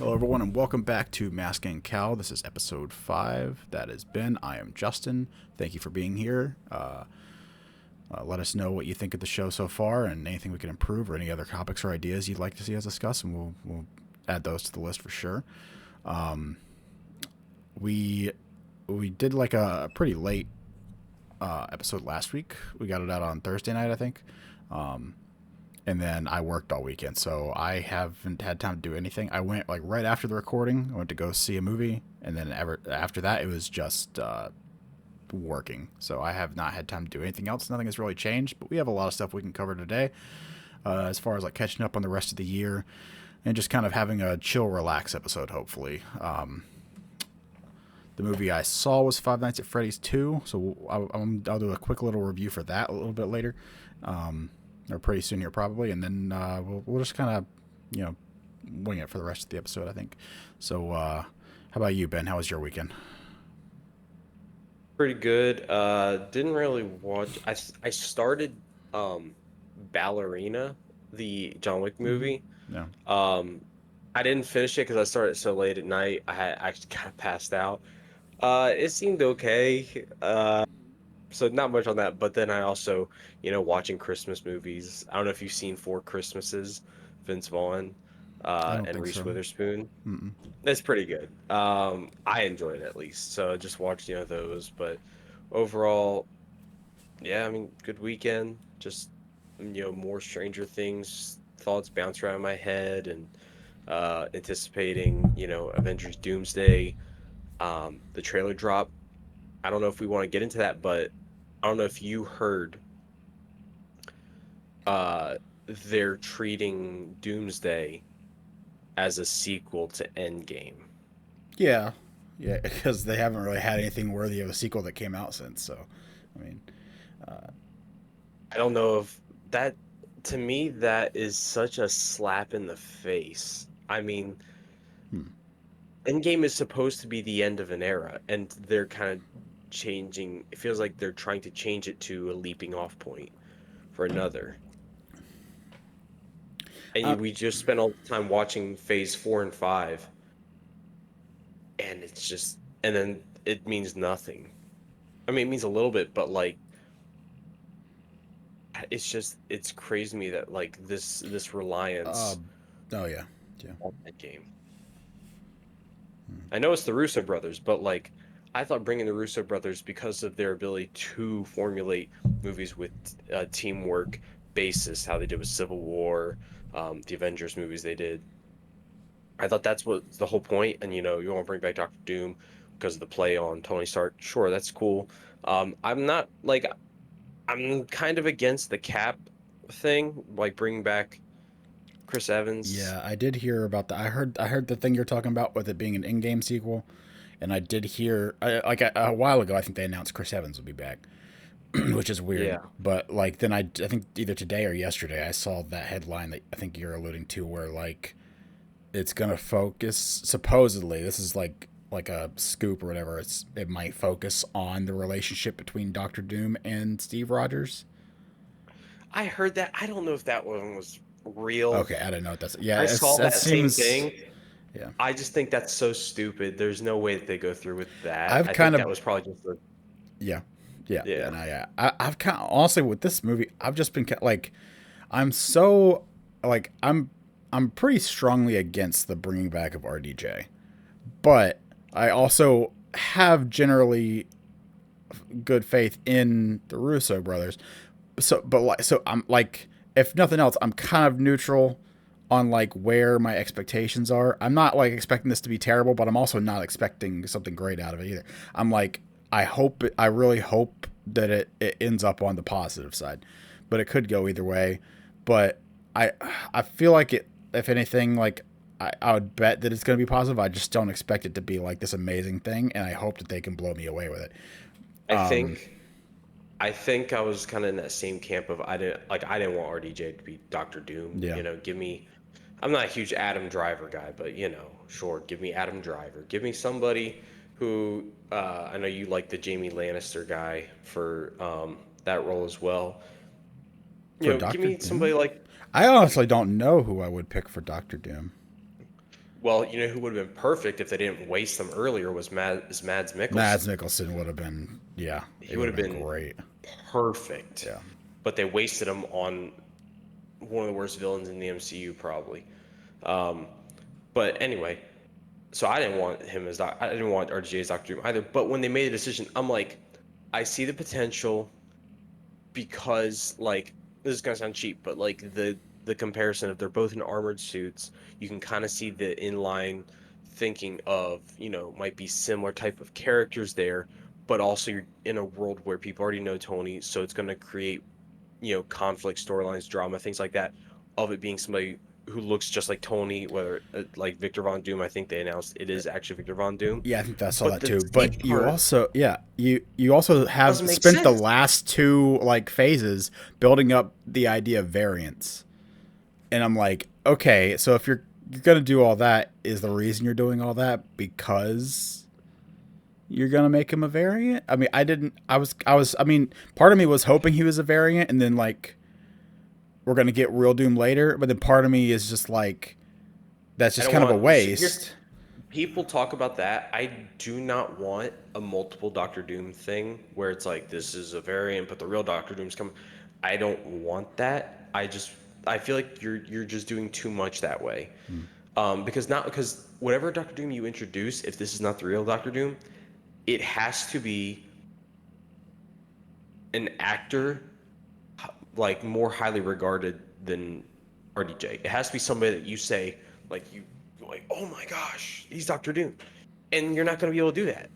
Hello, everyone, and welcome back to Mask and Cowl. This is episode 5. That is Ben. I am Justin. Thank you for being here. Let us know what you think of the show so far and anything we can improve or any other topics or ideas you'd like to see us discuss, and we'll add those to the list for sure. We did like a pretty late episode last week. We got it out on Thursday night, I think. And then I worked all weekend, so I haven't had time to do anything. I went like right after the recording. I went to go see a movie, and then after that, it was just working. So I have not had time to do anything else. Nothing has really changed, but we have a lot of stuff we can cover today, as far as like catching up on the rest of the year, and just kind of having a chill, relax episode. Hopefully, the movie I saw was Five Nights at Freddy's 2, so I'll do a quick little review for that a little bit later. Or pretty soon here probably, and then we'll just kind of wing it for the rest of the episode, I think. So how about you, Ben? How was your weekend? Pretty good. Didn't really watch. I started Ballerina, the John Wick movie. Yeah. I didn't finish it because I started so late at night. I had actually kind of passed out. It seemed okay. So not much on that. But then I also, watching Christmas movies. I don't know if you've seen Four Christmases, Vince Vaughn, I don't and think Reese so. Witherspoon. Mm-mm. It's pretty good. I enjoyed it at least. So I just watched, those. But overall, yeah, I mean, good weekend. Just, more Stranger Things thoughts bounce around my head and anticipating, Avengers Doomsday. The trailer drop. I don't know if we want to get into that, but I don't know if you heard uh they're treating Doomsday as a sequel to Endgame. Yeah, yeah, because they haven't really had anything worthy of a sequel that came out since. So, I mean, uh, I don't know if that, to me, that is such a slap in the face. I mean, hmm. Endgame is supposed to be the end of an era, and they're kind of changing. It feels like they're trying to change it to a leaping off point for another. And uh, we just spent all the time watching phase 4 and 5, and it's just, and then it means nothing. I mean, it means a little bit, but like, it's crazy to me that like this uh, reliance oh yeah, yeah. on that game. Hmm. I know it's the Russo brothers, but like, I thought bringing the Russo brothers because of their ability to formulate movies with teamwork basis, how they did with Civil War, the Avengers movies they did. I thought that's what the whole point. And you want to bring back Doctor Doom because of the play on Tony Stark. Sure, that's cool. I'm not like I'm kind of against the Cap thing, like bringing back Chris Evans. Yeah, I did hear about that. I heard the thing you're talking about with it being an in-game sequel, and I did hear like a while ago. I think they announced Chris Evans would be back, which is weird. Yeah, But like then I think either today or yesterday I saw that headline that I think you're alluding to, where like it's gonna focus, supposedly this is like a scoop or whatever. It might focus on the relationship between Doctor Doom and Steve Rogers. I heard that. I don't know if that one was real. Okay, I don't know what that's. Yeah, I saw that that same seems. thing. Yeah, I just think that's so stupid. There's no way that they go through with that. I've I kind think of. that was probably just a, Yeah, yeah. yeah. No, yeah. I've kind of honestly with this movie, I've just been like, I'm so like I'm pretty strongly against the bringing back of RDJ, but I also have generally good faith in the Russo brothers. So I'm like, if nothing else, I'm kind of neutral on like where my expectations are. I'm not like expecting this to be terrible, but I'm also not expecting something great out of it either. I'm like, I really hope that it ends up on the positive side, but it could go either way. But I I feel like it. If anything, like I would bet that it's going to be positive. I just don't expect it to be like this amazing thing, and I hope that they can blow me away with it. I Um, think I think I was kind of in that same camp of I didn't want RDJ to be Doctor Doom. yeah, Give me. I'm not a huge Adam Driver guy, but sure, give me Adam Driver. Give me somebody who I know you like the Jamie Lannister guy for that role as well. for Give Doctor me somebody Doom, like I honestly don't know who I would pick for Doctor Doom. Well, you know who would have been perfect if they didn't waste them earlier was Mads Mads Mikkelsen. Mikkelsen would have been, yeah, He it would would have have been been great. perfect, Yeah. but they wasted him on one of the worst villains in the MCU, probably. Um, but anyway, so I didn't want him as I didn't want RDJ as Doctor Doom either. But when they made the decision, I'm like, I see the potential because like this is gonna sound cheap, but like the comparison of they're both in armored suits, you can kind of see the inline thinking of might be similar type of characters there, but also you're in a world where people already know Tony, so it's gonna create conflict, storylines, drama, things like that, of it being somebody who looks just like Tony, whether like Victor Von Doom. I think they announced it is actually Victor Von Doom. Yeah, I think I saw But that the too. Steve But you part also, yeah, you also have doesn't make spent the sense. last two like phases building up the idea of variance, and I'm like, okay, so if you're gonna do all that, is the reason you're doing all that because you're gonna make him a variant? I mean, I didn't. I was. I mean, part of me was hoping he was a variant, and then like we're gonna get real Doom later. But then part of me is just like, that's I just don't kind of a want. Here's waste. people talk about that. I do not want a multiple Doctor Doom thing where it's like this is a variant, but the real Doctor Doom's coming. I don't want that. I feel like you're just doing too much that way. Hmm. Because whatever Doctor Doom you introduce, if this is not the real Doctor Doom, it has to be an actor like more highly regarded than RDJ. It has to be somebody that you say like you're like, oh my gosh, he's Doctor Doom, and you're not going to be able to do that.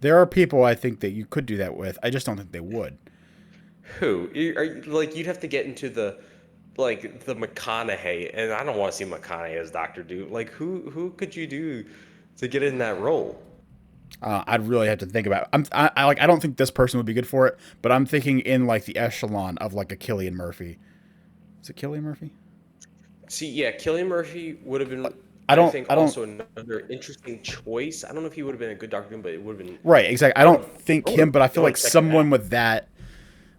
There are people I think that you could do that with. I just don't think they would. Who are you, like you'd have to get into the like the McConaughey, and I don't want to see McConaughey as Doctor Doom. Like who could you do to get in that role? I'd really have to think about it. I don't think this person would be good for it, but I'm thinking in like the echelon of like a Cillian Murphy. Is it Cillian Murphy? See, yeah, Cillian Murphy would have been, I I don't. think, I don't. also another interesting choice. I don't know if he would have been a good Doctor Doom, but it would have been. Right. Exactly. I I don't would, think him, but I I feel would like have checked him out. someone with that.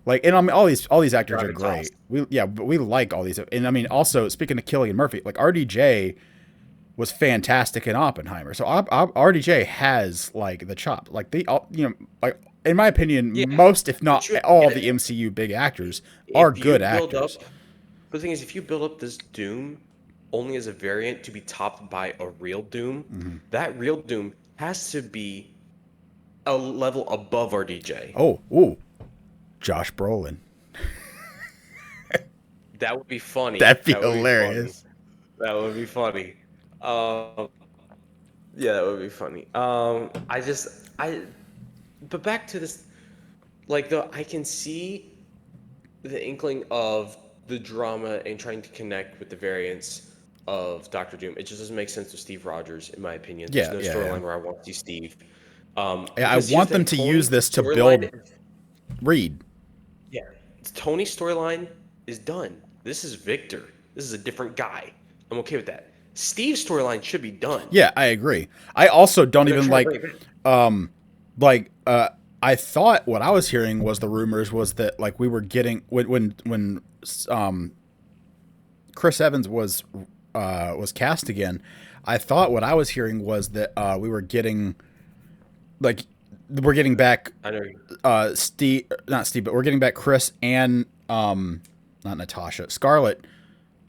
Like, and I mean, all these actors are Gravitas. great. But we like all these. And I mean, also speaking of Cillian Murphy, like RDJ was fantastic in Oppenheimer. So RDJ has like the chop. Like they, all, like in my opinion, Yeah, most if but not you have to all get the it. MCU big actors are If good you build actors. up, but the thing is, if you build up this Doom only as a variant to be topped by a real Doom, Hmm. that real Doom has to be a level above RDJ. Oh, ooh, Josh Brolin. That would be funny. That'd be That would be funny. hilarious. That would be funny. Um, yeah, that would be funny. But back to this, like the I can see the inkling of the drama and trying to connect with the variants of Doctor Doom. It just doesn't make sense with Steve Rogers, in my opinion. There's Yeah, no yeah, yeah. storyline where I want to see Steve. I Because here's want the them thing, to use Tony's this to storyline, build Reed. yeah, Tony's storyline is done. This is Victor. This is a different guy. I'm okay with that. Steve's storyline should be done. Yeah, I agree. I also don't And they're even trying to like bring it back. um like I thought what I was hearing was the rumors was that like we were getting when um Chris Evans was cast again. I thought what I was hearing was that we were getting like we're getting back I know. Steve, not Steve, but we're getting back Chris and not Natasha, Scarlett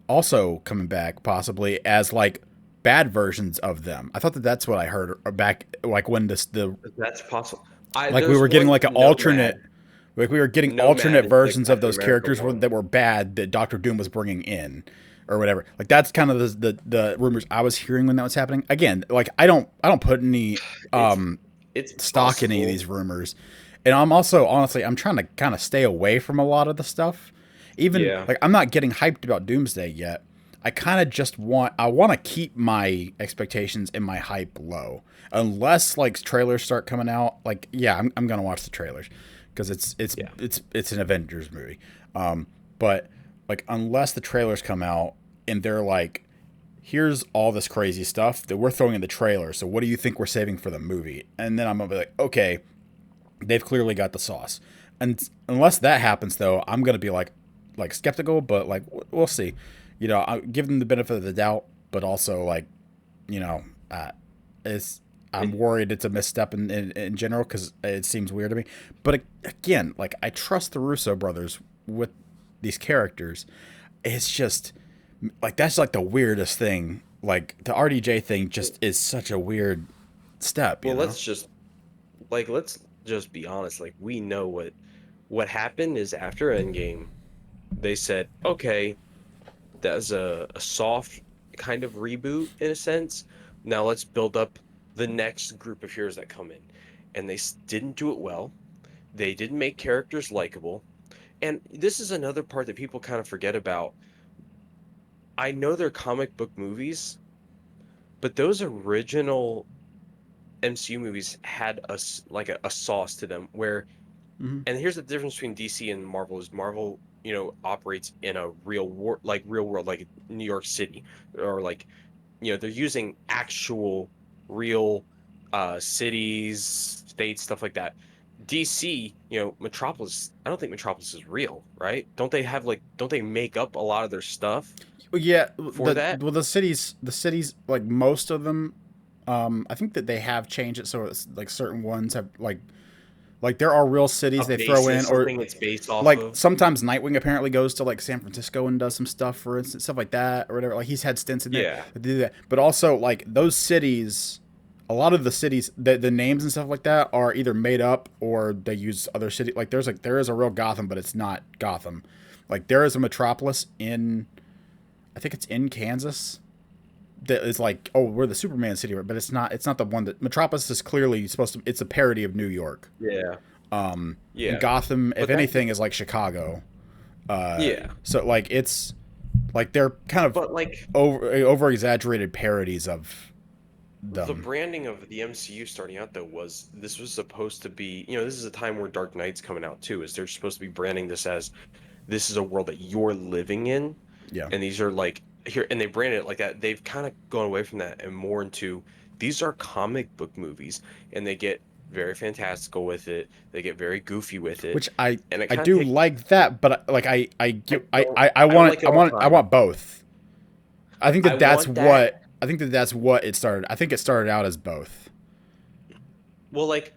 also coming back possibly as like bad versions of them. I thought that that's what I heard back like when the That's possible. I like we there's were getting one like an alternate Nomad. like we were getting Nomad alternate is the versions of Captain those America characters one. that were bad that Doctor Doom was bringing in or whatever. Like that's kind of the rumors I was hearing when that was happening. Again, like I don't put any It's it's stock in any of possible. these rumors. And I'm also honestly I'm trying to kind of stay away from a lot of the stuff. Even Yeah. like I'm not getting hyped about Doomsday yet. I kind of just want to keep my expectations and my hype low. Unless like trailers start coming out, like yeah, I'm going to watch the trailers because Yeah. it's an Avengers movie. But like unless the trailers come out and they're like here's all this crazy stuff that we're throwing in the trailer. So what do you think we're saving for the movie? And then I'm going to be like, okay, they've clearly got the sauce. And unless that happens, though, I'm gonna be like skeptical, but like we'll see. I give them the benefit of the doubt, but also like you know, is I'm It, worried it's a misstep in general because it seems weird to me. But again, like I trust the Russo brothers with these characters. It's just like that's like the weirdest thing. Like the RDJ thing just is such a weird step, you well, know? let's just be honest. Like we know what happened is after Endgame, they said, okay, that's a soft kind of reboot in a sense. Now let's build up the next group of heroes that come in. And they didn't do it well. They didn't make characters likable. And this is another part that people kind of forget about. I know they're comic book movies, but those original MCU movies had like a sauce to them where Mm-hmm. and here's the difference between DC and Marvel is Marvel, operates in a real world, like New York City, or like, they're using actual real cities, states, stuff like that. DC, Metropolis, I don't think Metropolis is real, right? Don't they make up a lot of their stuff Well, yeah, for that? the cities, like most of them, I think that they have changed it so it's like certain ones have like there are real cities A they throw in, basis, or something it's based off like of. sometimes Nightwing apparently goes to like San Francisco and does some stuff, for instance, stuff like that or whatever. Like he's had stints in there Yeah. that do that, but also like those cities, a lot of the cities, the names and stuff like that are either made up or they use other city. Like there is a real Gotham, but it's not Gotham. Like there is a Metropolis in, I think it's in Kansas, that is like, oh, we're the Superman city, but it's not. It's not the one that Metropolis is clearly supposed to. It's a parody of New York. Yeah. And Yeah. Gotham, if But that anything, is like Chicago. yeah. So like it's like they're kind of But like over exaggerated parodies of the them. branding of the MCU starting out though was this was supposed to be, this is a time where Dark Knight's coming out too, is they're supposed to be branding this as this is a world that you're living in, Yeah. and these are like here, and they branded it like that. They've kind of gone away from that and more into these are comic book movies, and they get very fantastical with it. They get very goofy with it, Which I and it I kind of do takes. like that, but like I I get don't. I I don't want it, like it all the I time. want both. I think I that that's want that. what I think that that's what it started. I think it started out as both. Well, like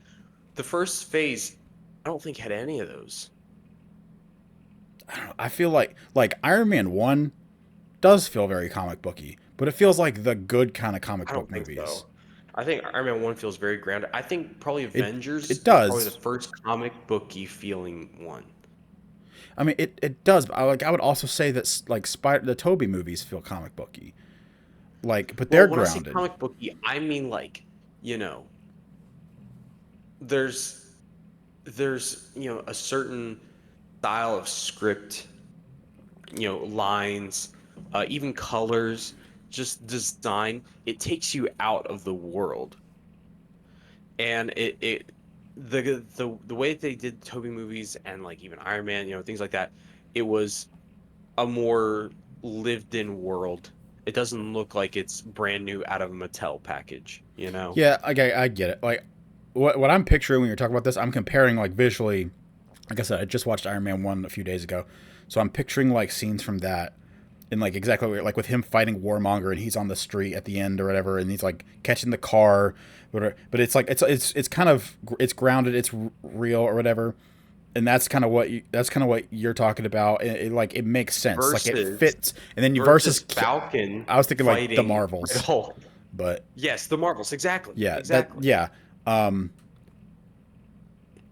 the first phase, I don't think had any of those. I don't know. I feel like Iron Man 1 does feel very comic booky, but it feels like the good kind of comic I book don't think movies. so. I think Iron Man 1 feels very grounded. I think probably It Avengers it is probably the does. first comic booky feeling one. I mean, it does. But I would also say that like the Toby movies feel comic booky. Like, but Well, they're when I say grounded. comic booky, I mean like, you know, there's a certain style of script, lines, even colors, just design. It takes you out of the world. And the way they did Toby movies and like even Iron Man, things like that, it was a more lived in world. It doesn't look like it's brand new out of a Mattel package. Yeah, I get it. Like, what I'm picturing when you're talking about this, I'm comparing like visually. Like I said, I just watched Iron Man 1 a few days ago, so I'm picturing like scenes from that, and like exactly like with him fighting Warmonger, and he's on the street at the end or whatever, and he's like catching the car, whatever. But it's like it's kind of it's grounded, it's real or whatever, and that's kind of what you're talking about. Like it makes sense, like it Versus fits, and then you versus versus. Falcon I was thinking like the fighting Red Marvels, Hulk. but Yes, the Marvels, exactly. yeah, Exactly. yeah. Um,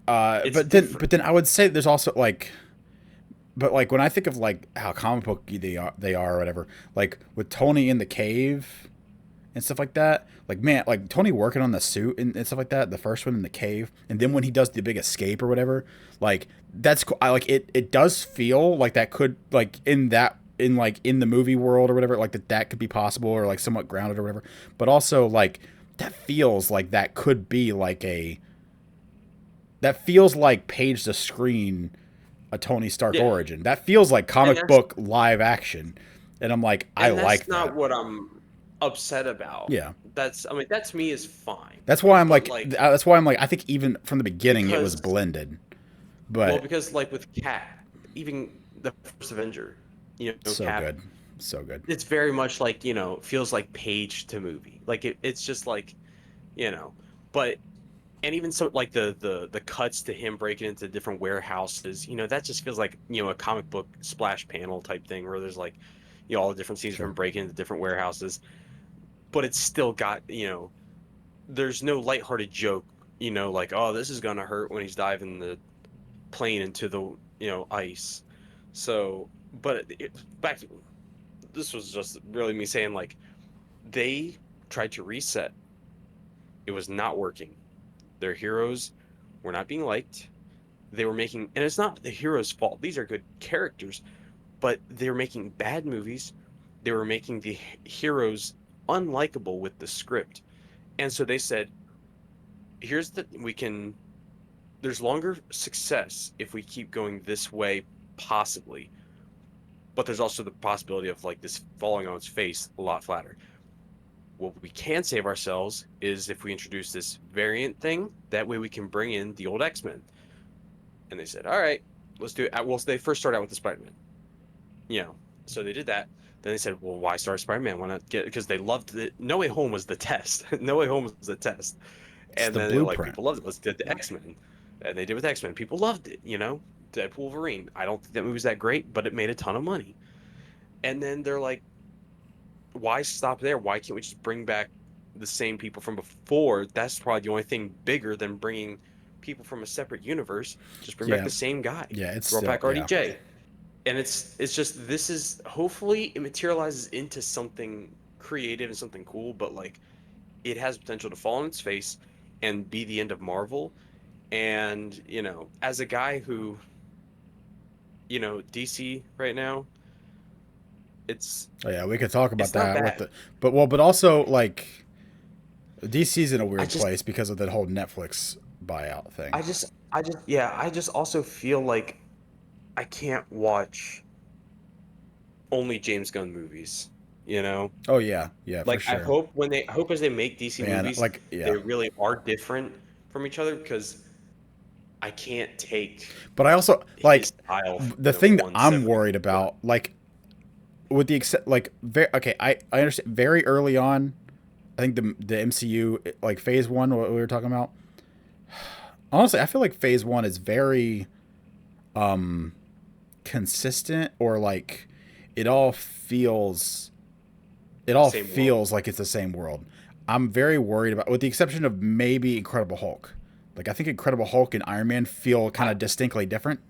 It's but different. then I would say there's also like, but like when I think of like how comic booky they are or whatever, like with Tony in the cave and stuff like that, like man, like Tony working on the suit and stuff like that, the first one in the cave, and then when he does the big escape or whatever, like that's cool. I like it. It does feel like that could like in the movie world or whatever, like that could be possible or like somewhat grounded or whatever. But also like that feels like that could be like that feels like page to screen a Tony Stark Yeah. origin. That feels like And comic book live action. And I'm like, I and like that's not that. what I'm upset about. Yeah. I mean, that to me is fine. That's why I'm But like like I think even from the beginning it was because blended. well, But because like with Cap, even the first Avenger, so Cap good. So good. it's very much like, feels like page to movie. Like it's just like, you know, but and even so like the cuts to him breaking into different warehouses, that just feels like, a comic book splash panel type thing where there's like, all the different scenes from Sure. breaking into different warehouses, but it's still got, there's no lighthearted joke, like, oh, this is gonna hurt when he's diving the plane into the, ice. So, but back to, this was just really me saying like they tried to reset. It was not working. Their heroes were not being liked. They were making, and it's not the hero's fault. These are good characters, but they were making bad movies. They were making the heroes unlikable with the script. And so they said, here's the, we can, there's longer success if we keep going this way, possibly. But there's also the possibility of like this falling on its face a lot flatter. What we can save ourselves is if we introduce this variant thing. That way we can bring in the old X-Men. And they said, all right, let's do it. Well, they first started out with the Spider-Man. So they did that. Then they said, well, why start Spider-Man? Why not get, because they loved it. No Way Home was the test. No Way Home was the test. It's And the then they like, blueprint. people loved it. Let's do the X-Men. And they did with X-Men. People loved it, Deadpool, Wolverine. I don't think that movie was that great, but it made a ton of money. And then they're like, why stop there? Why can't we just bring back the same people from before? That's probably the only thing bigger than bringing people from a separate universe. Just bring back Yeah. the same guy. Yeah. It's Roll still, back yeah. RDJ. And it's just, this is, hopefully it materializes into something creative and something cool, but like it has potential to fall on its face and be the end of Marvel. And, as a guy who, DC right now, it's Oh, yeah, we could talk about not that with bad. the, but also like DC's in a I weird just place because of that whole Netflix buyout thing. yeah, I just also feel like I can't watch only James Gunn movies, you know? Oh yeah, yeah, for Like sure, I hope as they make DC man. movies, Like, yeah, they really are different from each other because I can't take but I also his like style the in a thing that I'm 170 worried work. about, like with the except like okay, I understand very early on. I think the MCU like phase one, what we were talking about. Honestly, I feel like phase one is very um consistent, or like it all feels it The all same world. feels like it's the same world. I'm very worried about, with the exception of maybe Incredible Hulk. Like I think Incredible Hulk and Iron Man feel kind I, of distinctly different,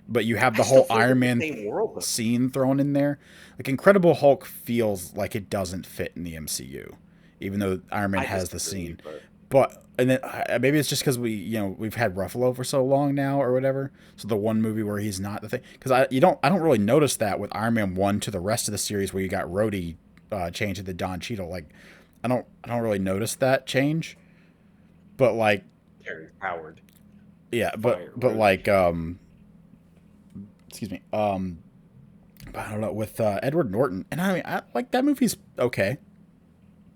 but you have I the still whole feel like Iron it's the Man same world though. scene thrown in there. Like Incredible Hulk feels like it doesn't fit in the MCU, even though Iron Man I has the disagree, scene. but But and then maybe it's just because we've had Ruffalo for so long now or whatever. So the one movie where he's not the thing, because I don't really notice that with Iron Man 1 to the rest of the series where you got Rhodey change to the Don Cheadle. Like I don't really notice that change. But like Terrence Howard, yeah, fire, but Rhodey. like excuse me, but I don't know, with Edward Norton, and I mean I like that movie's okay.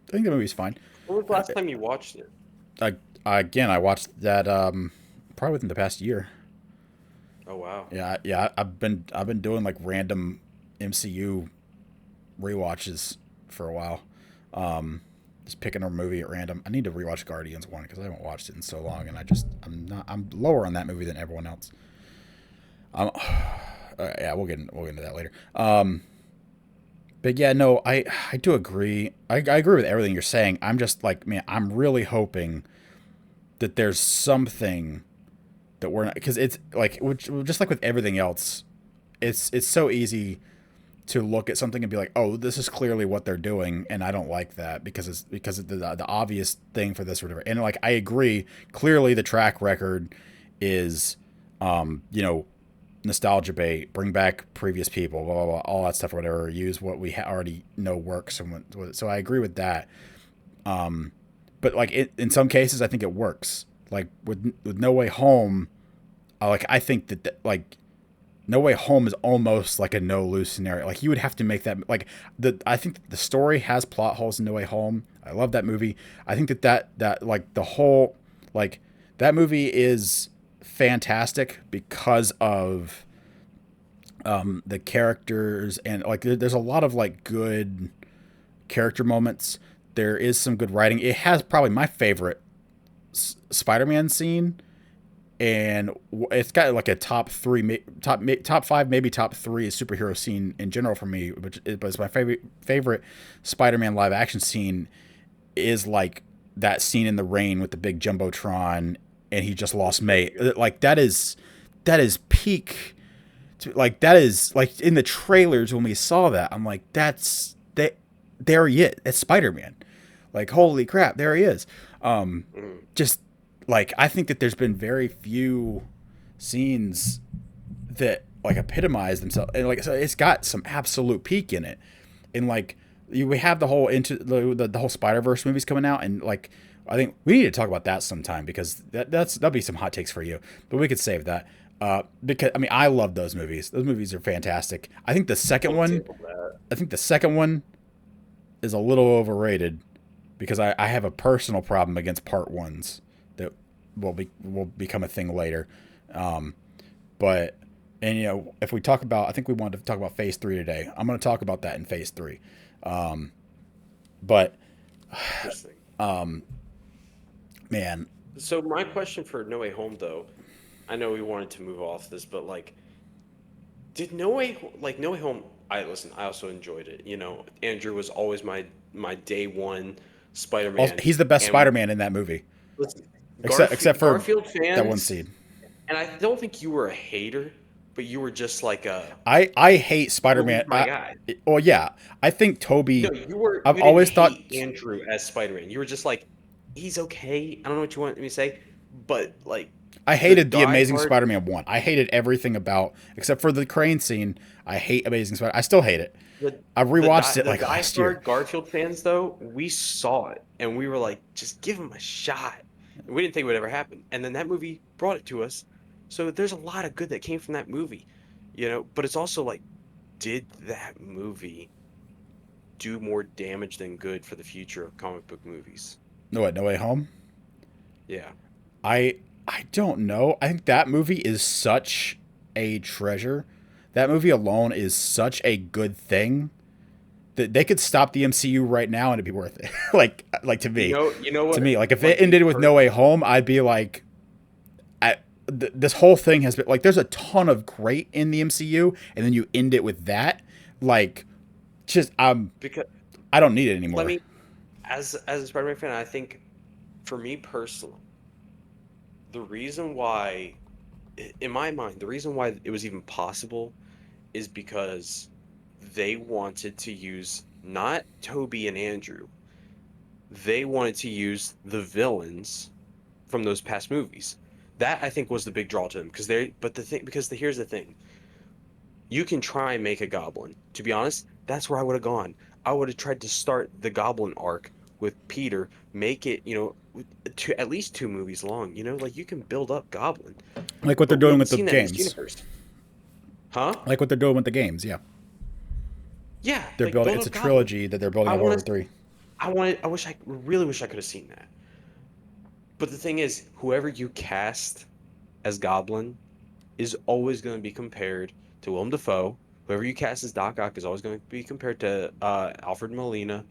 I think the movie's fine. When was the Uh, last time you watched it? I, again, I watched that probably within the past year. Oh wow. Yeah, yeah. I've been doing like random MCU rewatches for a while. Just picking a movie at random. I need to rewatch Guardians 1 because I haven't watched it in so long, and I'm lower on that movie than everyone else. Yeah, we'll get into that later. But yeah, no, I do agree. I agree with everything you're saying. I'm just like, man, I'm really hoping that there's something that we're not, because it's like just like with everything else, it's so easy to look at something and be like, oh, this is clearly what they're doing, and I don't like that because it's because of the obvious thing for this or whatever. And like I agree, clearly the track record is, you know, nostalgia bait, bring back previous people, blah blah blah, all that stuff or whatever. Use what we already know works, and so I agree with that. But like in some cases, I think it works. Like with No Way Home, like I think like No Way Home is almost like a no lose scenario. Like you would have to make that like I think the story has plot holes in No Way Home. I love that movie. I think that like the whole like that movie is fantastic because of The characters, and like there's a lot of like good character moments. There is some good writing. It has probably my favorite Spider-Man scene, and it's got like a top three, top five, maybe top three superhero scene in general for me. But it's my favorite Spider-Man live action scene is like that scene in the rain with the big jumbotron, and he just lost May. Like that is peak. Like that is like in the trailers when we saw that. I'm like, that's that. There he is. It's Spider-Man. Like holy crap, there he is. Just like I think that there's been very few scenes that like epitomize themselves, and like so it's got some absolute peak in it. And like we have the whole into the whole Spider-Verse movies coming out, and like I think we need to talk about that sometime because that'll be some hot takes for you, but we could save that. Because I mean I love those movies. Those movies are fantastic. I think the second one is a little overrated because I have a personal problem against part ones that will become a thing later. But and you know if we talk about, I think we wanted to talk about Phase 3 today. I'm going to talk about that in Phase 3. But man. So my question for No Way Home, though, I know we wanted to move off this, but like, did No Way No Way Home? I listen. I also enjoyed it. You know, Andrew was always my day one Spider-Man. He's the best and Spider-Man in that movie, listen, except for Garfield that one fans, scene. and I don't think you were a hater, but you were just like a I hate Spider-Man. my guy. Well, yeah, I think No, Toby. you were. I've You didn't always thought hate Andrew as Spider-Man. You were just like, he's okay. I don't know what you want me to say, but like I the hated the Amazing diehard, Spider-Man 1. I hated everything about, except for the crane scene. I hate Amazing Spider. I still hate it. the I rewatched it the like last year. diehard Garfield fans, though, we saw it and we were like, just give him a shot. And we didn't think it would ever happen, and then that movie brought it to us. So there's a lot of good that came from that movie, you know. But it's also like, did that movie do more damage than good for the future of comic book movies? No, what? No Way Home. Yeah. I I don't know. I think that movie is such a treasure. That movie alone is such a good thing that they could stop the MCU right now and it'd be worth it. Like You know to what? me, like if Like it ended with No Way Home, I'd be like, this whole thing has been like, there's a ton of great in the MCU, and then you end it with that, like, just because I don't need it let anymore. me, as a Spider-Man fan, I think for me personally, the reason why, in my mind, the reason why it was even possible is because they wanted to use not Toby and Andrew, they wanted to use the villains from those past movies. That I think was the big draw to them because they. But the thing, because here's the thing, you can try and make a goblin. To be honest, that's where I would have gone. I would have tried to start the goblin arc with Peter, make it, at least 2 movies long. You know, like you can build up Goblin, Like what they're but we doing haven't with the seen that in this games. universe, huh? Like what they're doing with the games. Yeah, Yeah, they're like building. build It's a up Goblin. trilogy that they're building I up over want to. three. Really wish I could have seen that. But the thing is, whoever you cast as Goblin is always going to be compared to Willem Dafoe. Whoever you cast as Doc Ock is always going to be compared to Alfred Molina.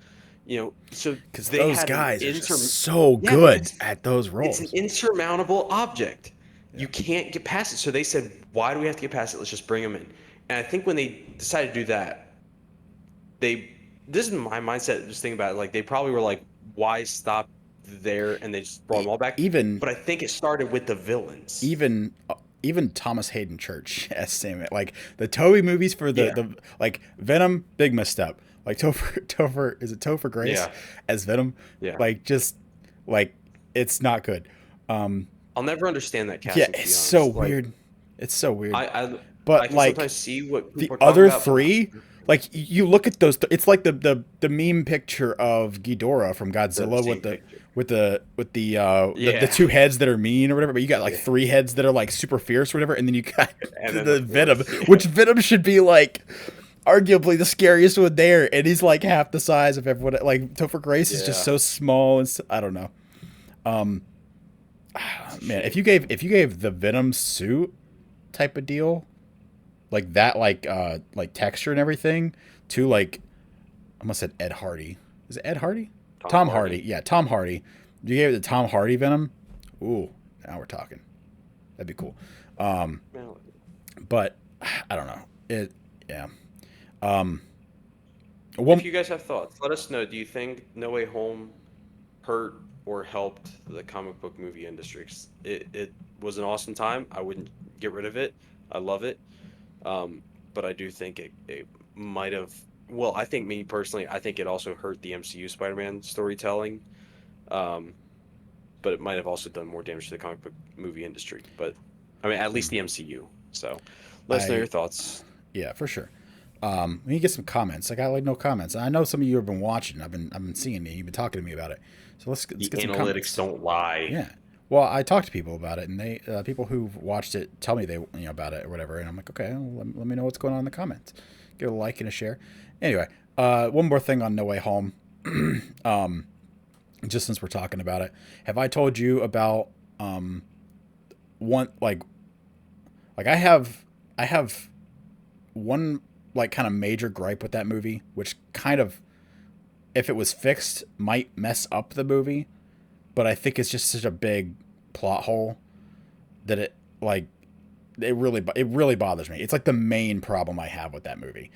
So Because they those had an guys are just inter. so Yeah, but good at those it's an roles. insurmountable object. Yeah. You can't get past it. So they said, why do we have to get past it? Let's just bring them in. And I think when they decided to do that, they this is my mindset. Just thinking about it, like they probably were like, why stop there? And they just brought them all back. Even But I think it started with the villains. even even Thomas Hayden Church as Sam. Like the Toby movies for Yeah. the like Venom, big misstep. Like Topher is it Topher Grace Yeah. as Venom? Yeah. Like just like it's not good. I'll never understand that casting. Yeah, To be it's honest. so Like, weird. It's so weird. I But can like sometimes see what the people are talking other about. three, like you look at those, it's like the meme picture of Ghidorah from Godzilla with the picture. the Yeah. two heads that are mean or whatever, but you got like Yeah. 3 heads that are like super fierce or whatever, and then you got And then the the Venom, fourth, yeah. which Venom should be like arguably the scariest one there, and he's like half the size of everyone. Like Topher Grace is just Yeah. so small, and I don't know. Man, if you gave the Venom suit type of deal, like that, like texture and everything, to like, I almost said Ed Hardy. Is it Ed Hardy? Tom Hardy. Yeah, Tom Hardy. You gave it the Tom Hardy Venom. Ooh, now we're talking. That'd be cool. But I don't know. Yeah. Um, If you guys have thoughts, let us know. Do you think No Way Home hurt or helped the comic book movie industry? 'Cause it was an awesome time. I wouldn't get rid of it. I love it. But I do think it might have. Well, I think me personally, I think it also hurt the MCU Spider-Man storytelling. Um, but it might have also done more damage to the comic book movie industry. But I mean, at least the MCU. So let us know your thoughts. Yeah, for sure. We need to get some comments. I got like no comments. I know some of you have been watching. I've been seeing it. You've been talking to me about it. So let's get some comments. Analytics don't lie. Yeah. Well, I talk to people about it, and they people who've watched it tell me they about it or whatever, and I'm like, okay, well, let me know what's going on in the comments. Give a like and a share. Anyway, one more thing on No Way Home. Just since we're talking about it, have I told you about one like I have one like kind of major gripe with that movie, which kind of, if it was fixed, might mess up the movie, but I think it's just such a big plot hole that it really bothers me. It's like the main problem I have with that movie.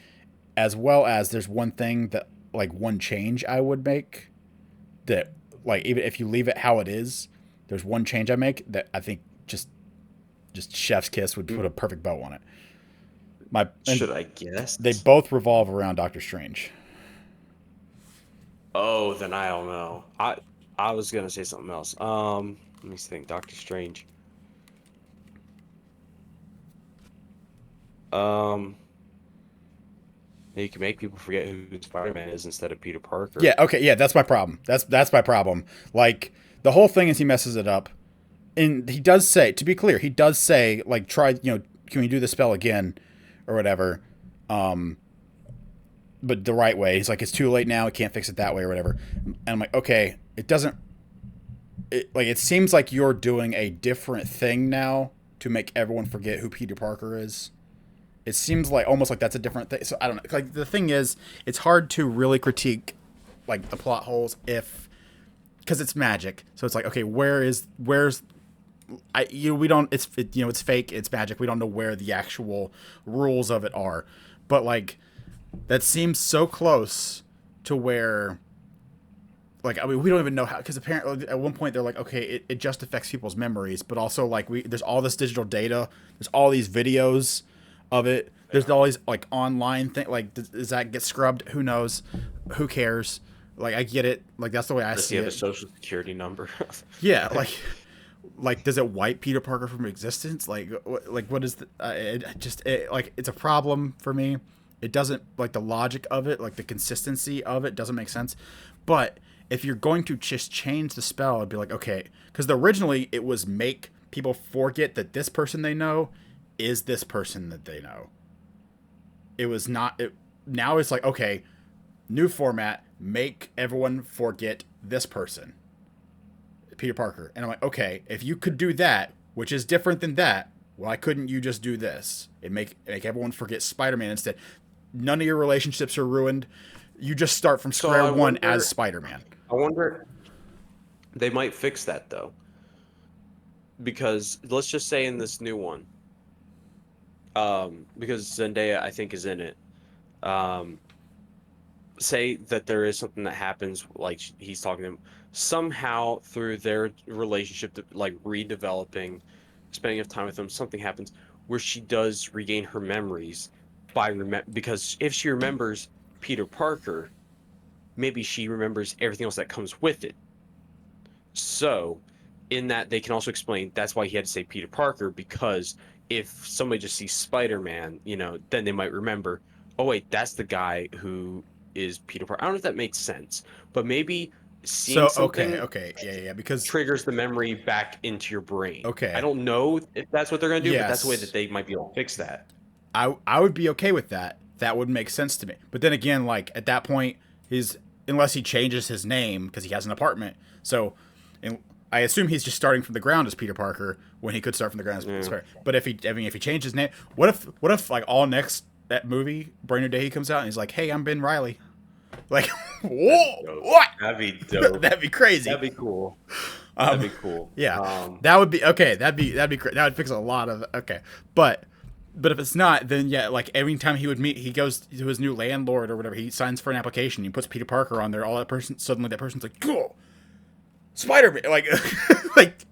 As well as there's one thing that, like, one change I would make that, like, even if you leave it how it is, there's one change I make that I think just chef's kiss would put a perfect bow on it. Should I guess? They both revolve around Doctor Strange. Oh, then I don't know. I was gonna say something else. Let me think. Doctor Strange. You can make people forget who Spider-Man is instead of Peter Parker. Yeah. Okay. Yeah. That's my problem. That's my problem. Like, the whole thing is he messes it up, and he does say, to be clear, he does say, like, try, can we do the spell again, or whatever. But the right way. He's like, it's too late now. I can't fix it that way or whatever. And I'm like, okay, it doesn't. It seems like you're doing a different thing now to make everyone forget who Peter Parker is. It seems like almost like that's a different thing. So I don't know. Like, the thing is, it's hard to really critique, like, the plot holes because it's magic. So it's like, okay, where's we don't. It's fake. It's magic. We don't know where the actual rules of it are. But, like, that seems so close to where, like, I mean, we don't even know how, because apparently at one point they're like, okay, it just affects people's memories, but also, like, there's all this digital data, there's all these videos of it, there's all these, like, online thing, like, does that get scrubbed? Who knows? Who cares? Like, I get it. Like, that's the way I see it. Does he have a social security number? Yeah, like, does it wipe Peter Parker from existence? Like what is it's a problem for me. It doesn't, like, the logic of it, like, the consistency of it doesn't make sense. But if you're going to just change the spell, it'd be like, okay, because originally it was make people forget that this person they know is this person that they know. It was not. Now it's like, okay, new format, make everyone forget this person, Peter Parker. And I'm like, okay, if you could do that, which is different than that, why couldn't you just do this and make everyone forget Spider-Man instead? None of your relationships are ruined. You just start from square one as Spider-Man. I wonder, they might fix that, though. Because let's just say in this new one, because Zendaya, I think, is in it, say that there is something that happens, like he's talking to him, somehow through their relationship, like, redeveloping, spending enough time with him, something happens where she does regain her memories because if she remembers Peter Parker, maybe she remembers everything else that comes with it. So, in that, they can also explain that's why he had to say Peter Parker, because if somebody just sees Spider-Man, then they might remember, oh wait, that's the guy who is Peter Parker. I don't know if that makes sense, but maybe seeing something yeah, because triggers the memory back into your brain. Okay. I don't know if that's what they're going to do, but that's the way that they might be able to fix that. I would be okay with that. That would make sense to me. But then again, like, at that point, unless he changes his name, because he has an apartment. So, I assume he's just starting from the ground as Peter Parker when he could start from the ground as Peter Parker. But if he changed his name, what if like all next that movie Brand New Day he comes out and he's like, hey, I'm Ben Reilly. Like, whoa, what? That'd be dope. That'd be crazy. That'd be cool. That'd be cool. Yeah, that would be okay. That'd be great. That would fix a lot of okay. But if it's not, then yeah, like every time he goes to his new landlord or whatever, he signs for an application. He puts Peter Parker on there. All that person suddenly that person's like, cool, Spider-Man. Like,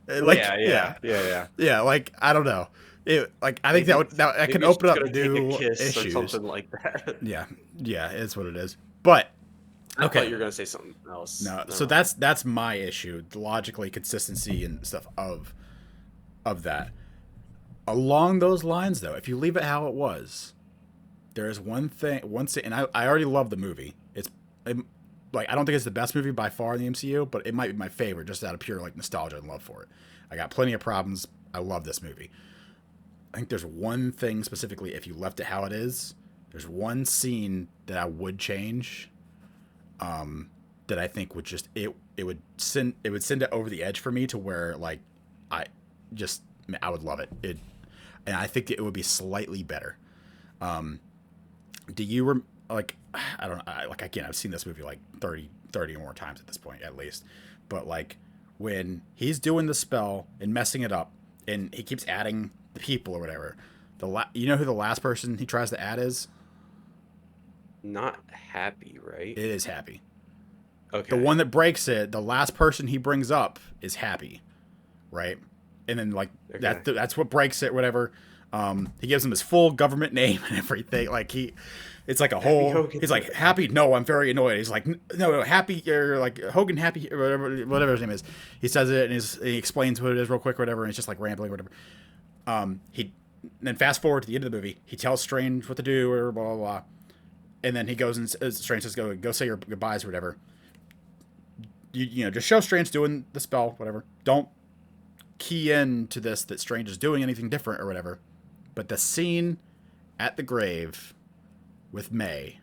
yeah. Like I don't know. I think that can open up new issues or something like that. Yeah, it's what it is. But I thought you were gonna say something else. No, so that's my issue. Logically, consistency and stuff of that. Along those lines, though, if you leave it how it was, there is one thing, and I already love the movie. I don't think it's the best movie by far in the MCU, but it might be my favorite just out of pure like nostalgia and love for it. I got plenty of problems. I love this movie. I think there's one thing specifically, if you left it how it is, there's one scene that I would change. That I think would just it would send it over the edge for me to where like I would love it. And I think it would be slightly better. Do you like I don't know, like again I've seen this movie like 30 or more times at this point at least, but like when he's doing the spell and messing it up and he keeps adding the people or whatever, you know who the last person he tries to add is? Not Happy, right? It is Happy. Okay. The one that breaks it, the last person he brings up is Happy, right? And then like that's what breaks it, whatever. He gives him his full government name and everything. Like it's like a whole. He's like Happy. No, I'm very annoyed. He's like no Happy or like Hogan Happy or whatever his name is. He says it and he explains what it is real quick, or whatever. And it's just like rambling, or whatever. Then fast forward to the end of the movie. He tells Strange what to do, or blah blah blah. And then he goes and Strange says, go say your goodbyes or whatever. You know, just show Strange doing the spell, whatever. Don't key in to this that Strange is doing anything different or whatever. But the scene at the grave with May,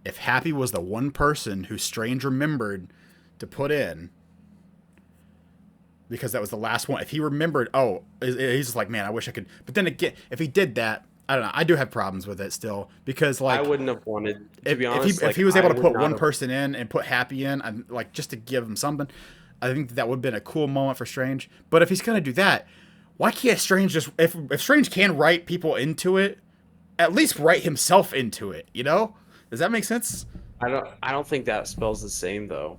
if Happy was the one person who Strange remembered to put in, because that was the last one. If he remembered, he's just like, man, I wish I could. But then again, if he did that, I don't know. I do have problems with it still because like I wouldn't have wanted to be honest. If he was able to put one person in and put Happy in, like just to give him something, I think that would have been a cool moment for Strange. But if he's gonna do that, why can't Strange just if Strange can write people into it, at least write himself into it? You know? Does that make sense? I don't think that spells the same though.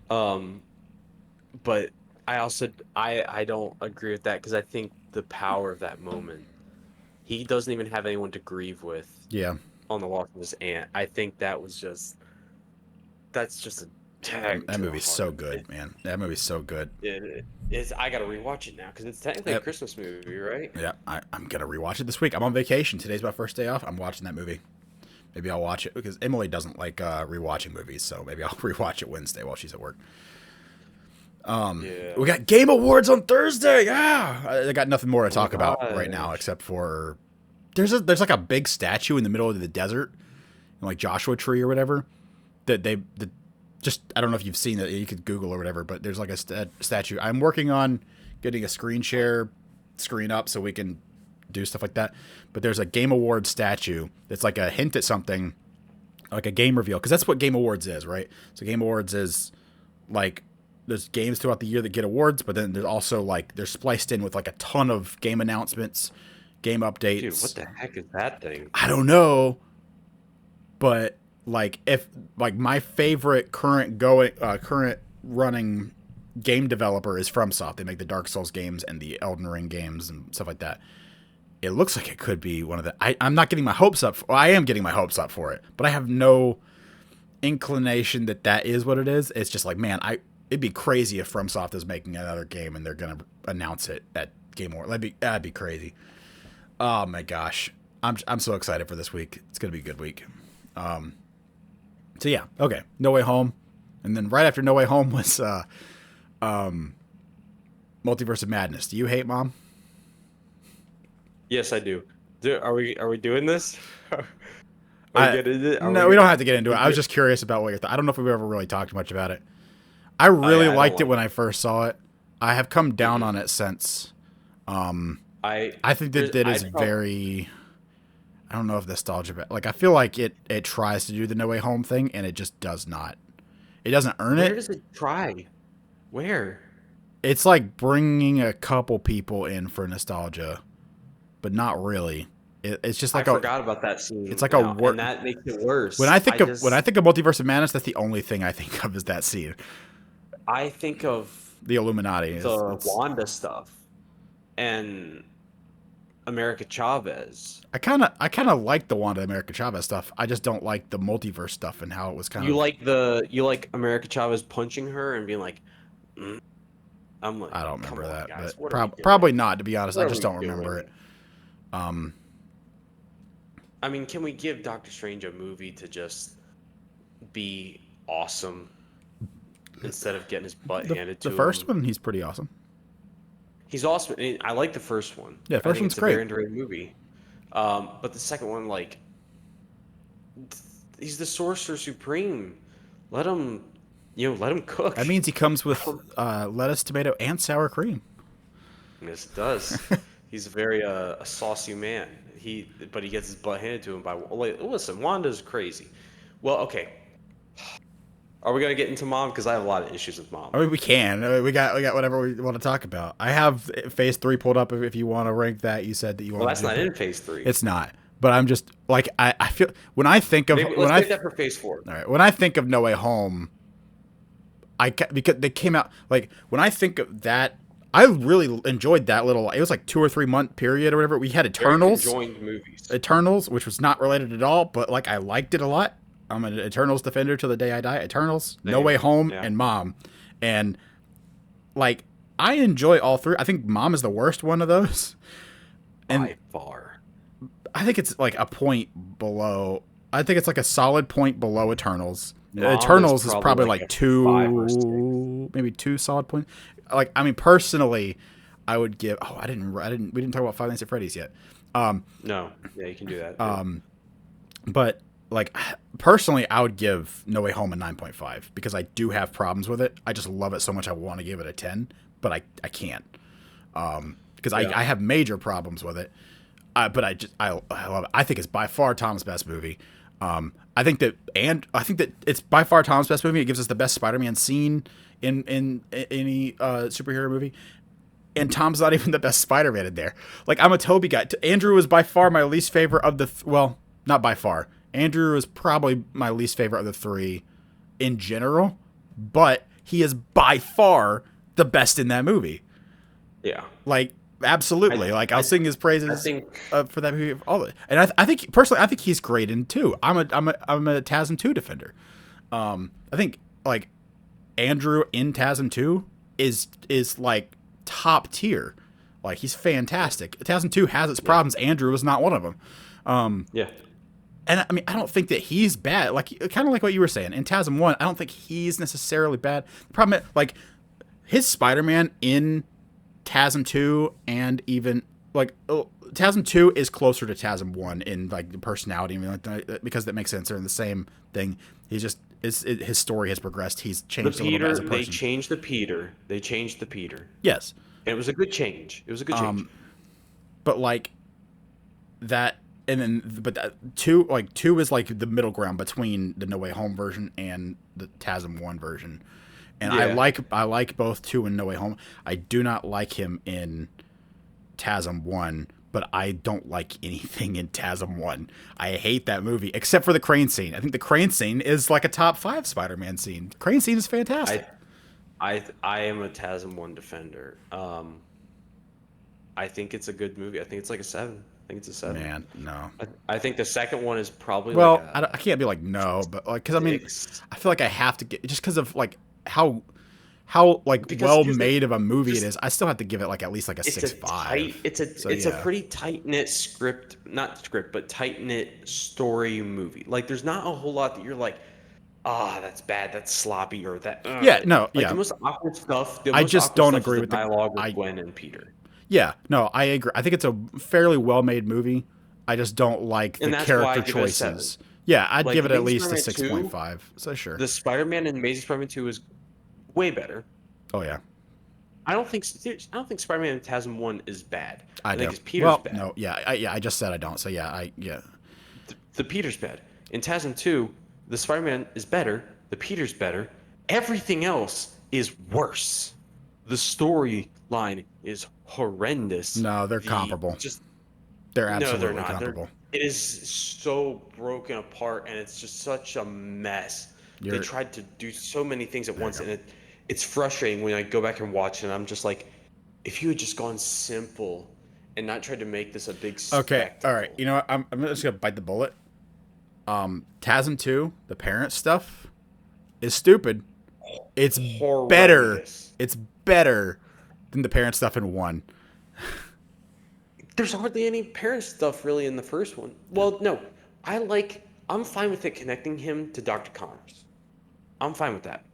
But I also I don't agree with that because I think the power of that moment. He doesn't even have anyone to grieve with. Yeah. On the loss of his aunt. I think that's just a tag. That movie's so good, man. That movie's so good. It is. I gotta rewatch it now because it's technically a Christmas movie, right? Yeah, I'm gonna rewatch it this week. I'm on vacation. Today's my first day off. I'm watching that movie. Maybe I'll watch it because Emily doesn't like rewatching movies, so maybe I'll rewatch it Wednesday while she's at work. We got Game Awards on Thursday. Yeah, I got nothing more to talk about right now except for there's like a big statue in the middle of the desert, like Joshua Tree or whatever. That just I don't know if you've seen it. You could Google or whatever, but there's like a statue. I'm working on getting a screen up so we can do stuff like that. But there's a Game Awards statue that's like a hint at something, like a game reveal, because that's what Game Awards is, right? So Game Awards is like. There's games throughout the year that get awards, but then there's also like they're spliced in with like a ton of game announcements, game updates. Dude, what the heck is that thing? I don't know, but like if like my favorite current running game developer is FromSoft. They make the Dark Souls games and the Elden Ring games and stuff like that. It looks like it could be one of the. I'm not getting my hopes up. I am getting my hopes up for it, but I have no inclination that is what it is. It's just like, man, it'd be crazy if FromSoft is making another game and they're gonna announce it at Game Awards. That'd be crazy. Oh my gosh, I'm so excited for this week. It's gonna be a good week. So yeah, okay. No Way Home, and then right after No Way Home was Multiverse of Madness. Do you hate Mom? Yes, I do. Are we doing this? No, we don't have to get into it. I was just curious about what your thoughts. I don't know if we've ever really talked much about it. I really I don't liked it like when I first saw it. I have come down on it since. I I think that it is I felt very. I don't know if nostalgia, but like I feel like it tries to do the No Way Home thing, and it just does not. It doesn't earn where it. does it try? Where? It's like bringing a couple people in for nostalgia, but not really. It's just I like a. forgot about that scene It's like a now, work. and that makes it worse. When I think of Multiverse of Madness, that's the only thing I think of is that scene. I think of The Illuminati. the Wanda stuff and America Chavez. I kind of like the Wanda America Chavez stuff. I just don't like the multiverse stuff and how it was kind You of. like America Chavez punching her and being like, mm. I'm like, I don't come remember on, that, guys, but what are we doing? probably not. To be honest, What I are just we don't remember doing? it. I mean, can we give Doctor Strange a movie to just be awesome instead of getting his butt handed to The him? first one, he's pretty awesome. He's awesome. I like the first one. Yeah, I first think one's it's a great. very underrated movie. But the second one, like, he's the Sorcerer Supreme. Let him, let him cook. That means he comes with lettuce, tomato, and sour cream. Yes, it does. He's a very a saucy man. But he gets his butt handed to him by. Listen, Wanda's crazy. Well, okay. Are we gonna get into Mom? Because I have a lot of issues with Mom. I mean, we can. We got whatever we want to talk about. I have Phase 3 pulled up if you want to rank that. You said that you want. Well, that's not in Phase 3. It's not. But I'm just like I feel when I think of Let's take that for Phase 4. All right, when I think of No Way Home, because they came out like when I think of that. I really enjoyed that little. It was like 2 or 3 month period or whatever. We had Eternals. Very conjoined movies. Eternals, which was not related at all, but like I liked it a lot. I'm an Eternals defender till the day I die. Eternals, No Way Home, and Mom, and like I enjoy all three. I think Mom is the worst one of those, and by far. I think it's like a point below. I think it's like a solid point below Eternals. Mom Eternals is probably like a 2, 5 or 6. maybe 2 solid points. Like I mean, personally, I would give. Oh, we didn't talk about Five Nights at Freddy's yet. No, yeah, you can do that. But like personally, I would give No Way Home a 9.5 because I do have problems with it. I just love it so much I want to give it a 10, but I can't because I have major problems with it. But I love it. I think it's by far Tom's best movie. I think that it's by far Tom's best movie. It gives us the best Spider-Man scene in any superhero movie. And Tom's not even the best Spider-Man in there. Like, I'm a Tobey guy. Andrew is by far my least favorite of the... well, not by far. Andrew is probably my least favorite of the 3 in general. But he is by far the best in that movie. Yeah. Like, absolutely. I'll sing his praises for that movie. And I think, personally, I think he's great in 2. I'm a TASM 2 defender. I think, like, Andrew in TASM 2 is like top tier. Like, he's fantastic. TASM 2 has its problems. Andrew is not one of them. Yeah. And I mean, I don't think that he's bad. Like, kind of like what you were saying. In TASM 1, I don't think he's necessarily bad. The problem is, like, his Spider-Man in TASM 2 and even, like, TASM 2 is closer to TASM 1 in, like, the personality. I mean, like, because that makes sense. They're in the same thing. He's just, his story has progressed. He's changed a little bit as a person. They changed the Peter. Yes. And it was a good change. But, like, that... And then, but that, 2 is like the middle ground between the No Way Home version and the TASM 1 version. And I like both 2 and No Way Home. I do not like him in TASM 1, but I don't like anything in TASM 1. I hate that movie, except for the crane scene. I think the crane scene is like a top 5 Spider-Man scene. The crane scene is fantastic. I am a TASM 1 defender. I think it's a good movie. I think it's like a 7. I think it's a 7. Man, no. I think the second one is probably I can't be like no, but like because I mean I feel like I have to get just because of like how well made of a movie it is. I still have to give it like at least like a 6.5. It's a pretty tight knit but tight knit story movie. Like there's not a whole lot that you're like, that's bad, that's sloppy, or that. The most awkward stuff. I just don't agree with the dialogue with Gwen and Peter. Yeah, no, I agree. I think it's a fairly well-made movie. I just don't like the character choices. Yeah, I'd give it at least a 6.5. So sure. The Spider-Man and Amazing Spider-Man 2 is way better. Oh yeah. I don't think Spider-Man in TASM 1 is bad. I think do. it's Peter's bad. No, yeah. I just said I don't. So yeah. The Peter's bad. In TASM 2, the Spider-Man is better. The Peter's better. Everything else is worse. The storyline is horrendous. No, they're comparable. They're absolutely comparable. It is so broken apart, and it's just such a mess. They tried to do so many things at once, and it's frustrating when I go back and watch it, and I'm just like, if you had just gone simple and not tried to make this a big spectacle. All right. You know what? I'm just going to bite the bullet. TASM 2, the parent stuff, is stupid. It's horrendous. It's better than the parent stuff in 1. There's hardly any parent stuff really in the first one. Well, no. I'm fine with it connecting him to Dr. Connors. I'm fine with that.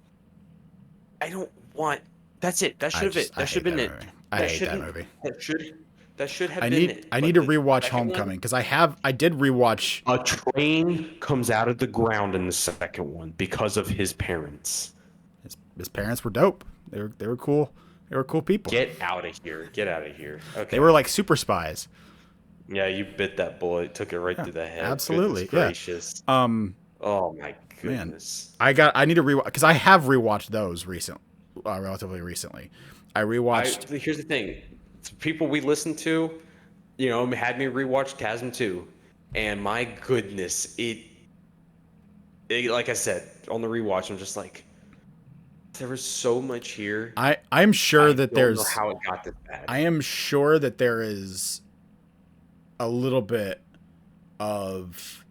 I don't want... That's it. That should have been it. I hate that movie. That should have been it. I need to rewatch Homecoming because I did rewatch. A train comes out of the ground in the second one because of his parents. His parents were dope. They were cool. They were cool people. Get out of here. Okay. They were like super spies. Yeah, you bit that bullet. Took it right through the head. Absolutely. Gracious. Yeah. Oh my goodness. Man, I need to rewatch because I have rewatched those relatively recently. I rewatched. Here's the thing. People we listened to, had me rewatch TASM 2, and my goodness, it like I said on the rewatch, I'm just like, there was so much here. I'm sure that there's know how it got this bad. I am sure that there is a little bit of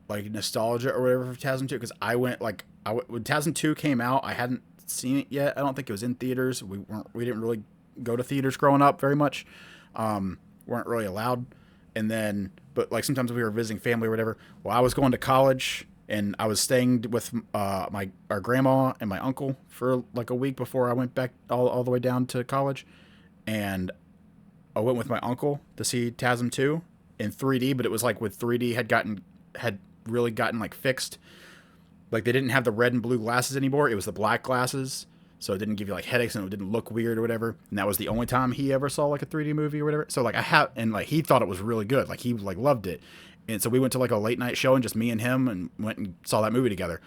like nostalgia or whatever for TASM 2 because when TASM 2 came out, I hadn't seen it yet. I don't think it was in theaters. We didn't really go to theaters growing up very much. Weren't really allowed. And then, but like sometimes we were visiting family or whatever. Well, I was going to college and I was staying with our grandma and my uncle for like a week before I went back all the way down to college. And I went with my uncle to see TASM 2 in 3D, but it was like with 3D had really gotten like fixed. Like they didn't have the red and blue glasses anymore. It was the black glasses. So it didn't give you like headaches and it didn't look weird or whatever. And that was the only time he ever saw like a 3D movie or whatever. So like he thought it was really good. Like he like loved it. And so we went to like a late night show and just me and him and went and saw that movie together.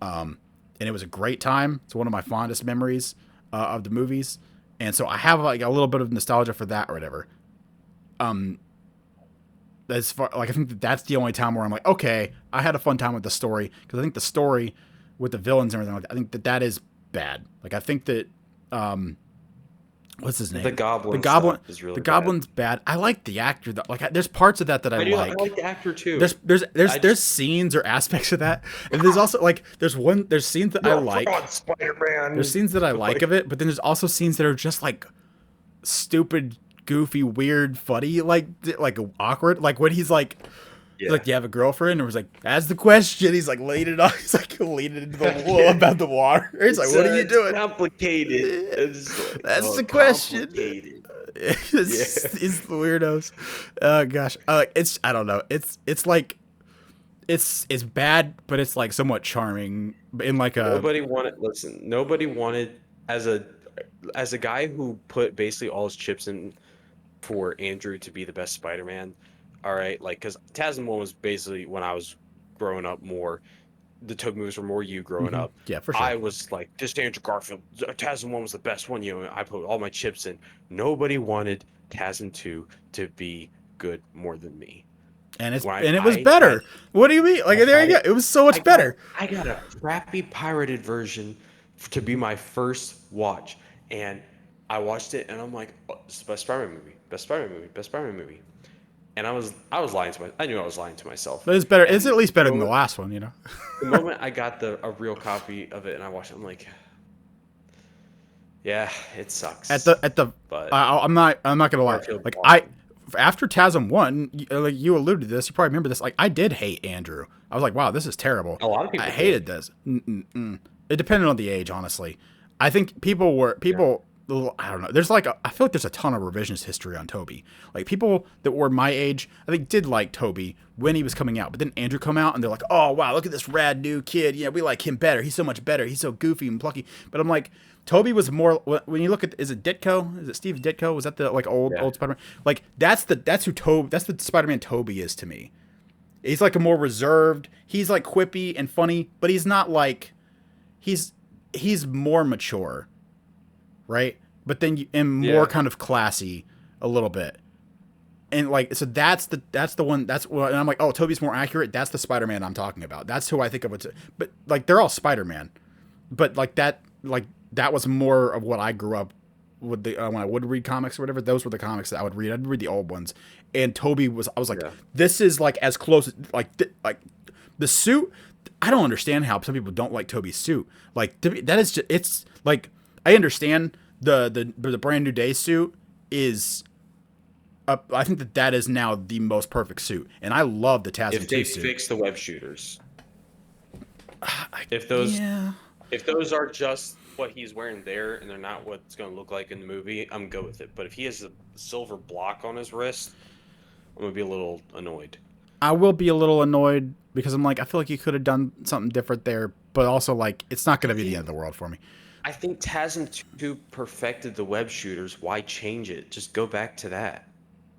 And it was a great time. It's one of my fondest memories of the movies. And so I have like a little bit of nostalgia for that or whatever. As far like I think that's the only time where I'm like, okay, I had a fun time with the story because I think the story with the villains and everything like that, I think that is bad. Like I think that what's his name? The Goblin is really Goblin's bad. I like the actor though. Like there's parts of that I like. I like the actor too. There's scenes or aspects of that, and there's also like there's scenes that I like. Spider-Man. There's scenes that I like of it, but then there's also scenes that are just like stupid, goofy, weird, funny, like awkward. Like when he's like. Yeah. Like, do you have a girlfriend? And it was like, that's the question. He's like, laid it on. He's like, leaned into the wall about the water. He's like, what are you doing? Complicated. That's the question. It's the weirdos. Oh gosh. I don't know. It's like, it's bad, but it's like somewhat charming in like a. Nobody wanted as a guy who put basically all his chips in for Andrew to be the best Spider-Man. All right, like, because TASM 1 was basically when I was growing up more. The Toad movies were more you growing up. Yeah, for sure. I was like, this Andrew Garfield, TASM 1 was the best one. I put all my chips in. Nobody wanted TASM 2 to be good more than me. And it was better. What do you mean? Like, there you go. It was so much better. I got a crappy pirated version to be my first watch. And I watched it, and I'm like, oh, this is the best Spider-Man movie. Best Spider-Man movie. Best Spider-Man movie. And I was lying to myself. I knew I was lying to myself. But it's better. It's at least better than the last one, The moment I got a real copy of it and I watched it, I'm like, yeah, it sucks. But I'm not gonna lie. Like after TASM 1, like you alluded to this, you probably remember this. Like I did hate Andrew. I was like, wow, this is terrible. A lot of people hated this. It depended on the age, honestly. I think people I don't know. There's like I feel like there's a ton of revisionist history on Toby. Like people that were my age, I think did like Toby when he was coming out. But then Andrew come out and they're like, "Oh wow, look at this rad new kid. Yeah, we like him better. He's so much better. He's so goofy and plucky." But I'm like, Toby was more when you look at is it Ditko? Is it Steve Ditko? Was that the like old Spider-Man? Like that's the Spider-Man Toby is to me. He's like a more reserved. He's like quippy and funny, but he's not like he's more mature, right? But then and more kind of classy a little bit. And like so that's the one that's what and I'm like, oh, Toby's more accurate. That's the Spider-Man I'm talking about. That's who I think of it. But like they're all Spider-Man. But like that was more of what I grew up with the when I would read comics or whatever. Those were the comics that I would read. I'd read the old ones. And Toby I was like, this is like as close like the suit. I don't understand how some people don't like Toby's suit. Like that is just it's like I understand the Brand New Day suit is. I think that is now the most perfect suit, and I love the TASM 2 suit. If they fix the web shooters, if those are just what he's wearing there, and they're not what it's going to look like in the movie, I'm good with it. But if he has a silver block on his wrist, I'm going to be a little annoyed. I will be a little annoyed because I'm like, I feel like you could have done something different there, but also like it's not going to be the end of the world for me. I think TASM 2 perfected the web shooters. Why change it? Just go back to that.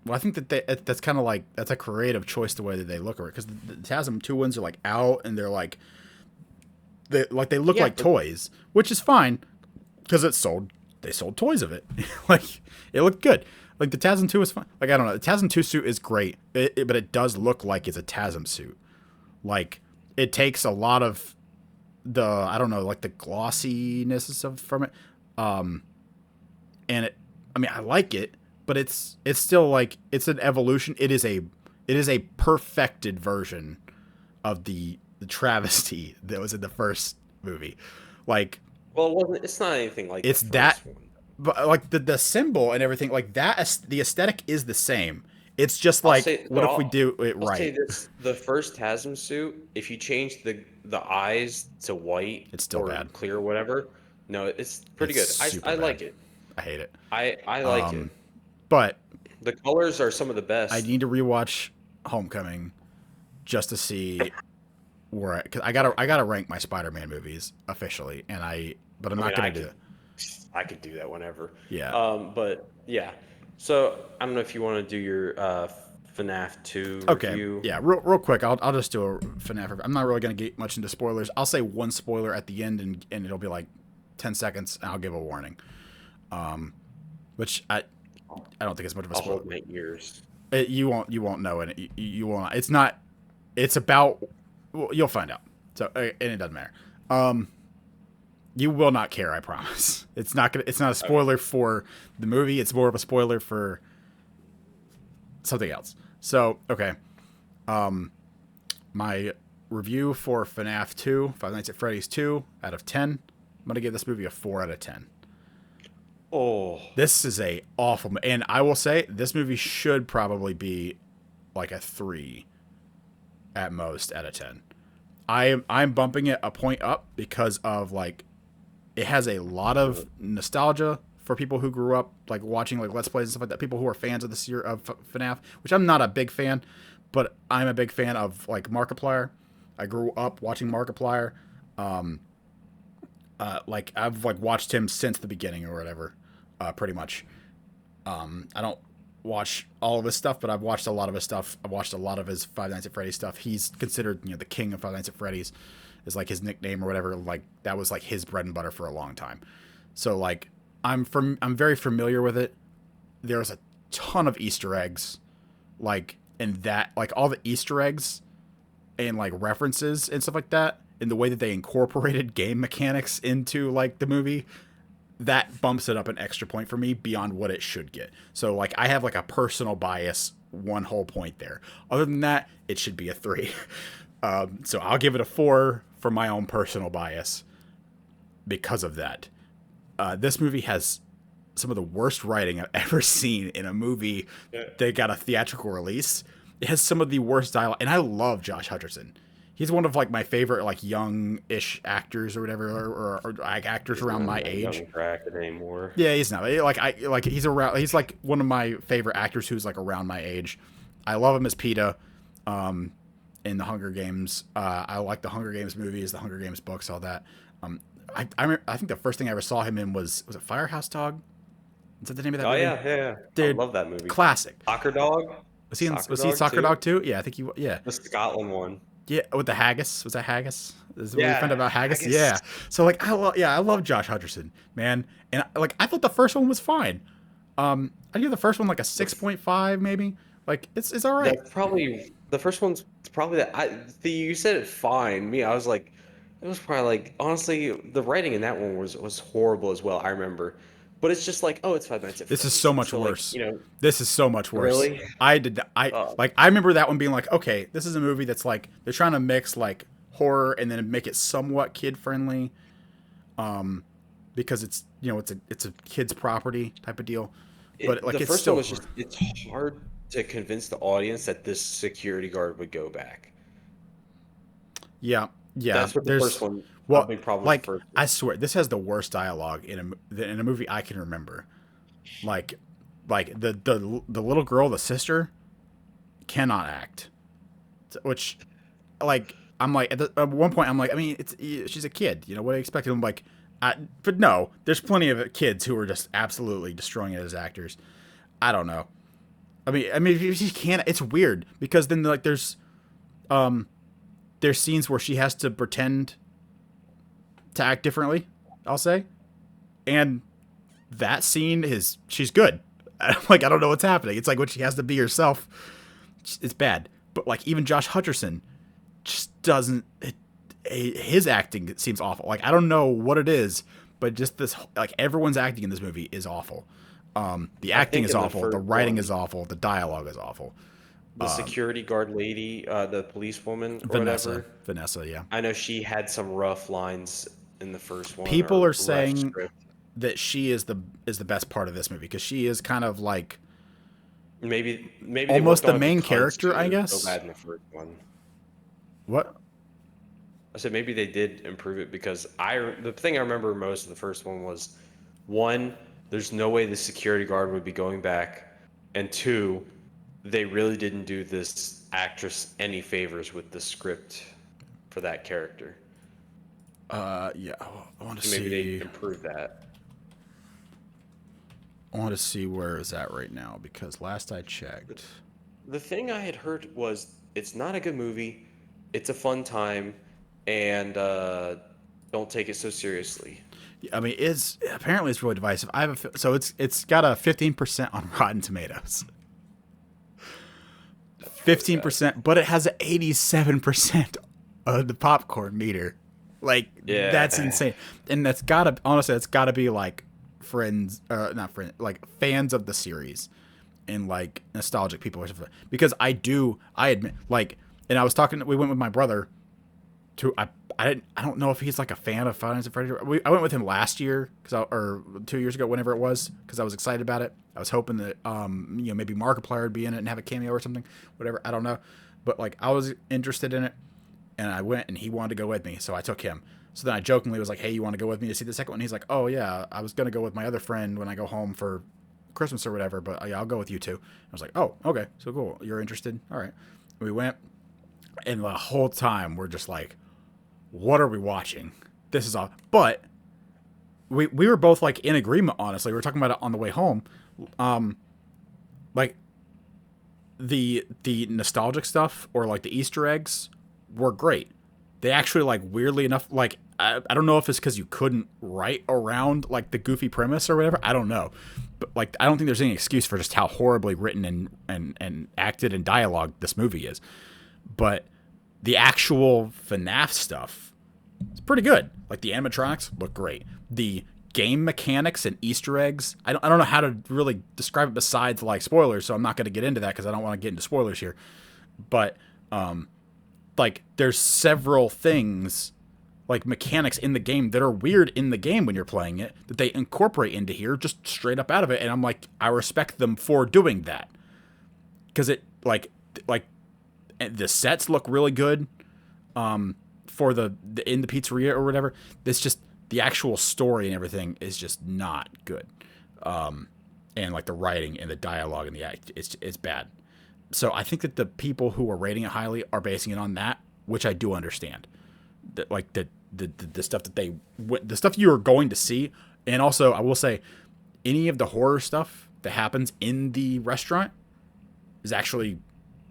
Well, I think that that's kind of like that's a creative choice the way that they look at it because the TASM 2 ones are like out and they're like they look like toys, which is fine because they sold toys of it. Like it looked good. Like the TASM 2 is fine. Like I don't know, the TASM 2 suit is great, but it does look like it's a TASM suit. Like it takes a lot of the I don't know like the glossiness and stuff from it, and it. I mean I like it. But it's still like it's an evolution. It is a perfected version of the travesty that was in the first movie. Like, well, it wasn't. It's not anything like it's that, but like the symbol and everything like that. The aesthetic is the same. It's just like what if we do it right? I'll say this, the first TASM suit, if you change the eyes to white, it's still bad, clear, or whatever. No, it's pretty good. I like it. I hate it. I like it. But the colors are some of the best. I need to rewatch Homecoming just to see where because I gotta rank my Spider-Man movies officially, but I'm not gonna do it. I could do that whenever. Yeah. But yeah. So I don't know if you want to do your FNAF 2 review. Yeah. Real quick, I'll just do a FNAF. I'm not really gonna get much into spoilers. I'll say one spoiler at the end, and it'll be like 10 seconds, and I'll give a warning. Which I don't think it's much of a spoiler. I'll hold my ears. You won't know it. You won't. It's not. It's about. Well, you'll find out. So and it doesn't matter. You will not care. I promise. It's not gonna. It's not a spoiler for the movie. It's more of a spoiler for something else. So okay. My review for FNAF 2, Five Nights at Freddy's 2 out of 10. I'm gonna give this movie a 4 out of 10. Oh, this is a awful, and I will say this movie should probably be like a 3 at most out of 10. I'm bumping it a point up because of like it has a lot of nostalgia for people who grew up like watching like Let's Plays and stuff like that. People who are fans of this year of FNAF, which I'm not a big fan, but I'm a big fan of like Markiplier. I grew up watching Markiplier. Like I've like watched him since the beginning or whatever. Pretty much. I don't watch all of his stuff, but I've watched a lot of his stuff. I've watched a lot of his Five Nights at Freddy's stuff. He's considered, the king of Five Nights at Freddy's is like his nickname or whatever. Like that was like his bread and butter for a long time. So like I'm very familiar with it. There's a ton of Easter eggs, like in that, like all the Easter eggs and like references and stuff like that, and the way that they incorporated game mechanics into like the movie. That bumps it up an extra point for me beyond what it should get. So like I have like a personal bias, one whole point there. Other than that, it should be a 3. So I'll give it a 4 for my own personal bias because of that. This movie has some of the worst writing I've ever seen in a movie that got a theatrical release. It has some of the worst dialogue, and I love Josh Hutcherson. he's one of like my favorite like young-ish actors or whatever, or like actors He's around not my in that age. young bracket anymore. Yeah, he's not like he's around. He's like one of my favorite actors who's like around my age. I love him as PETA, in the Hunger Games. I like the Hunger Games movies, the Hunger Games books, all that. I think the first thing I ever saw him in was it Firehouse Dog? Is that the name of that Oh movie? yeah, yeah, yeah. I Dude, love that movie. classic. Soccer Dog. Was he in Soccer Dog too? Yeah, I think yeah. The Scotland one. Yeah, with the haggis. Was that haggis? Is the movie Yeah, found about haggis? haggis. Yeah. So like I love Josh Hutcherson, man. And like I thought the first one was fine. I give the first one like a 6.5 maybe. Like it's all right. That's probably the first one's probably that. You said it fine. Me, I was like, it was probably like honestly, the writing in that one was horrible as well. I remember, but it's just like, oh, it's Five Nights at This is Freddy's. so much So, like, worse. you know, This is so much worse. really? Oh, I remember that one being like, okay, this is a movie that's like they're trying to mix like horror and then make it somewhat kid friendly, because it's it's a kid's property type of deal. But like the it's first still one was just it's hard to convince the audience that this security guard would go back. yeah. That's what the first one. Well, Probably with like the first one. I swear, this has the worst dialogue in a movie I can remember. Like the little girl, the sister, cannot act. Which, like, I'm like at one point I'm like, I mean, she's a kid, what do you expect? I'm like, but no, there's plenty of kids who are just absolutely destroying it as actors. I don't know. I mean, if she can't, it's weird because then like there's scenes where she has to pretend to act differently, I'll say. And that scene she's good. Like, I don't know what's happening. It's like when she has to be herself, it's bad. But like even Josh Hutcherson just doesn't, his acting seems awful. Like, I don't know what it is, but just this, like everyone's acting in this movie is awful. The acting is awful. The writing is awful. The dialogue is awful. The security guard lady, the police woman or whatever. Vanessa, yeah. I know she had some rough lines in the first one. People or are rough saying script. that she is the best part of this movie because she is kind of like maybe they almost worked on the it main because character, she I was guess. So bad in the first one. What? I said maybe they did improve it because the thing I remember most of the first one was, one, there's no way the security guard would be going back, and two, they really didn't do this actress any favors with the script for that character. Yeah, I want to So maybe see. they improved that. I want to see where it's at right now because last I checked, The thing I had heard was it's not a good movie, it's a fun time, and don't take it so seriously. I mean, apparently it's really divisive. So it's got a 15% on Rotten Tomatoes. 15%, but it has an 87% of the popcorn meter. Like, Yeah. that's insane. And that's gotta be like not friends, like fans of the series and like nostalgic people or something. Because I admit, like, and we went with my brother to, I don't know if he's like a fan of Five Nights at Freddy's. I went with him last year or 2 years ago, whenever it was, because I was excited about it. I was hoping that maybe Markiplier would be in it and have a cameo or something, whatever. I don't know, but like I was interested in it, and I went, and he wanted to go with me, so I took him. So then I jokingly was like, "Hey, you want to go with me to see the second one?" He's like, "Oh yeah, I was gonna go with my other friend when I go home for Christmas or whatever, but yeah, I'll go with you too." I was like, "Oh, okay, so cool. You're interested? All right." We went, and the whole time we're just like, what are we watching? This is all. But we were both like in agreement. Honestly, we were talking about it on the way home. Like the nostalgic stuff or like the Easter eggs were great. They actually, like, weirdly enough, like I don't know if it's because you couldn't write around like the goofy premise or whatever. I don't know, but like I don't think there's any excuse for just how horribly written and acted and dialogue this movie is. But the actual FNAF stuff is pretty good. Like the animatronics look great. The game mechanics and Easter eggs, I don't know how to really describe it besides like spoilers, so I'm not going to get into that because I don't want to get into spoilers here. But like there's several things like mechanics in the game that are weird in the game when you're playing it that they incorporate into here just straight up out of it, and I'm like, I respect them for doing that because it like the sets look really good. for the in the pizzeria or whatever. It's just the actual story and everything is just not good. And like the writing and the dialogue and the act, it's bad. So I think that the people who are rating it highly are basing it on that, which I do understand. That like the stuff that the stuff you are going to see, and also I will say, any of the horror stuff that happens in the restaurant is actually,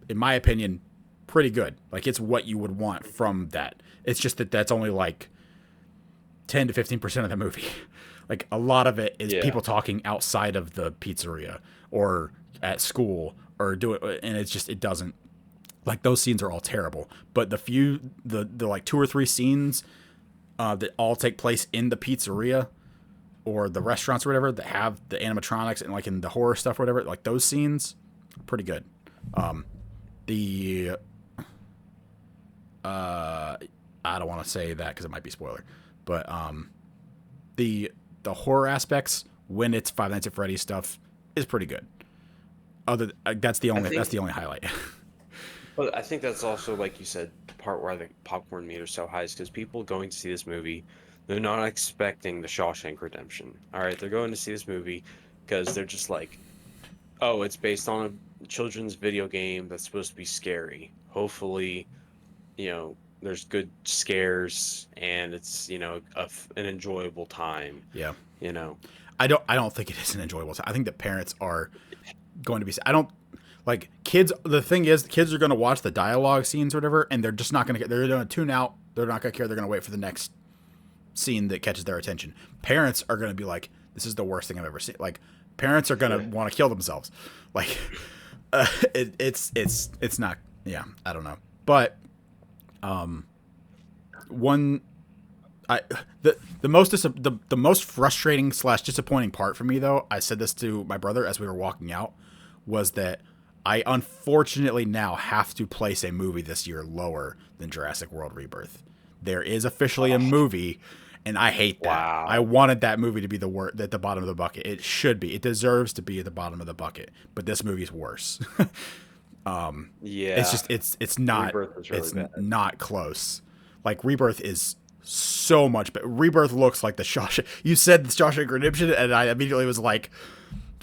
in my opinion, pretty good. Like it's what you would want from that. It's just that that's only like 10 to 15% of the movie. Like a lot of it is people talking outside of the pizzeria or at school or do it, and it's just, it doesn't, like those scenes are all terrible. But the like 2 or 3 scenes that all take place in the pizzeria or the restaurants or whatever that have the animatronics and like in the horror stuff or whatever, like those scenes are pretty good. I don't want to say that because it might be spoiler, but the horror aspects when it's Five Nights at Freddy's stuff is pretty good. That's the only highlight. But I think that's also, like you said, the part where the popcorn meter is so high is because people going to see this movie, they're not expecting the Shawshank Redemption. All right, they're going to see this movie because they're just like, oh, it's based on a children's video game that's supposed to be scary. Hopefully, there's good scares and it's, an enjoyable time. Yeah. I don't think it is an enjoyable time. I think that parents are going to be, I don't, like kids, the thing is, kids are going to watch the dialogue scenes or whatever, and they're just not going to they're going to tune out. They're not going to care. They're going to wait for the next scene that catches their attention. Parents are going to be like, this is the worst thing I've ever seen. Like parents are going to want to kill themselves. Like it's not, I don't know. But, the most frustrating / disappointing part for me though, I said this to my brother as we were walking out, was that I unfortunately now have to place a movie this year lower than Jurassic World Rebirth. There is officially a movie, and I hate that. Wow. I wanted that movie to be at the bottom of the bucket. It should be. It deserves to be at the bottom of the bucket. But this movie's worse. It's just it's not not close. Like Rebirth is so much better. Rebirth looks like the Shawshank. You said the Shawshank Redemption, and I immediately was like,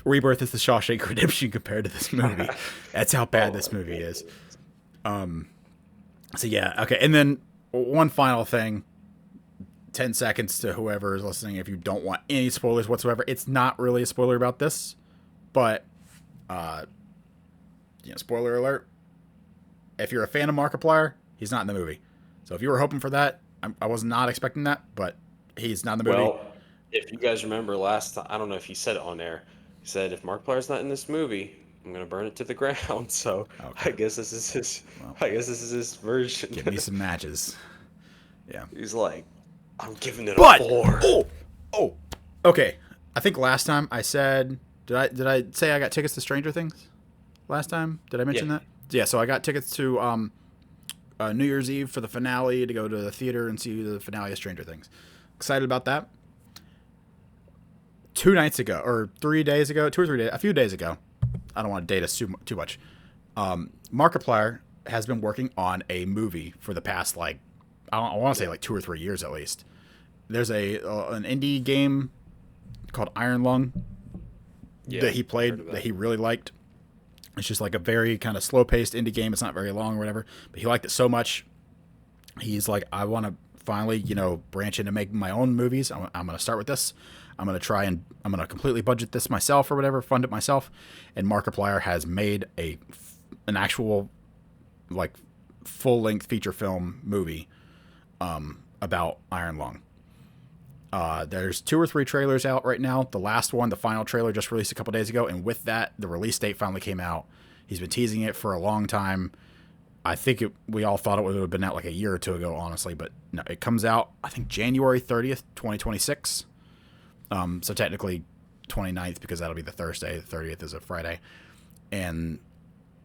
Rebirth is the Shawshank Redemption compared to this movie. That's how bad this movie is. So yeah, okay. And then one final thing, 10 seconds to whoever is listening. If you don't want any spoilers whatsoever, it's not really a spoiler about this, but spoiler alert. If you're a fan of Markiplier, he's not in the movie. So if you were hoping for that, I was not expecting that, but he's not in the movie. Well, if you guys remember last time, I don't know if he said it on air. He said, if Markiplier's not in this movie, I'm gonna burn it to the ground. So okay. I guess this is his version. Give me some matches. Yeah. He's like, I'm giving it a 4. Oh. Okay. I think last time I said, did I say I got tickets to Stranger Things? Last time, did I mention that? Yeah. So I got tickets to New Year's Eve for the finale, to go to the theater and see the finale of Stranger Things. Excited about that. 2 nights ago, or 3 days ago, 2 or 3 days, a few days ago, I don't want to date us too much. Markiplier has been working on a movie for the past, I want to say 2 or 3 years at least. There's an indie game called Iron Lung that he played that he really liked. It's just like a very kind of slow-paced indie game. It's not very long or whatever, but he liked it so much. He's like, I want to finally, branch into making my own movies. I'm going to start with this. I'm going to completely budget this myself or whatever, fund it myself. And Markiplier has made an actual full-length feature film movie about Iron Lung. There's 2 or 3 trailers out right now. The last one, the final trailer, just released a couple days ago, and with that, the release date finally came out. He's been teasing it for a long time. I think we all thought it would have been out a year or 2 ago, honestly, but no, it comes out, I think, January 30th, 2026. So technically 29th, because that'll be the Thursday. The 30th is a Friday. And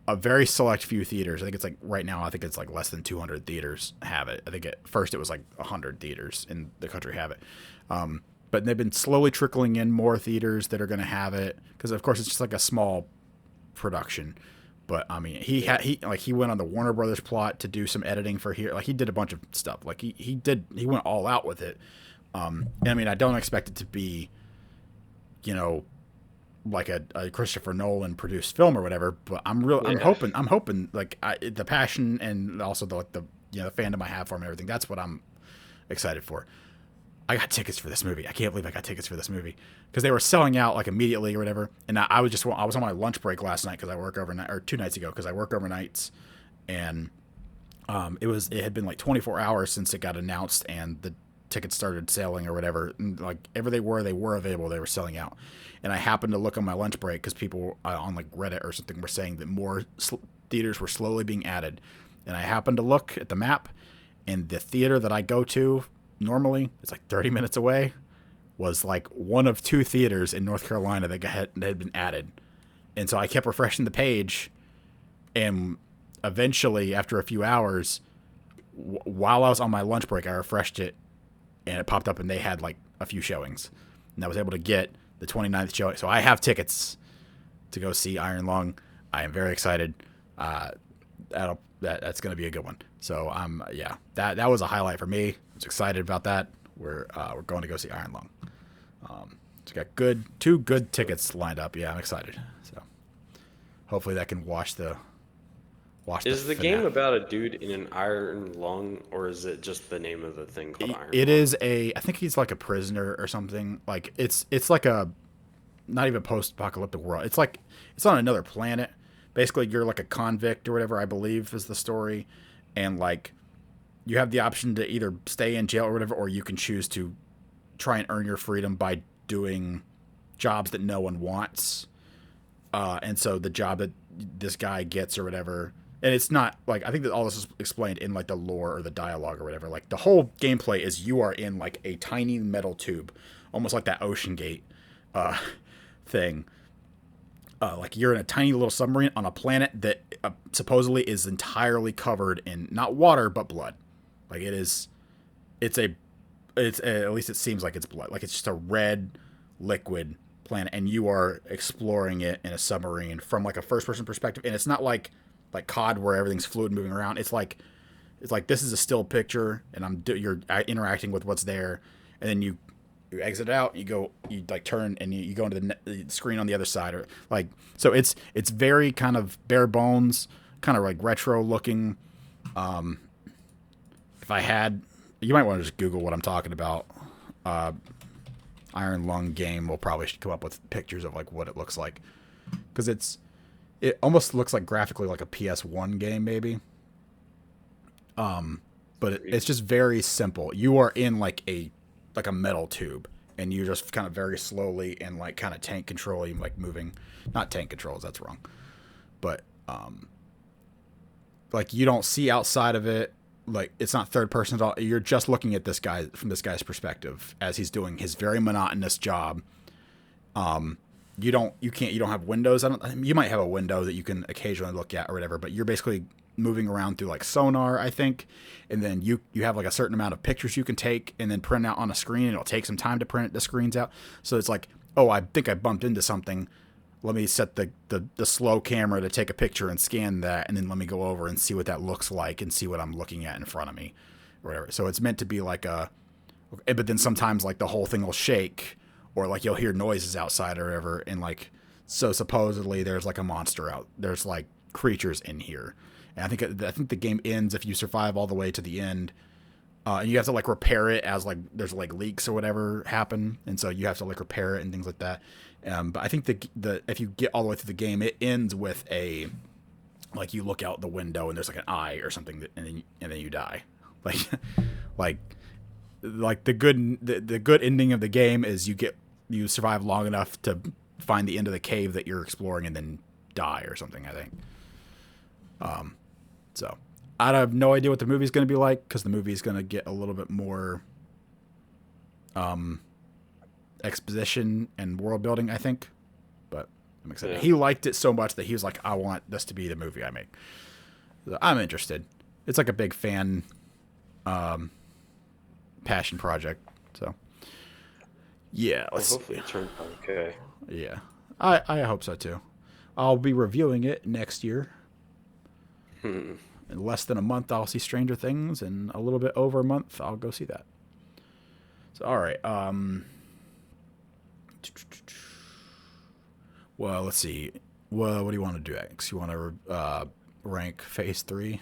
a very select few theaters. I think it's right now, I think it's less than 200 theaters have it. I think at first it was 100 theaters in the country have it. But they've been slowly trickling in more theaters that are going to have it, because of course it's just a small production. But I mean, he went on the Warner Brothers plot to do some editing for here. Like he did a bunch of stuff. Like he went all out with it. And I mean, I don't expect it to be, you know, like a Christopher Nolan produced film or whatever. But I'm hoping like the passion and also the the fandom I have for him and everything. That's what I'm excited for. I got tickets for this movie. I can't believe I got tickets for this movie because they were selling out like immediately or whatever. And I was on my lunch break last night because I work overnight, or 2 nights ago because I work overnights, and it had been like 24 hours since it got announced and the tickets started selling or whatever. And like ever they were available. They were selling out. And I happened to look on my lunch break because people on like Reddit or something were saying that more theaters were slowly being added. And I happened to look at the map, and the theater that I go to normally, it's like 30 minutes away, was like one of 2 theaters in North Carolina that had been added. And so I kept refreshing the page, and eventually, after a few hours, while I was on my lunch break, I refreshed it, and it popped up, and they had like a few showings. And I was able to get the 29th showing. So I have tickets to go see Iron Lung. I am very excited. That's going to be a good one. So that was a highlight for me. I was excited about that. We're going to go see Iron Lung. So we got 2 good tickets lined up. Yeah, I'm excited. So hopefully that can wash the. Is the game about a dude in an iron lung, or is it just the name of the thing called Iron Lung? It is I think he's like a prisoner or something. Like it's like a not even post-apocalyptic world. It's on another planet. Basically, you're like a convict or whatever, I believe is the story. And like you have the option to either stay in jail or whatever, or you can choose to try and earn your freedom by doing jobs that no one wants. And so the job that this guy gets or whatever, and it's not like, I think that all this is explained in like the lore or the dialogue or whatever. Like the whole gameplay is you are in like a tiny metal tube, almost like that Ocean Gate thing. Like you're in a tiny little submarine on a planet that supposedly is entirely covered in not water but blood. Like at least it seems like it's blood. Like it's just a red liquid planet, and you are exploring it in a submarine from like a first person perspective. And it's not like COD where everything's fluid moving around. It's like this is a still picture, and you're interacting with what's there, and then you exit out, you like turn and you go into the screen on the other side, or like, so it's very kind of bare bones, kind of like retro looking. If I had, you might want to just Google what I'm talking about. Iron Lung game will probably come up with pictures of like what it looks like, because it almost looks like graphically like a PS1 game maybe. But it's just very simple. You are in like a metal tube, and you just kind of very slowly and like kind of tank control, you like moving, not tank controls, that's wrong, but like you don't see outside of it. Like it's not third person at all. You're just looking at this guy from this guy's perspective as he's doing his very monotonous job. You don't have windows. You might have a window that you can occasionally look at or whatever, but you're basically moving around through like sonar, I think. And then you have like a certain amount of pictures you can take and then print out on a screen, and it'll take some time to print the screens out. So it's like, oh, I think I bumped into something. Let me set the slow camera to take a picture and scan that, and then let me go over and see what that looks like and see what I'm looking at in front of me or whatever. So it's meant to be like but then sometimes like the whole thing will shake, or like you'll hear noises outside or whatever. And like, so supposedly there's like a monster there's like creatures in here. And I think the game ends if you survive all the way to the end. And you have to like repair it as like there's like leaks or whatever happen, and so you have to like repair it and things like that. But I think the if you get all the way through the game, it ends with like you look out the window and there's like an eye or something, and then you die. Like the good ending of the game is you survive long enough to find the end of the cave that you're exploring and then die or something, I think. So I have no idea what the movie's going to be like, because the movie's going to get a little bit more exposition and world building, I think. But I'm excited. Yeah. He liked it so much that he was like, I want this to be the movie I make. So I'm interested. It's like a big fan passion project. So yeah, hopefully it turns out okay. Yeah, I hope so too. I'll be reviewing it next year. In less than a month, I'll see Stranger Things, and a little bit over a month, I'll go see that. So, all right. Well, let's see. Well, what do you want to do next? You want to rank Phase 3?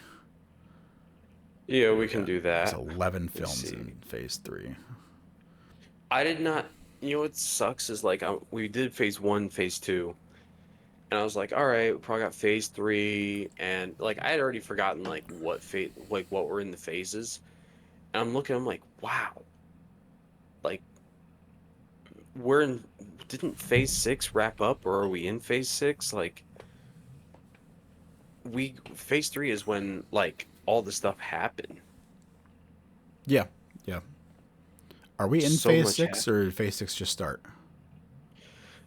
Yeah, we can Yeah, do there's that. 11 Let's films see. in Phase 3. I did not. You know what sucks is like we did phase one, phase two, and I was like, all right, we probably got phase three, and like I had already forgotten like what were in the phases, and I'm looking, I'm like, wow, like we're in. Didn't phase six wrap up, or are we in phase six? Like we phase three is when like all the stuff happened. Yeah, yeah. Are we in So Phase much 6 happened. or did Phase 6 just start?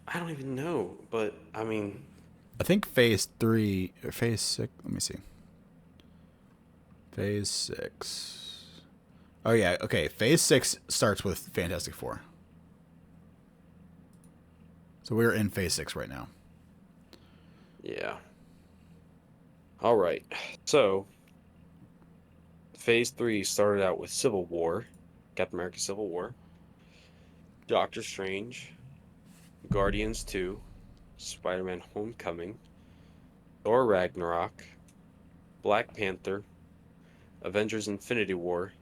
I don't even know, but I mean, I think Phase 3 or Phase 6. Let me see. Phase 6. Oh, yeah. Okay. Phase 6 starts with Fantastic Four. So we're in Phase 6 right now. yeah. All right. So phase three started out with Civil War, Captain America Civil War, Doctor Strange, Guardians 2, Spider-Man Homecoming, Thor Ragnarok, Black Panther, Avengers Infinity War,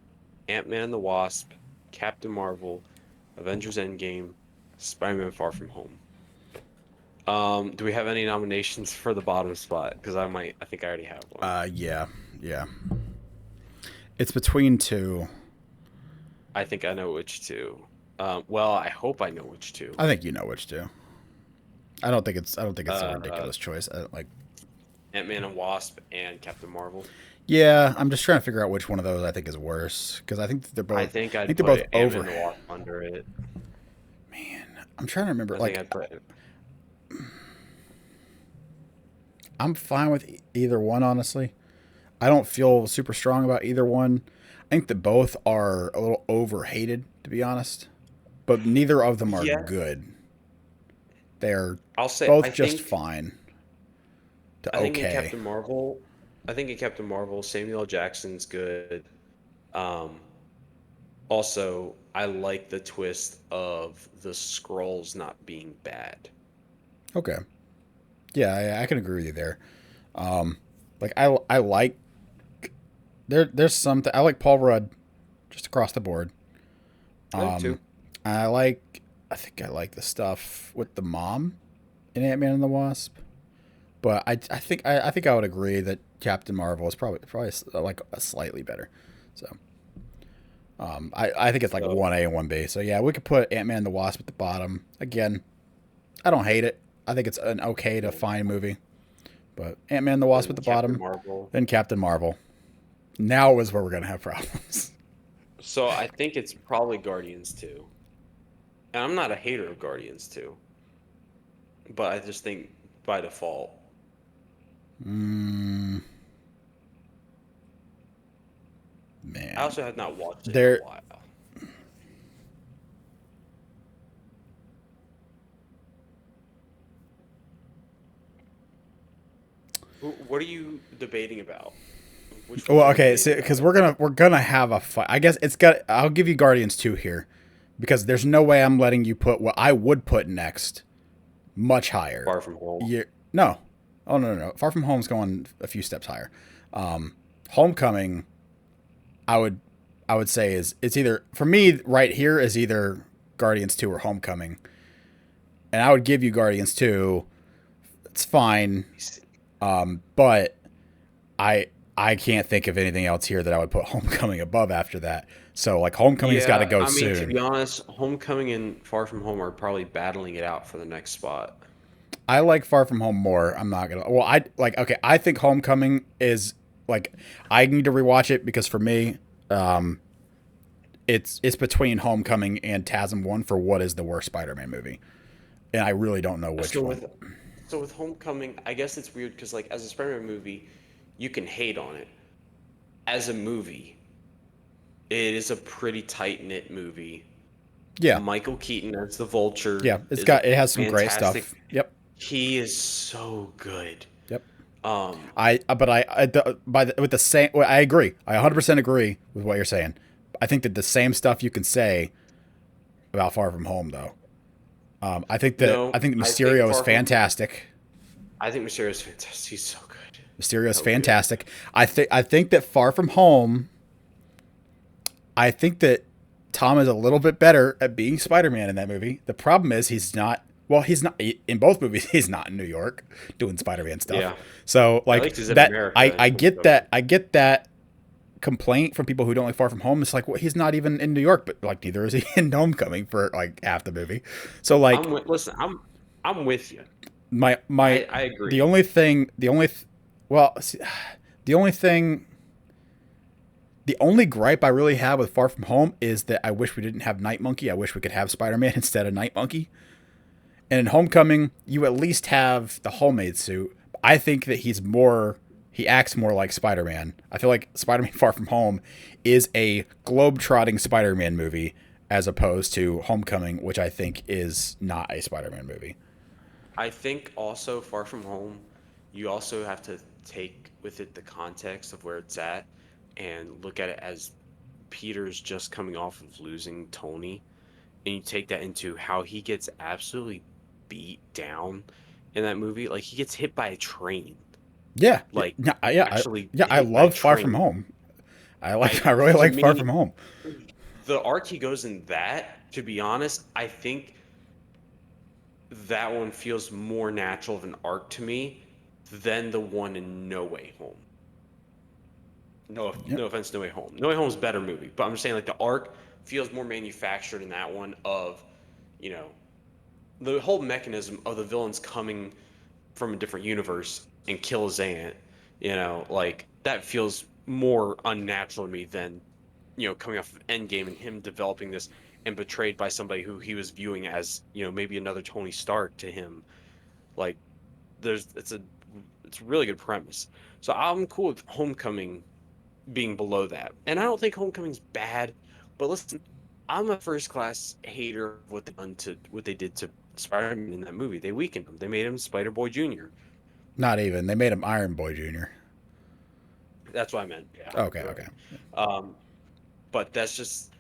Ant-Man and the Wasp, Captain Marvel, Avengers Endgame, Spider-Man Far From Home. Do we have any nominations for the bottom spot? Because I think I already have one. Yeah. Yeah. It's between two. I think I know which two. Well, I hope I know which two. I think you know which two. I don't think it's a Uh, ridiculous choice. I don't like. Ant-Man and Wasp and Captain Marvel. Yeah, I'm just trying to figure out which one of those I think is worse because I think they're I both. think I I'd think they're both put Ant-Man over. and the Wasp under it. Man, I'm trying to remember. I think Like, I'd put I'm fine with either one, honestly. I don't feel super strong about either one. I think that both are a little overhated, to be honest. But neither of them are Yeah, good. They're I'll say both just fine to I think in okay. Captain Marvel, I think in Captain Marvel, Samuel L. Jackson's good. Um, Also, I like the twist of the scrolls not being bad. Okay. Yeah, I can agree with you there. Like I like there's something I like Paul Rudd just across the board. I do too. I like I like the stuff with the mom in Ant Man and the Wasp. But I think I would agree that Captain Marvel is probably like a slightly better. So I think it's like So, 1A and 1B. So yeah, we could put Ant Man and the Wasp at the bottom. Again, I don't hate it. I think it's an okay to fine movie. But Ant Man and the Wasp at then the Captain bottom, Marvel. then Captain Marvel. Now is where we're gonna have problems. So I think it's probably Guardians 2. And I'm not a hater of Guardians 2, but I just think by default. mm, I man, also have not watched it in a there. while. What are you debating about? Which ones Well, are you okay, debating so about because right now? we're gonna have a fight. I guess it's got. I'll give you Guardians 2 here because there's no way I'm letting you put what I would put next much higher. Far From Home. You no, oh no. Far From Home's going a few steps higher. Homecoming, I would I would say is it's either for me right here is either Guardians 2 or Homecoming, and I would give you Guardians 2. It's fine, but I I can't think of anything else here that I would put Homecoming above after that. So like Homecoming's got to Yeah, go I mean, to soon. be honest, Homecoming and Far From Home are probably battling it out for the next spot. I like Far From Home more. I'm not gonna. Well, I like. Okay, I think Homecoming is like. I need to rewatch it because for me, um, it's between Homecoming and TASM 1 for what is the worst Spider-Man movie, and I really don't know which So one. with so with Homecoming, I guess it's weird because like as a Spider-Man movie, you can hate on it. As a movie, it is a pretty tight-knit movie. Yeah, Michael Keaton as the Vulture yeah. is a It has some great fantastic. stuff. Yep, He is so good. yep. But with the same, well, I agree. I 100% agree with what you're saying. I think that the same stuff you can say about Far From Home, though. I No, think I think Mysterio is Far From. fantastic. I think Mysterio is fantastic. He's so good, Mysterio is so good. fantastic. I think that Far From Home. I think that Tom is a little bit better at being Spider-Man in that movie. The problem is he's not. Well, he's not in both movies. He's not in New York doing Spider-Man stuff. Yeah, So at like least he's in that, America I in get Homecoming. that. I get that complaint from people who don't like Far From Home. It's like, well, he's not even in New York, but like neither is he in Homecoming for like half the movie. So like Listen, I'm with you. my I the agree. only thing the only th- well see, the only thing the only gripe I really have with Far From Home is that I wish we didn't have Night Monkey. I wish we could have Spider-Man instead of Night Monkey. And in Homecoming, you at least have the homemade suit. I think that he acts more like Spider-Man. I feel like Spider-Man Far From Home is a globe-trotting Spider-Man movie as opposed to Homecoming, which I think is not a Spider-Man movie. I think also Far From Home, you also have to take with it the context of where it's at and look at it as Peter's just coming off of losing Tony, and you take that into how he gets absolutely beat down in that movie. Like he gets hit by a train, Yeah, like actually yeah. I hit by a love Far From train. Home. I I really To like Far From me, Home. the arc he goes in that, to be honest, I think that one feels more natural of an arc to me than the one in No Way Home. Yep. No offense, No Way Home. No Way Home's a better movie, but I'm just saying like the arc feels more manufactured in that one of, you know, the whole mechanism of the villains coming from a different universe and kill his aunt, like that feels more unnatural to me than, coming off of Endgame and him developing this and betrayed by somebody who he was viewing as, maybe another Tony Stark to him. Like there's it's a really good premise. So I'm cool with Homecoming being below that. And I don't think Homecoming's bad, but listen, I'm a first class hater of what they did to Spider-Man in that movie. They weakened him. They made him Spider-Boy Jr. Not even. They made him Iron Boy Jr. That's what I meant. Yeah, Okay, you're okay. right. Um, but that's just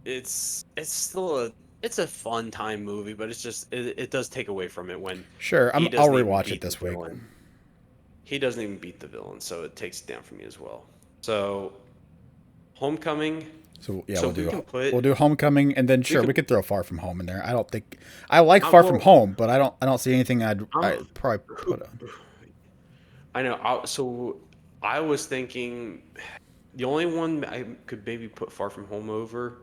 it's still a fun time movie, but it does take away from it when Sure, he I'll doesn't even rewatch it beat the this week. villain. He doesn't even beat the villain, so it takes it down for me as well. So Homecoming. So yeah, So we can we'll put do Homecoming, and then we sure we could. could throw Far From Home in there. I don't think I like Far From Well, Home, but I don't see anything I'm. I'd probably Who, put on. I know. So I was thinking the only one I could maybe put Far From Home over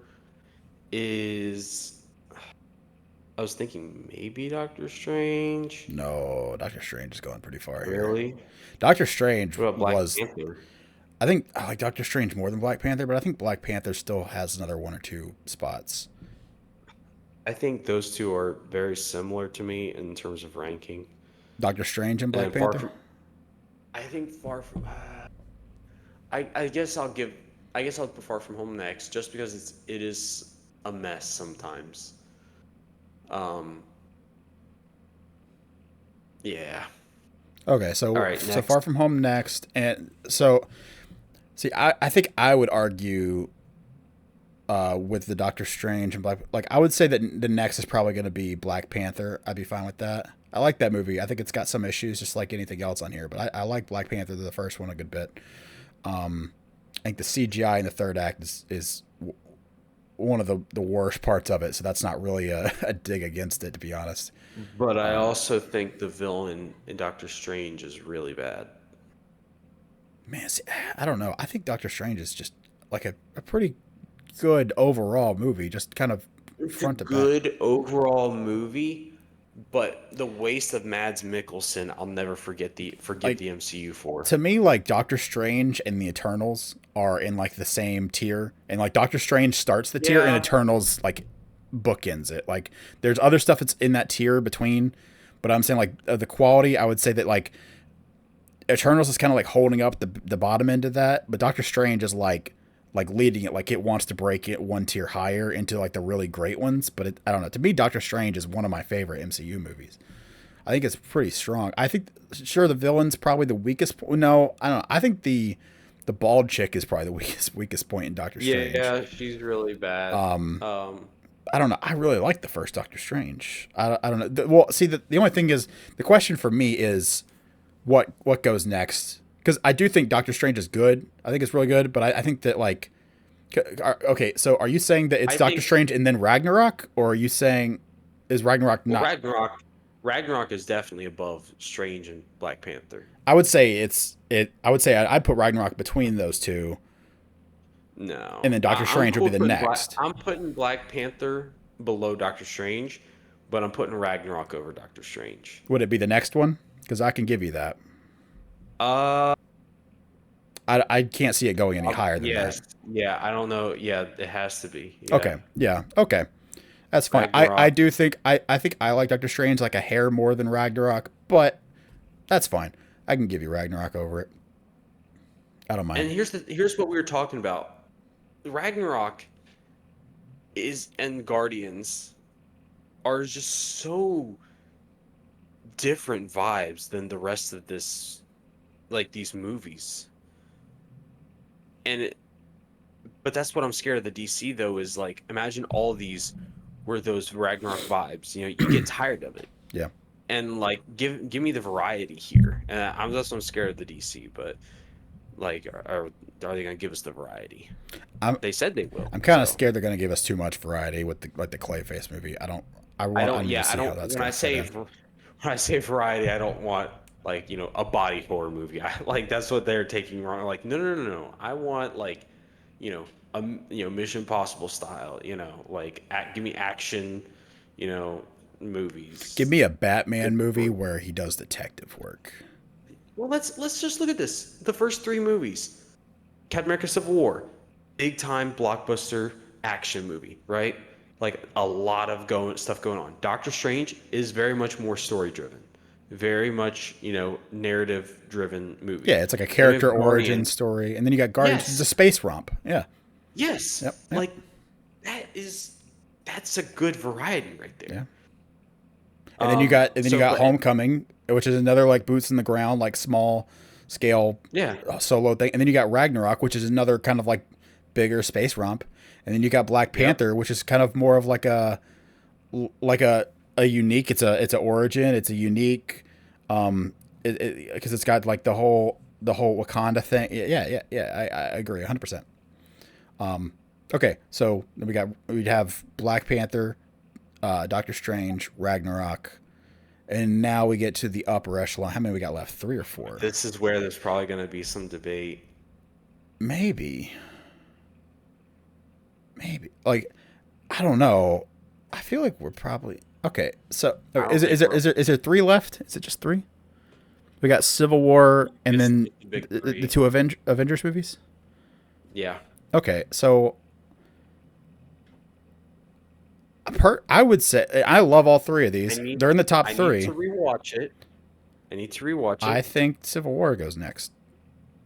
is I was thinking maybe Doctor Strange. No, Doctor Strange is going pretty far here. Really? Doctor Strange What about Black was Panther? I think I like Doctor Strange more than Black Panther, but I think Black Panther still has another one or two spots. I think those two are very similar to me in terms of ranking. Doctor Strange and And Black then Far Panther. From, I think Far From, I guess I guess I'll put Far From Home next, just because it is a mess sometimes. Um, yeah. Okay, All so right, Far next. From Home next, and so see, I think I would argue with the Doctor Strange and Black. Like I would say that the next is probably going to be Black Panther. I'd be fine with that. I like that movie. I think it's got some issues, just like anything else on here. But I like Black Panther, the first one, a good bit. I think the CGI in the third act is one of the worst parts of it. So that's not really a dig against it, to be honest. But I also think the villain in Doctor Strange is really bad. Man, see, I don't know. I think Doctor Strange is just like a pretty good overall movie, just kind of It's a front to back. good overall movie, but the waste of Mads Mikkelsen, I'll never forgive Like the MCU for. to me, like Doctor Strange and the Eternals are in like the same tier, and like Doctor Strange starts the tier, and Yeah. Eternals like bookends it. Like there's other stuff that's in that tier between, but I'm saying like the quality. I would say that like Eternals is kind of like holding up the bottom end of that, but Doctor Strange is like leading it, like it wants to break it one tier higher into like the really great ones. But I don't know. To me, Doctor Strange is one of my favorite MCU movies. I think it's pretty strong. I think sure the villain's probably the weakest. No, I don't know. I think the bald chick is probably the weakest point in Doctor Strange. Yeah, she's really bad. Um, Um, I don't know. I really like the first Doctor Strange. I don't know. Well, see, the only thing is the question for me is what goes next, because I do think Doctor Strange is good. I think it's really good, but I think that like okay, so are you saying that it's I Doctor think Strange and then Ragnarok, or are you saying is Ragnarok well, not? Ragnarok is definitely above Strange and Black Panther. I would say it's it. I would say I'd put Ragnarok between those two, and No, then Doctor I'm Strange would cool be the putting next. I'm putting Black Panther below Doctor Strange, but I'm putting Ragnarok over Doctor Strange. Would it be the next one? Because I can give you that. Uh, I can't see it going any higher than that. yes, yeah, I don't know. Yeah, it has to be. Okay, Yeah, yeah, okay, that's fine. I Ragnarok. do think I think I like Doctor Strange like a hair more than Ragnarok, but that's fine. I can give you Ragnarok over it. I don't mind. And here's what we were talking about. Ragnarok is and Guardians are just so different vibes than the rest of this, like these movies. And but that's what I'm scared of the DC though is like imagine all of these were those Ragnarok vibes. You know, you get tired of it. Yeah. And like give me the variety here. And that's what I'm scared of the DC, but like are they gonna give us the variety? I'm They said they will. I'm kind of So scared they're going to give us too much variety with the like the Clayface movie. I don't. I need to I see how don't that's when going I to fit say in. when I say variety, I don't want like, you know, a body horror movie. I like that's what they're taking wrong. Like no. I want like, you know, you know, Mission Impossible style, you know, like give me action, you know, Give movies. me a Batman movie where he does detective work. Well, let's just look at this. The first three movies. Captain America Civil War, big time blockbuster action movie, right? Like a lot of stuff going on. Doctor Strange is very much more story driven, very much, you know, narrative driven movie. Yeah, it's like a Then we character have origin Guardians. story, and then you got Guardians. It's a Yes, space romp. Yeah. yes, Yep. Yep. like that's a good variety right there. Yeah. And then you got But Homecoming, which is another like boots in the ground, like small scale yeah, solo thing. And then you got Ragnarok, which is another kind of like bigger space romp. And then you got Black yep, Panther, which is kind of more of like a unique. It's a origin. It's a unique, because it's got like the whole Wakanda thing. Yeah. I agree 100%. Okay, so then we'd have Black Panther, Doctor Strange, Ragnarok, and now we get to the upper echelon. How many we got left? Three or four? this is where there's probably going to be some debate. Maybe. Maybe. Like, I don't know. I feel like we're probably okay. So I don't is it is think there we're is there is there three left? Is it just three? We got Civil War and then it's the big the three. two Avengers movies. Yeah. Okay, so I would say I love all three of I these. need They're in the top I need to three. rewatch it. I need to rewatch I it. think Civil War goes next.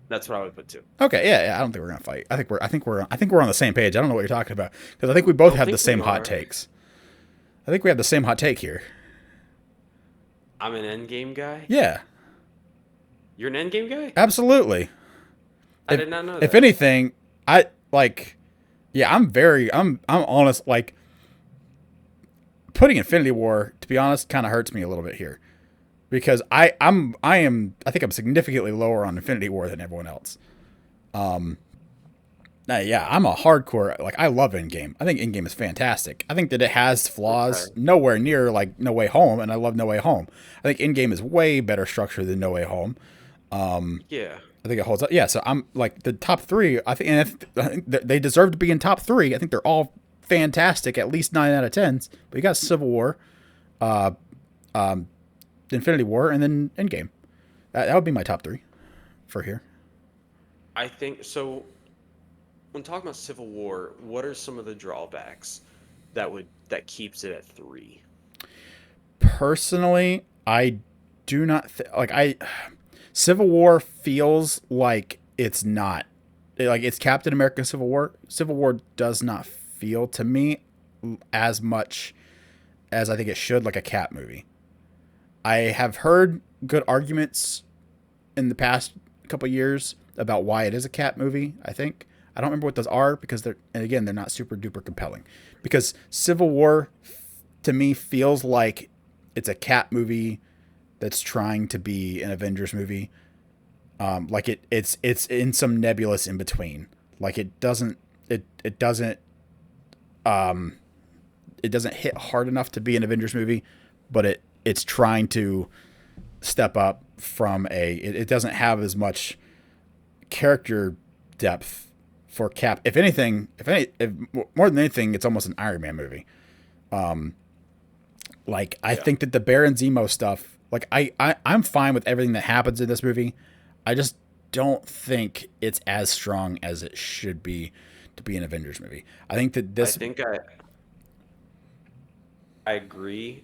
That's what I would put too. Okay, yeah. I don't think we're gonna fight. I think we're on the same page. I don't know what you're talking about because I think we both Don't have the think we same hot are. takes. I think we have the same hot take here. I'm an Endgame guy. Yeah, You're an Endgame guy? absolutely. I If did not know if that. anything, I like. Yeah, I'm honest. Like putting Infinity War, to be honest, kind of hurts me a little bit here because I think I'm significantly lower on Infinity War than everyone else. Yeah, I'm a hardcore. Like I love Endgame. I think Endgame is fantastic. I think that it has flaws, Okay. nowhere near like No Way Home, and I love No Way Home. I think Endgame is way better structured than No Way Home. Yeah. I think it holds up. Yeah, so I'm like the top three. I think they deserve to be in top three. I think they're all fantastic, at least 9 out of 10s. But you got Civil War, uh, Infinity War, and then Endgame. That would be my top three for here. I think so. When talking about Civil War, what are some of the drawbacks that keeps it at three? Personally, I do not like I. Civil War feels like it's not like it's Captain America Civil War. Civil War does not feel to me as much as I think it should like a Cap movie. I have heard good arguments in the past couple years about why it is a cat movie. I think I don't remember what those are because they're not super duper compelling. Because Civil War, to me, feels like it's a cat movie that's trying to be an Avengers movie. Like it's in some nebulous in between. Like um it doesn't hit hard enough to be an Avengers movie, but it's trying to step up from it doesn't have as much character depth for Cap. If more than anything, it's almost an Iron Man movie. Like I think that the Baron Zemo stuff, like I'm fine with everything that happens in this movie. I just don't think it's as strong as it should be to be an Avengers movie. I think that I this think I agree.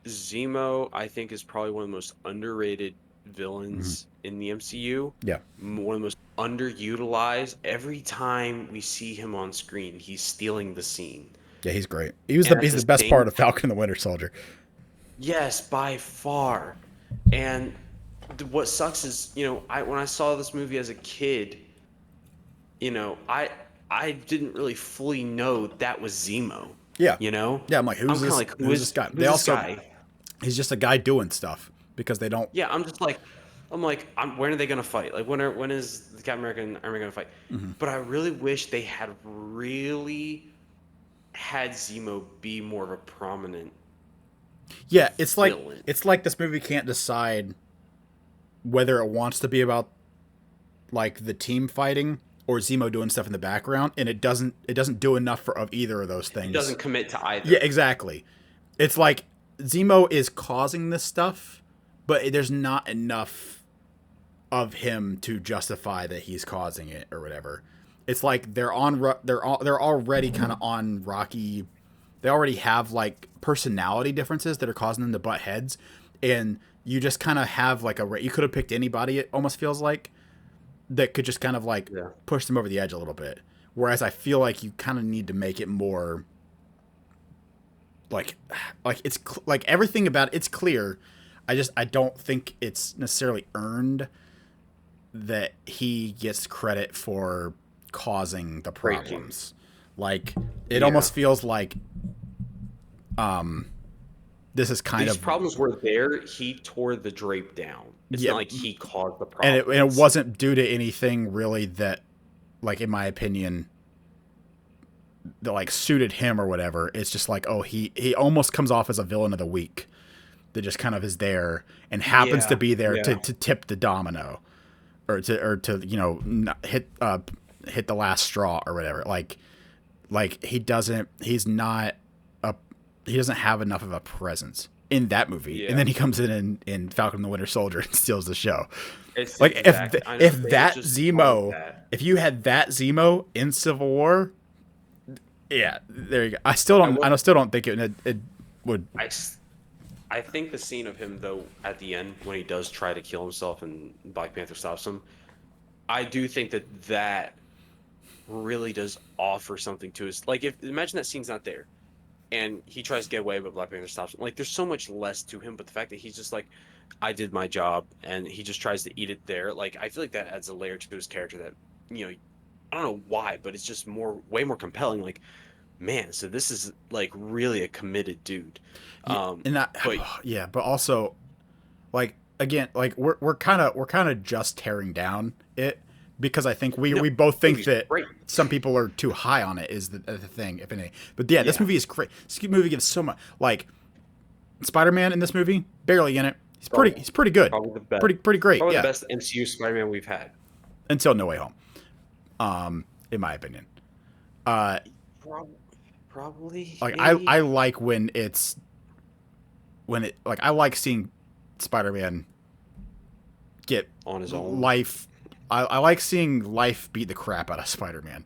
Zemo, I think, is probably one of the most underrated villains in the MCU. yeah. One of the most underutilized. Every time we see him on screen, he's stealing the scene. Yeah, he's great. He's And at the the best same part of Falcon and the Winter Soldier. Yes, by far. And what sucks is, when I saw this movie as a kid, I didn't really fully know that was Zemo. Yeah. You know? Yeah, I'm like, who's this? Like, who's this guy? Who's this guy? He's just a guy doing stuff because they don't. Yeah, when are they gonna fight? Like, when is the Captain America and Iron Man gonna fight? But I really wish they had really had Zemo be more of a prominent. Yeah, it's like villain. it's like this movie can't decide whether it wants to be about like the team fighting or Zemo doing stuff in the background, and it doesn't do enough of either of those things. It doesn't commit to either. Yeah, exactly. It's like Zemo is causing this stuff, but there's not enough of him to justify that he's causing it or whatever. It's like they're already kind of on rocky. They already have like personality differences that are causing them to butt heads, and you just kind of have like you could have picked anybody. It almost feels like that could just kind of like push them over the edge a little bit. Whereas I feel like you kind of need to make it more like it's like everything about it's clear. I don't think it's necessarily earned that he gets credit for causing the problems. Like it almost feels like this is kind These of problems were there. He tore the drape down. It's not like he caused the problem. And it wasn't due to anything really that, like in my opinion, that like suited him or whatever. It's just like, oh, he almost comes off as a villain of the week that just kind of is there and happens to be there to tip the domino or to hit the last straw or whatever. Like he doesn't have enough of a presence in that movie, and then he comes in Falcon and the Winter Soldier and steals the show. It's like if you had that Zemo in Civil War, yeah, there you go. I still don't think it would. I think the scene of him though at the end when he does try to kill himself and Black Panther stops him, I do think that really does offer something to us. Like imagine that scene's not there. And he tries to get away, but Black Panther stops him. Like, there's so much less to him, but the fact that he's just like, I did my job, and he just tries to eat it there. Like, I feel like that adds a layer to his character that, I don't know why, but it's just way more compelling. Like, man, so this is like really a committed dude. But also, like again, like we're kind of just tearing down it. Because I think we both think that some people are too high on it is the thing, if anything. But this movie is great. This movie gives so much. Like Spider-Man in this movie, barely in it. He's pretty good. Probably the best. Pretty great. Probably the best MCU Spider-Man we've had until No Way Home. In my opinion. Probably. Like I like I like seeing Spider-Man get on his own life. I like seeing life beat the crap out of Spider-Man.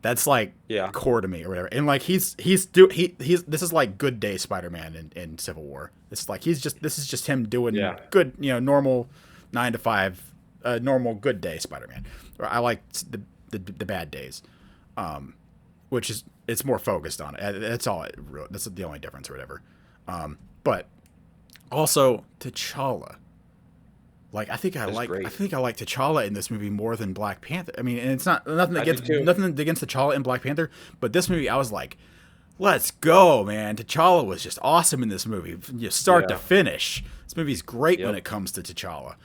That's like core to me or whatever. And like he's this is like good day Spider-Man in Civil War. It's like this is just him doing good, normal 9 to 5, normal good day Spider-Man. Or I like the bad days, which is it's more focused on it. That's all. That's the only difference or whatever. But also T'Challa. Like I Great. think I like T'Challa in this movie more than Black Panther. I mean, and it's not nothing I do against too. T'Challa in Black Panther, but this movie I was like, let's go, man. T'Challa was just awesome in this movie, start to Yeah. finish. This movie's great when Yep. it comes to T'Challa.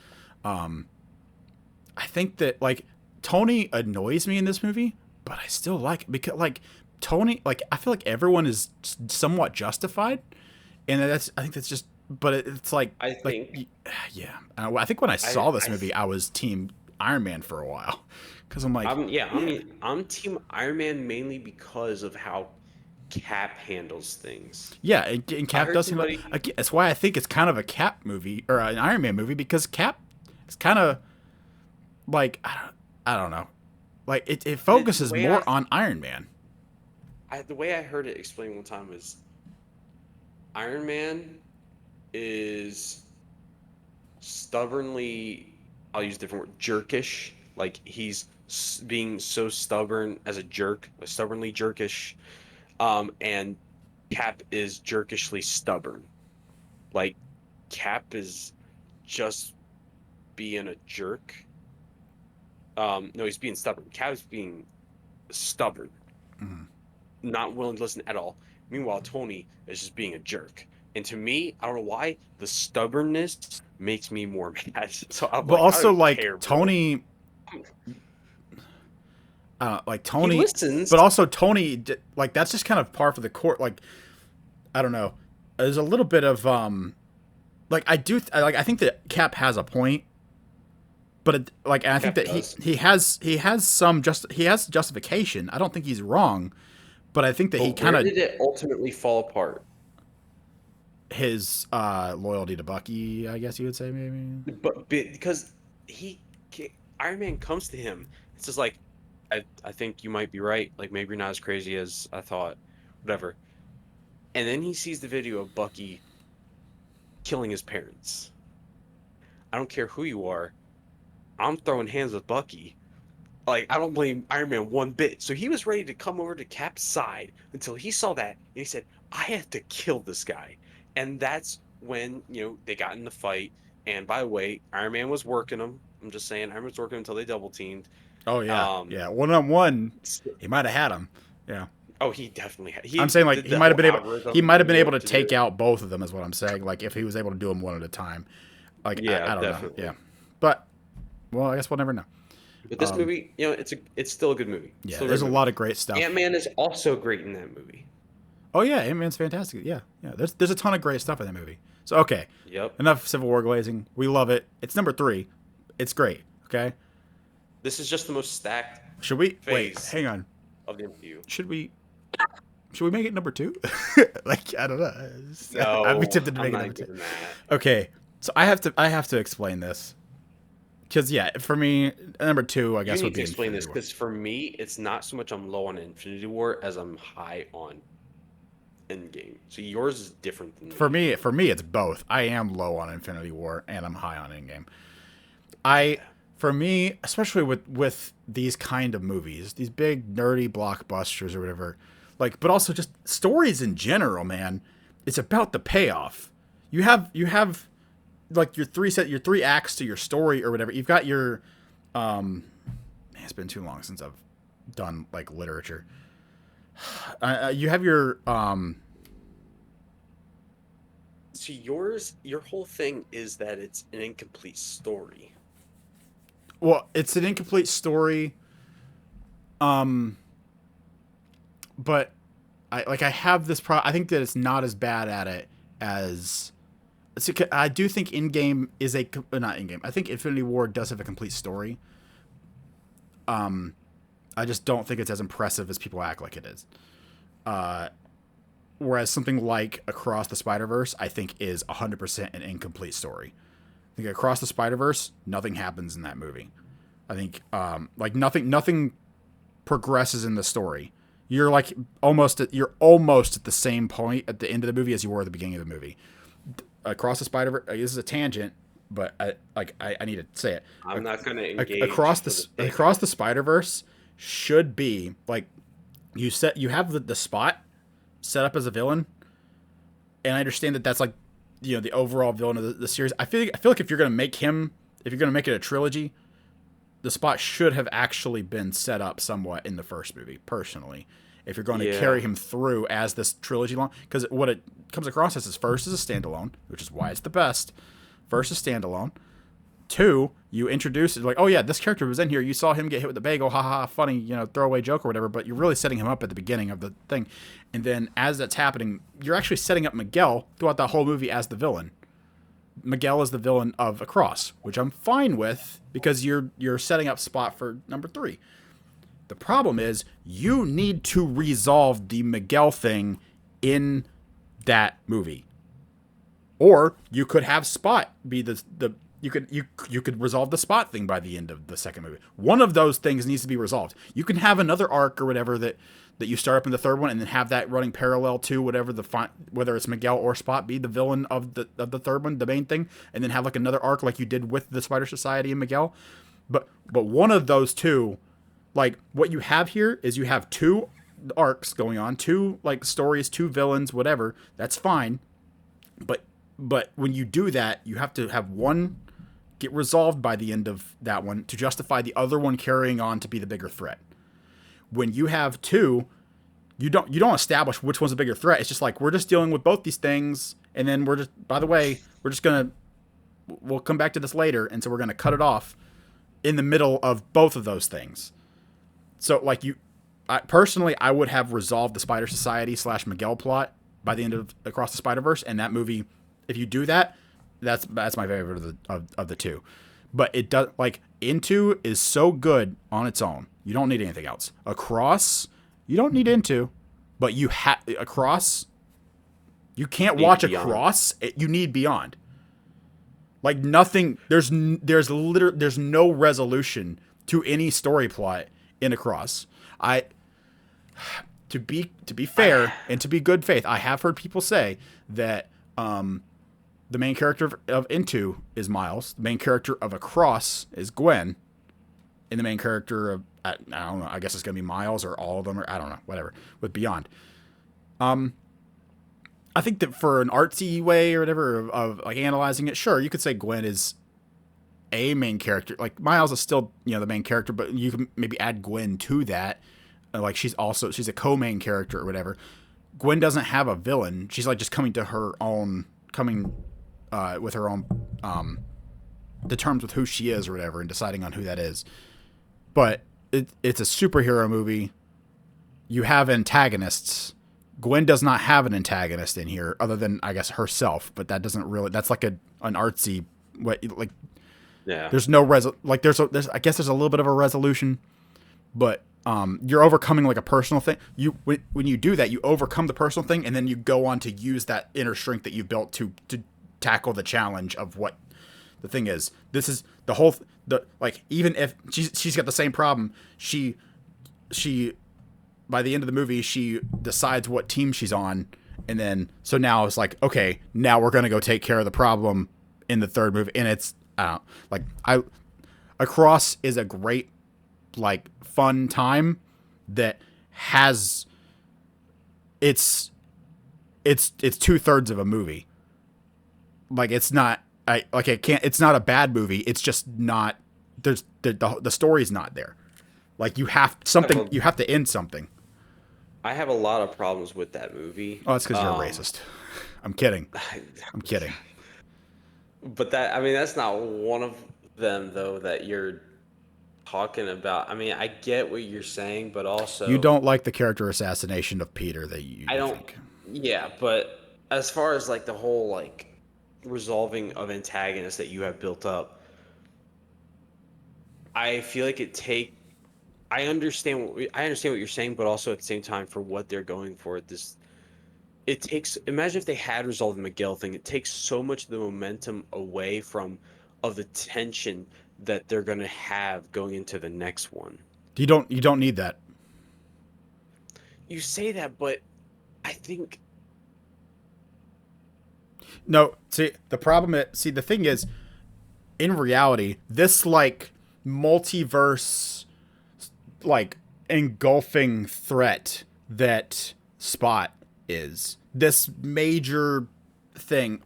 I think that like Tony annoys me in this movie, but I still like it because like Tony, like I feel like everyone is somewhat justified, and I think that's just, but it's I think yeah. I think when I saw this I movie, I was Team Iron Man for a while because I'm like, I'm Team Iron Man mainly because of how Cap handles things. yeah, and I Cap heard does seem somebody. like that's why I think it's kind of a Cap movie or an Iron Man movie because Cap is kind of like I don't know, like it The focuses way more on Iron Man. the way I heard it explained one time was Iron Man is stubbornly, I'll use a different word, jerkish. Like he's being so stubborn as a jerk, like stubbornly jerkish. And Cap is jerkishly stubborn. Like Cap is just being a jerk. No, he's being stubborn. Cap is being stubborn, Mhm. not willing to listen at all. Meanwhile, Tony is just being a jerk. And to me, I don't know why, the stubbornness makes me more mad. So I'm But like, I also don't like care, bro. Tony, like He Tony, listens. but also Tony, like that's just kind of par for the court. Like I don't know, there's a little bit of like I think that Cap has a point, but like and I think Cap that does. he has he has justification. I don't think he's wrong, but I think that he But kind where of did it ultimately fall apart? his loyalty to Bucky, I guess you would say maybe. But because he, Iron Man comes to him, it's just like, I think you might be right. Like maybe you're not as crazy as I thought. Whatever. And then he sees the video of Bucky killing his parents. I don't care who you are. I'm throwing hands with Bucky. Like, I don't blame Iron Man one bit. So he was ready to come over to Cap's side until he saw that and he said, I have to kill this guy. And that's when, they got in the fight. And by the way, Iron Man was working him. I'm just saying, Iron Man was working until they double teamed. Oh yeah, Um, yeah, 1-on-1, s- he might have had him. Yeah. oh, he definitely had, I'm he saying like did the whole he algorithm, might have been able to to do take it. out both of them is what I'm saying. Like if he was able to do them one at a time, like Yeah, I don't know, yeah, definitely. but well I guess we'll never know. But this movie, it's still a good movie. It's Yeah, still a there's great a movie. lot of great stuff. Ant-Man is also great in that movie. Oh yeah, Ant-Man's fantastic. Yeah, yeah. There's a ton of great stuff in that movie. So okay, Yep. enough Civil War glazing. We love it. It's number 3. It's great. Okay, This is just the most stacked should we wait? phase Hang on. of the MCU. Should we make it number 2? Like I don't know. I'd be No, tempted to I'm make it not number 2. doing that. Okay, so I have to explain this because yeah, for me number 2 I You guess would need to be explain Infinity this War. because for me, it's not so much I'm low on Infinity War as I'm high on Endgame. So yours is different than me. For me it's both. I am low on Infinity War and I'm high on Endgame. I for me, especially with these kind of movies, these big nerdy blockbusters or whatever, like, but also just stories in general, man. It's about the payoff. You have like your three acts to your story or whatever. You've got your man, it's been too long since I've done like literature. You have your See, your whole thing is that it's an incomplete story. well, it's an incomplete story. Um, but I have this I think that it's not as bad at it as I do think Endgame is not Endgame. I think Infinity War does have a complete story. I just don't think it's as impressive as people act like it is. Whereas something like Across the Spider-Verse, I think is 100% an incomplete story. I think Across the Spider-Verse, nothing happens in that movie. I think like nothing progresses in the story. You're like almost at the same point at the end of the movie as you were at the beginning of the movie. Across the Spider-Verse, this is a tangent, but I need to say it. I'm not going to engage Across for the the sake. Across the Spider-Verse should be like you have the spot set up as a villain, and I understand that that's like, the overall villain of the series. I feel like if you're gonna make it a trilogy, the Spot should have actually been set up somewhat in the first movie. Personally, if you're going to carry him through as this trilogy long, because what it comes across as is first is a standalone, which is why it's the best. First is standalone. 2, you introduce it like, oh yeah, this character was in here. You saw him get hit with the bagel, haha, funny, throwaway joke or whatever. But you're really setting him up at the beginning of the thing, and then as that's happening, you're actually setting up Miguel throughout that whole movie as the villain. Miguel is the villain of Across, which I'm fine with because you're setting up Spot for number 3. The problem is you need to resolve the Miguel thing in that movie, or you could have Spot be you could resolve the Spot thing by the end of the second movie. One of those things needs to be resolved. You can have another arc or whatever that you start up in the third one, and then have that running parallel to whatever whether it's Miguel or Spot be the villain of the third one, the main thing, and then have like another arc like you did with the Spider Society and Miguel. But one of those two, like what you have here is you have 2 arcs going on, 2 like stories, 2 villains, whatever. That's fine, but when you do that, you have to have one get resolved by the end of that one to justify the other one carrying on to be the bigger threat. When you have 2, you don't establish which one's a bigger threat. It's just like, we're just dealing with both these things, and then by the way, we'll come back to this later, and so we're gonna cut it off in the middle of both of those things. So like personally, I would have resolved the Spider Society / Miguel plot by the end of Across the Spider-Verse, and that movie, if you do that, that's my favorite of the 2. But it does, like, Into is so good on its own. You don't need anything else. Across, you don't need Into, but Across, you can't watch Across. You need Beyond. Like, nothing. There's no resolution to any story plot in Across. To be fair and to be good faith, I have heard people say that the main character of Into is Miles, the main character of Across is Gwen, and the main character of, I don't know, I guess it's going to be Miles or all of them, or I don't know, whatever, with Beyond. I think that for an artsy way or whatever of like analyzing it, sure, you could say Gwen is a main character. Like, Miles is still, the main character, but you can maybe add Gwen to that. Like, she's a co-main character or whatever. Gwen doesn't have a villain. She's like just coming with her own the terms with who she is or whatever, and deciding on who that is. But it's a superhero movie. You have antagonists. Gwen does not have an antagonist in here other than, I guess, herself, but that doesn't really, that's like an artsy way, like, yeah. There's no there's I guess there's a little bit of a resolution, but you're overcoming like a personal thing. When you do that, you overcome the personal thing, and then you go on to use that inner strength that you built to tackle the challenge of what the thing is. This is the whole like, even if she's got the same problem, she by the end of the movie she decides what team she's on, and then so now it's like, okay, now we're gonna go take care of the problem in the third movie, and it's Across is a great, like, fun time that has it's 2/3 of a movie. Like, it's not, it's not a bad movie. It's just not, there's the story's not there. Like, you have to end something. I have a lot of problems with that movie. Oh, that's because you're a racist. I'm kidding. But that's not one of them, though, that you're talking about. I mean, I get what you're saying, but also, you don't like the character assassination of Peter that I don't think. Yeah, but as far as like the whole like resolving of antagonists that you have built up, I feel like I understand what you're saying, but also at the same time, for what they're going for, imagine if they had resolved the Miguel thing. It takes so much of the momentum away of the tension that they're going to have going into the next one. You don't need that. You say that, but I think no. See, the thing is, in reality, this like multiverse, like engulfing threat that Spot is, this major thing,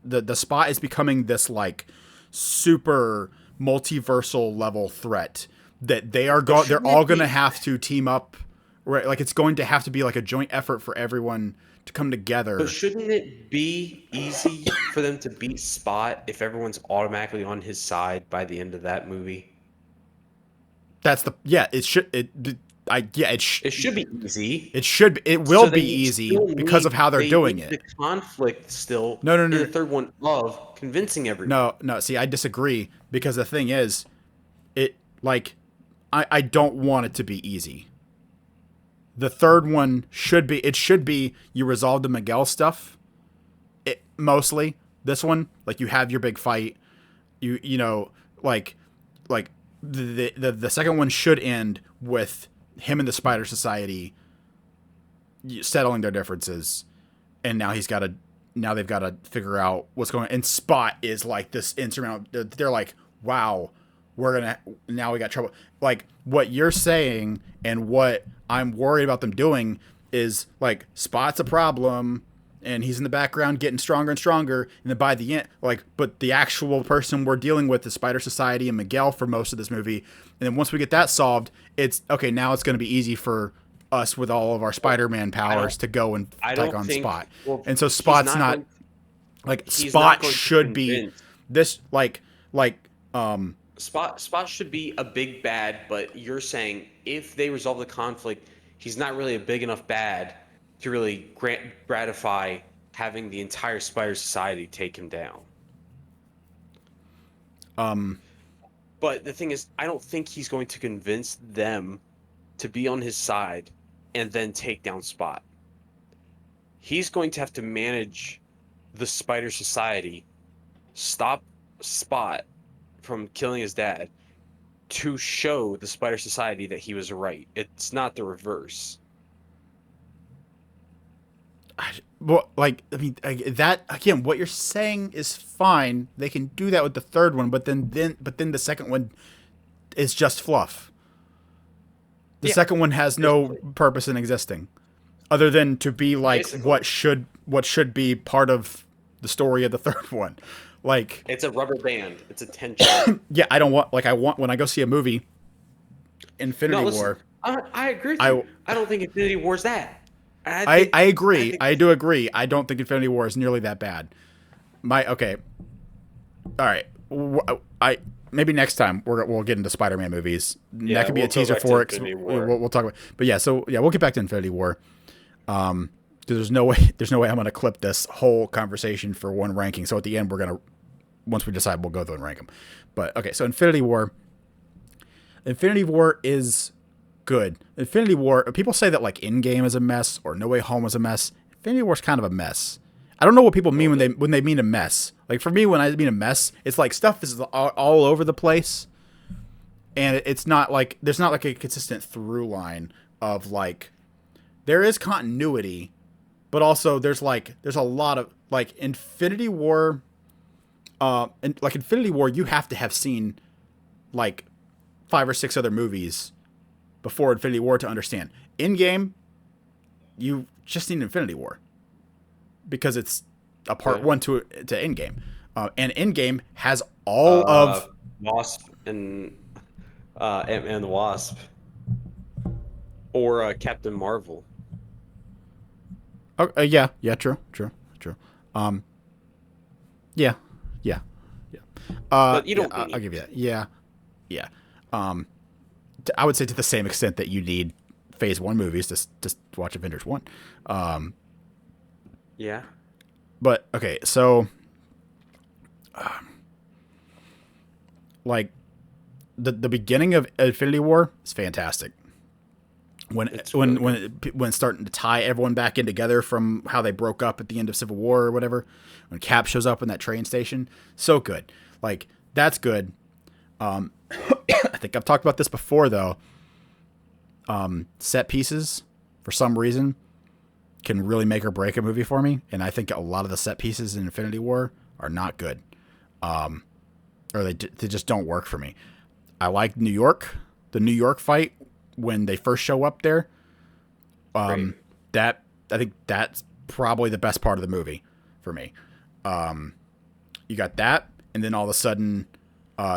the Spot is becoming this like super multiversal level threat that they're all going to have to team up, right? Like it's going to have to be like a joint effort for everyone to come together. But shouldn't it be easy for them to beat Spot if everyone's automatically on his side by the end of that movie? It should be easy. It will be easy because of how they're doing it. The conflict still. No. In the third one of convincing everyone. No. See, I disagree because the thing is, I don't want it to be easy. The third one should be you resolve the Miguel stuff. Mostly this one, like you have your big fight. You know like the second one should end with him and the Spider Society settling their differences, and now they've got to figure out what's going on. And Spot is like this insurmountable. They're like, wow, now we got trouble. Like what you're saying and what I'm worried about them doing is like Spot's a problem and he's in the background getting stronger and stronger. And then by the end, but the actual person we're dealing with is Spider Society and Miguel for most of this movie. And then once we get that solved, it's okay. Now it's going to be easy for us with all of our Spider-Man powers to go and take on Spot. Well, and so Spot's not Spot should be this Spot should be a big bad, but you're saying if they resolve the conflict, he's not really a big enough bad to really gratify having the entire Spider Society take him down. But the thing is, I don't think he's going to convince them to be on his side and then take down Spot. He's going to have to manage the Spider Society, stop Spot from killing his dad, to show the Spider Society that he was right. It's not the reverse. That again, what you're saying is fine. They can do that with the third one, but then the second one is just fluff. The second one has no purpose in existing, other than to be like what should be part of the story of the third one. Like it's a rubber band. It's a tension. Yeah, I want when I go see a movie, Infinity War. I agree with you. I don't think Infinity War's that. I agree. I do agree. I don't think Infinity War is nearly that bad. Okay. All right. Maybe next time we'll get into Spider-Man movies. Yeah, that could be a teaser for it. We'll talk about. But we'll get back to Infinity War. Because there's no way I'm going to clip this whole conversation for one ranking. So at the end once we decide, we'll go through and rank them. But okay, so Infinity War is good. Infinity War, people say that like Endgame is a mess or No Way Home is a mess. Infinity War's kind of a mess. I don't know what people mean when they mean a mess. Like for me, when I mean a mess, it's like stuff is all over the place, and it's not like there's not like a consistent through line of like there is continuity, but also there's a lot of like Infinity War. And like Infinity War, you have to have seen like 5 or 6 other movies before Infinity War to understand. Endgame, you just need Infinity War because it's a part 1 to Endgame, and Endgame has all of Wasp and Ant-Man and the Wasp, or Captain Marvel. Yeah, true. Yeah. But you don't. I'll give you that. Yeah. I would say to the same extent that you need Phase 1 movies to watch Avengers 1. Yeah. But okay, so like the beginning of Infinity War is fantastic. When it's starting to tie everyone back in together from how they broke up at the end of Civil War or whatever, when Cap shows up in that train station, so good. Like that's good. I think I've talked about this before though. Set pieces for some reason can really make or break a movie for me, and I think a lot of the set pieces in Infinity War are not good, or they just don't work for me. I like the New York fight when they first show up there. That I think that's probably the best part of the movie for me. You got that, and then all of a sudden,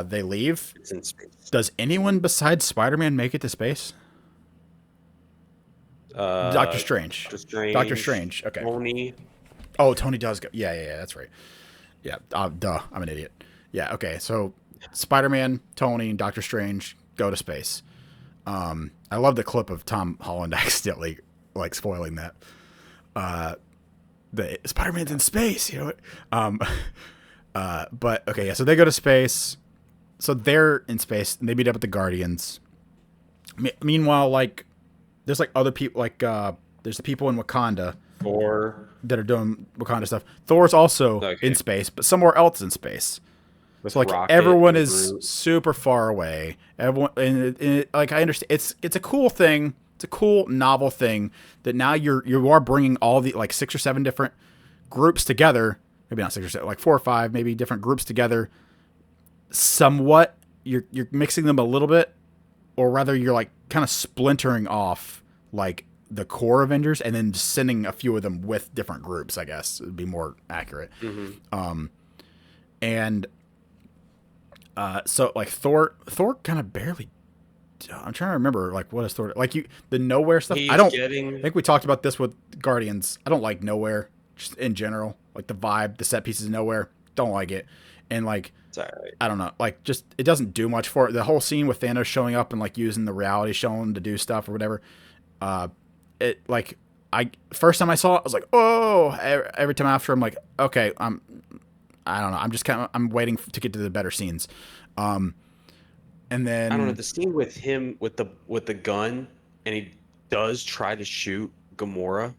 they leave. It's in space. Does anyone besides Spider-Man make it to space? Doctor Strange. Doctor Strange. Doctor Strange. Okay. Tony. Oh, Tony does go. Yeah. That's right. Yeah. Duh. I'm an idiot. Yeah. Okay. So, Spider-Man, Tony, and Doctor Strange go to space. I love the clip of Tom Holland accidentally like spoiling that. The Spider-Man's in space. You know. But okay. Yeah. So they go to space. So they're in space and they meet up with the Guardians. Meanwhile, like, there's like other people, like there's the people in Wakanda Thor that are doing Wakanda stuff. Thor's also in space, but somewhere else in space. So like Rocket everyone and is Groot. super far away. Everyone, and like I understand, it's a cool thing. It's a cool novel thing that now you are bringing all the like 6 or 7 different groups together. Maybe not 6 or 7, like 4 or 5, maybe different groups together. Somewhat, you're mixing them a little bit, or rather, you're like kind of splintering off like the core Avengers, and then just sending a few of them with different groups. I guess would be more accurate. Mm-hmm. And so like Thor kind of barely. I'm trying to remember like what is Thor like the nowhere stuff. I think we talked about this with Guardians. I don't like nowhere just in general. Like the vibe, the set pieces of nowhere. Don't like it, and like. Right. I don't know, like just it doesn't do much for it. The whole scene with Thanos showing up and like using the reality stone to do stuff or whatever. It like first time I saw it, I was like, oh. Every time after, I'm like, okay, I don't know. I'm just I'm waiting to get to the better scenes. And then I don't know, the scene with him with the gun, and he does try to shoot Gamora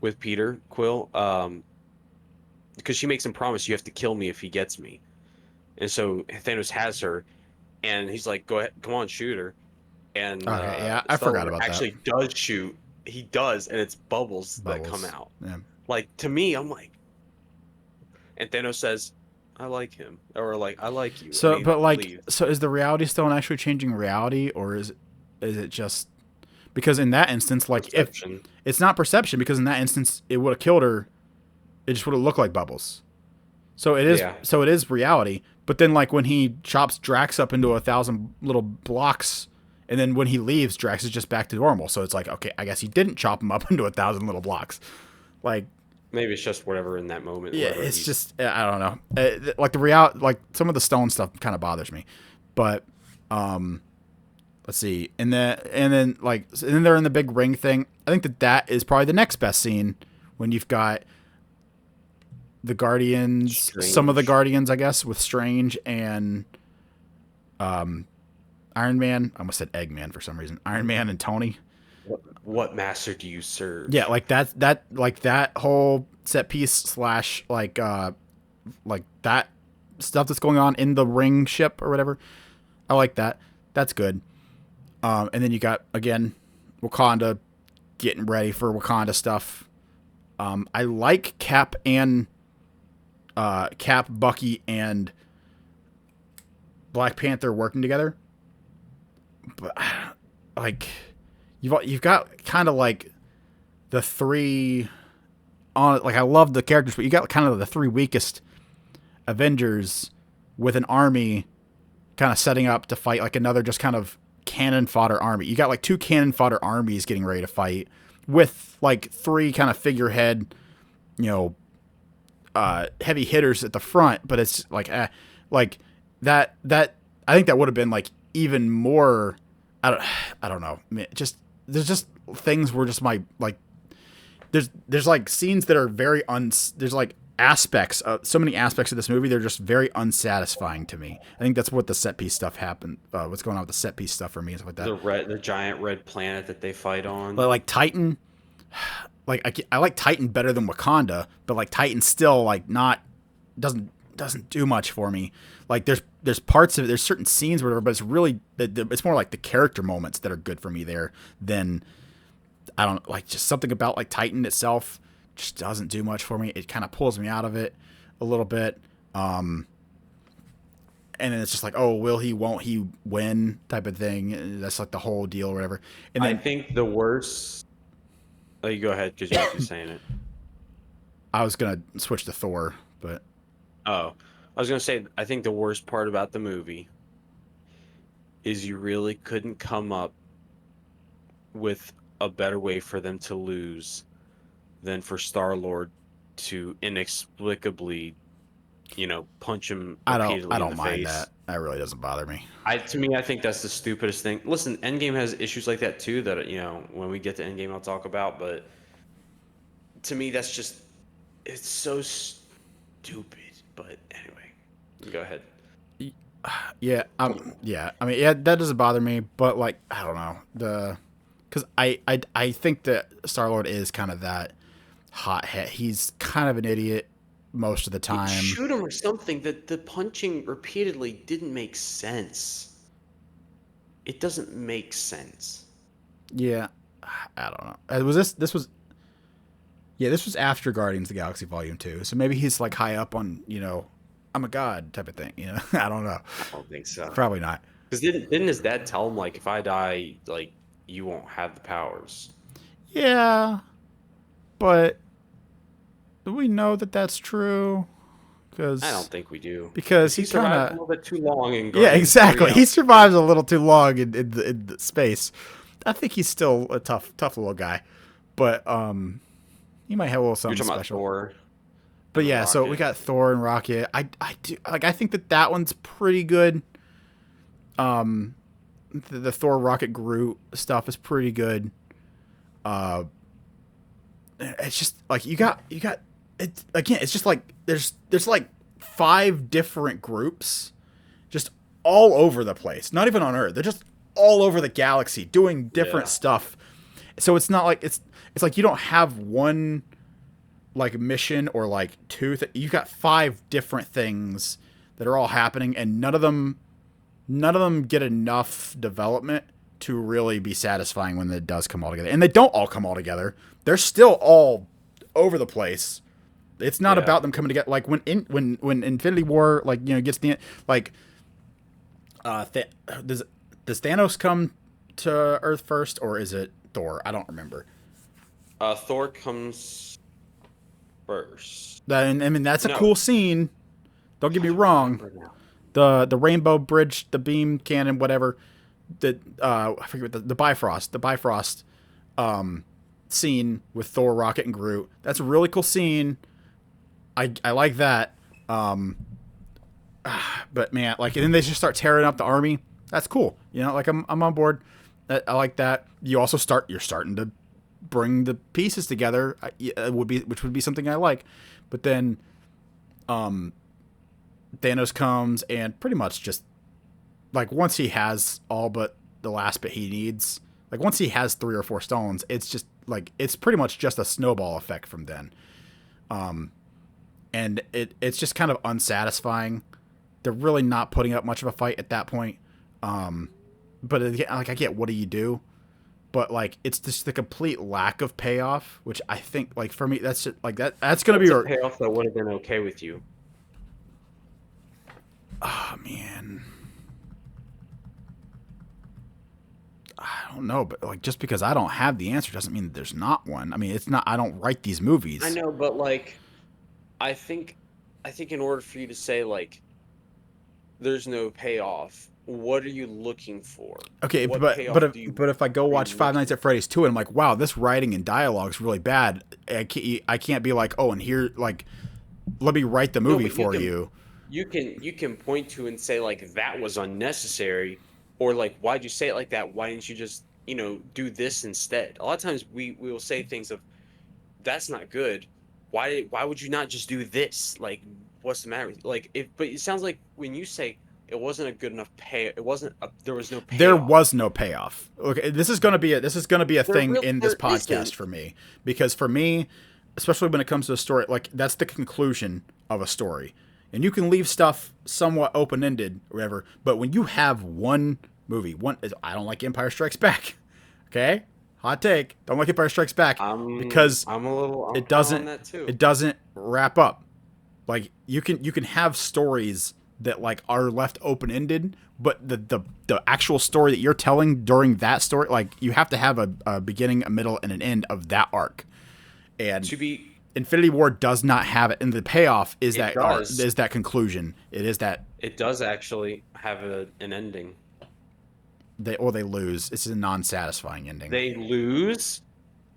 with Peter Quill, because she makes him promise, you have to kill me if he gets me. And so Thanos has her, and he's like, "Go ahead, come on, shoot her." And yeah, I forgot about actually that. Does shoot. He does, and it's bubbles that come out. Yeah. Like to me, I'm like, and Thanos says, "I like him," or like, "I like you." So, but like, so is the reality stone actually changing reality, or is it just because in that instance, like perception. If it's not perception, because in that instance it would have killed her, it just would have looked like bubbles. So it is. Yeah. So it is reality. But then, like, when he chops Drax up into 1,000 little blocks, and then when he leaves, Drax is just back to normal. So it's like, okay, I guess he didn't chop him up into 1,000 little blocks. Like, maybe it's just whatever in that moment. Yeah, it's just I don't know. Like like some of the stone stuff kind of bothers me. But let's see, and then they're in the big ring thing. I think that is probably the next best scene when you've got. The Guardians, some of the Guardians, I guess, with Strange and Iron Man. I almost said Eggman for some reason. Iron Man and Tony. What master do you serve? Yeah, like that whole set piece / like that stuff that's going on in the ring ship or whatever. I like that. That's good. And then you got again Wakanda getting ready for Wakanda stuff. I like Cap, Bucky, and Black Panther working together, but like you've got kind of like the three on like I love the characters, but you got kind of the 3 weakest Avengers with an army kind of setting up to fight like another just kind of cannon fodder army. You got like 2 cannon fodder armies getting ready to fight with like 3 kind of figurehead, heavy hitters at the front, but it's like that I think that would have been like even more. I don't know. I mean, there's just things where just my like there's like scenes that are very there's like aspects so many aspects of this movie, they're just very unsatisfying to me. I think that's what the set piece stuff happened. What's going on with the set piece stuff for me is like that. The giant red planet that they fight on. But like Titan. Like I like Titan better than Wakanda, but like Titan still like doesn't do much for me. Like there's parts of it, there's certain scenes where, but it's really it's more like the character moments that are good for me there than I don't like just something about like Titan itself just doesn't do much for me. It kind of pulls me out of it a little bit. And then it's just like, oh, will he, won't he win type of thing. That's like the whole deal or whatever. And then I think the worst Oh, you go ahead because you might be saying it. I was gonna switch to Thor, but Oh, I was gonna say I think the worst part about the movie is you really couldn't come up with a better way for them to lose than for Star-Lord to inexplicably, punch him I repeatedly in don't the mind that. face. That really doesn't bother me. To me, I think that's the stupidest thing. Listen, Endgame has issues like that too that, when we get to Endgame I'll talk about, but to me that's just it's so stupid. But anyway, go ahead. Yeah, yeah. I mean, yeah, that doesn't bother me, but like, I don't know because I think that Star Lord is kind of that hothead. He's kind of an idiot most of the time. Shoot him or something. That the punching repeatedly didn't make sense. It doesn't make sense. Yeah, I don't know. Was this was yeah, this was after Guardians of the Galaxy Volume 2, so maybe he's like high up on I'm a god type of thing. I don't know. I don't think so. Probably not. Because didn't his dad tell him like if I die, like you won't have the powers? Yeah, but do we know that that's true? I don't think we do. Because He he survived kind a of little bit too long in yeah, Guardians exactly. 3. He survives a little too long in the space. I think he's still a tough little guy, but he might have a little You're something talking about special. Thor But and yeah, so we Rocket. got Thor and Rocket. I do like. I think that one's pretty good. The Thor Rocket Groot stuff is pretty good. Uh, it's just like you got it again. It's just like there's like 5 different groups, just all over the place. Not even on Earth. They're just all over the galaxy doing different Yeah. stuff. So it's not like it's like you don't have one like mission or like two. You got 5 different things that are all happening, and none of them get enough development to really be satisfying when it does come all together. And they don't all come all together. They're still all over the place. It's not Yeah. about them coming together. Like when Infinity War gets the like does Thanos come to Earth first or is it Thor? I don't remember. Thor comes first. I mean that's a No. cool scene. Don't get me wrong. Remember now. The rainbow bridge, the beam cannon, whatever. I forget what the Bifrost scene with Thor, Rocket, and Groot. That's a really cool scene. I like that. But man, like, and then they just start tearing up the army. That's cool. Like I'm on board. I like that. You're starting to bring the pieces together. Which would be something I like. But then, Thanos comes and pretty much just like once he has all but the last bit he needs, like once he has 3 or 4 stones, it's just like it's pretty much just a snowball effect from then. And it's just kind of unsatisfying. They're really not putting up much of a fight at that point. But again, like I get what do you do, but like it's just the complete lack of payoff, which I think like for me that's just, like that's gonna be a payoff that would have been okay with you. Oh man, I don't know, but like just because I don't have the answer doesn't mean that there's not one. I mean, it's not. I don't write these movies. I know, but like, I think in order for you to say like, there's no payoff, what are you looking for? Okay, What but payoff but do you- if I go watch Five Nights at Freddy's 2 and I'm like, wow, this writing and dialogue is really bad. I can't be like, oh, and here like, let me write the movie but for you. You can point to and say like that was unnecessary, or like why'd you say it like that? Why didn't you just do this instead? A lot of times we will say things of that's not good. Why would you not just do this? Like what's the matter? Like but it sounds like when you say it wasn't a good enough pay. It wasn't. There was no payoff. There was no payoff. Okay, this is gonna be a thing in this podcast isn't. for me because for me, especially when it comes to a story, like that's the conclusion of a story, and you can leave stuff somewhat open ended, or whatever. But when you have one movie, I don't like Empire Strikes Back. Okay, hot take. Don't like Empire Strikes Back because I'm a little. it on doesn't that too. it doesn't wrap up. Like you can have stories that like are left open ended, but the actual story that you're telling during that story, like you have to have a beginning, a middle, and an end of that arc. And To be, Infinity War does not have it, and the payoff is It that does. is that conclusion. It is that it does actually have an ending. they lose. It's a non-satisfying ending. They lose.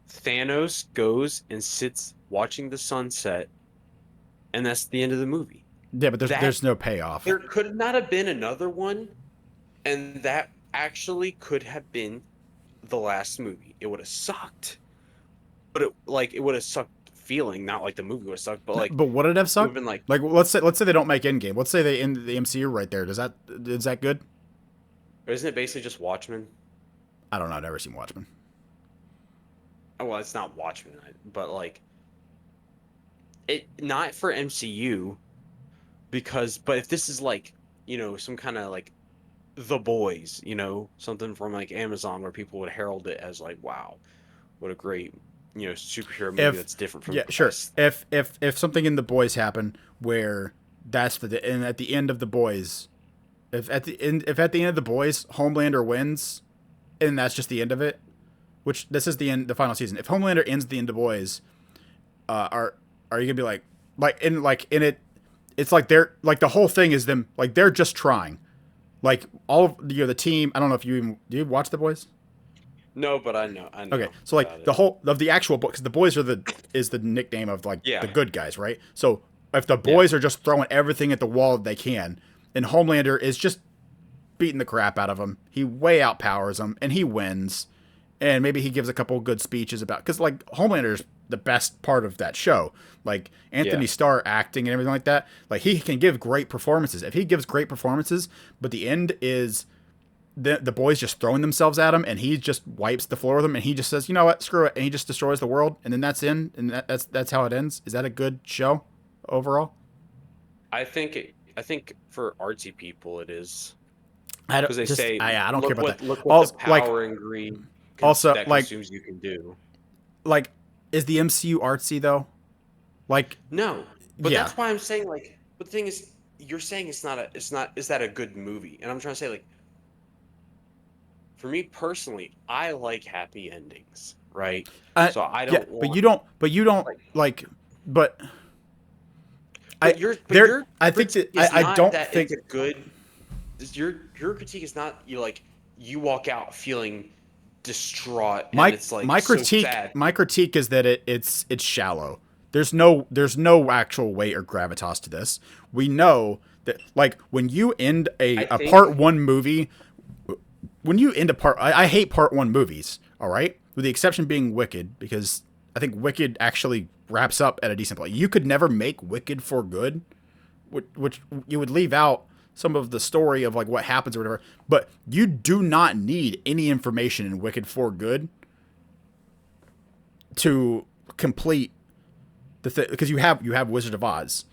Thanos goes and sits watching the sunset, and that's the end of the movie. Yeah, but there's no payoff. There could not have been another one, and that actually could have been the last movie. It would have sucked, but it would have sucked feeling, not like the movie would have sucked, but like. But would it have It would sucked? have been like, Let's say they don't make Endgame. Let's say they end the MCU right there. Is that good? isn't it basically just Watchmen? I don't know. I've never seen Watchmen. Oh, well, it's not Watchmen, but like, it not for MCU, but if this is like, some kind of like The Boys, something from like Amazon where people would herald it as like, wow, what a great, superhero movie that's different from yeah, the sure. rest. If something in The Boys happen where that's and at the end of The Boys, if at the end of The Boys Homelander wins, and that's just the end of it, which this is the final season. If Homelander ends the end of Boys, are you gonna be in it? It's like they're like the whole thing is them like they're just trying, like all of the team. I don't know if do you watch The Boys? No, but I know. Okay, so like the whole of the actual book, because the boys is the nickname of like the good guys, right? So if the boys are just throwing everything at the wall that they can, and Homelander is just beating the crap out of them, he way outpowers them and he wins, and maybe he gives a couple good speeches about because like Homelander's the best part of that show, like Anthony Starr acting and everything like that. Like he can give great performances. If he gives great performances, but the end is the boys just throwing themselves at him, and he just wipes the floor with them, and he just says, "You know what? Screw it," and he just destroys the world, and then that's that's how it ends. Is that a good show overall? I think for artsy people it is. I don't Because they say, I don't care about that. Look what Also, the power and greed also, that like- consumes you can do. Like, is the MCU artsy though? Like, No, but Yeah. that's why I'm saying like. But the thing is, you're saying it's not. Is that a good movie? And I'm trying to say like. For me personally, I like happy endings, right? So I don't. but you don't. But you don't like. But But I think that I don't think it's a good. Your critique is not you walk out feeling distraught. And it's like my so critique sad. my critique is that it's shallow. There's no actual weight or gravitas to this. We know that like when you end a part one movie, when you end a part, I hate part one movies. All right, with the exception being Wicked, because I think Wicked actually wraps up at a decent point. You could never make Wicked for good, which you would leave out some of the story of like what happens or whatever. But you do not need any information in Wicked for good to complete the thing, because you have Wizard of Oz,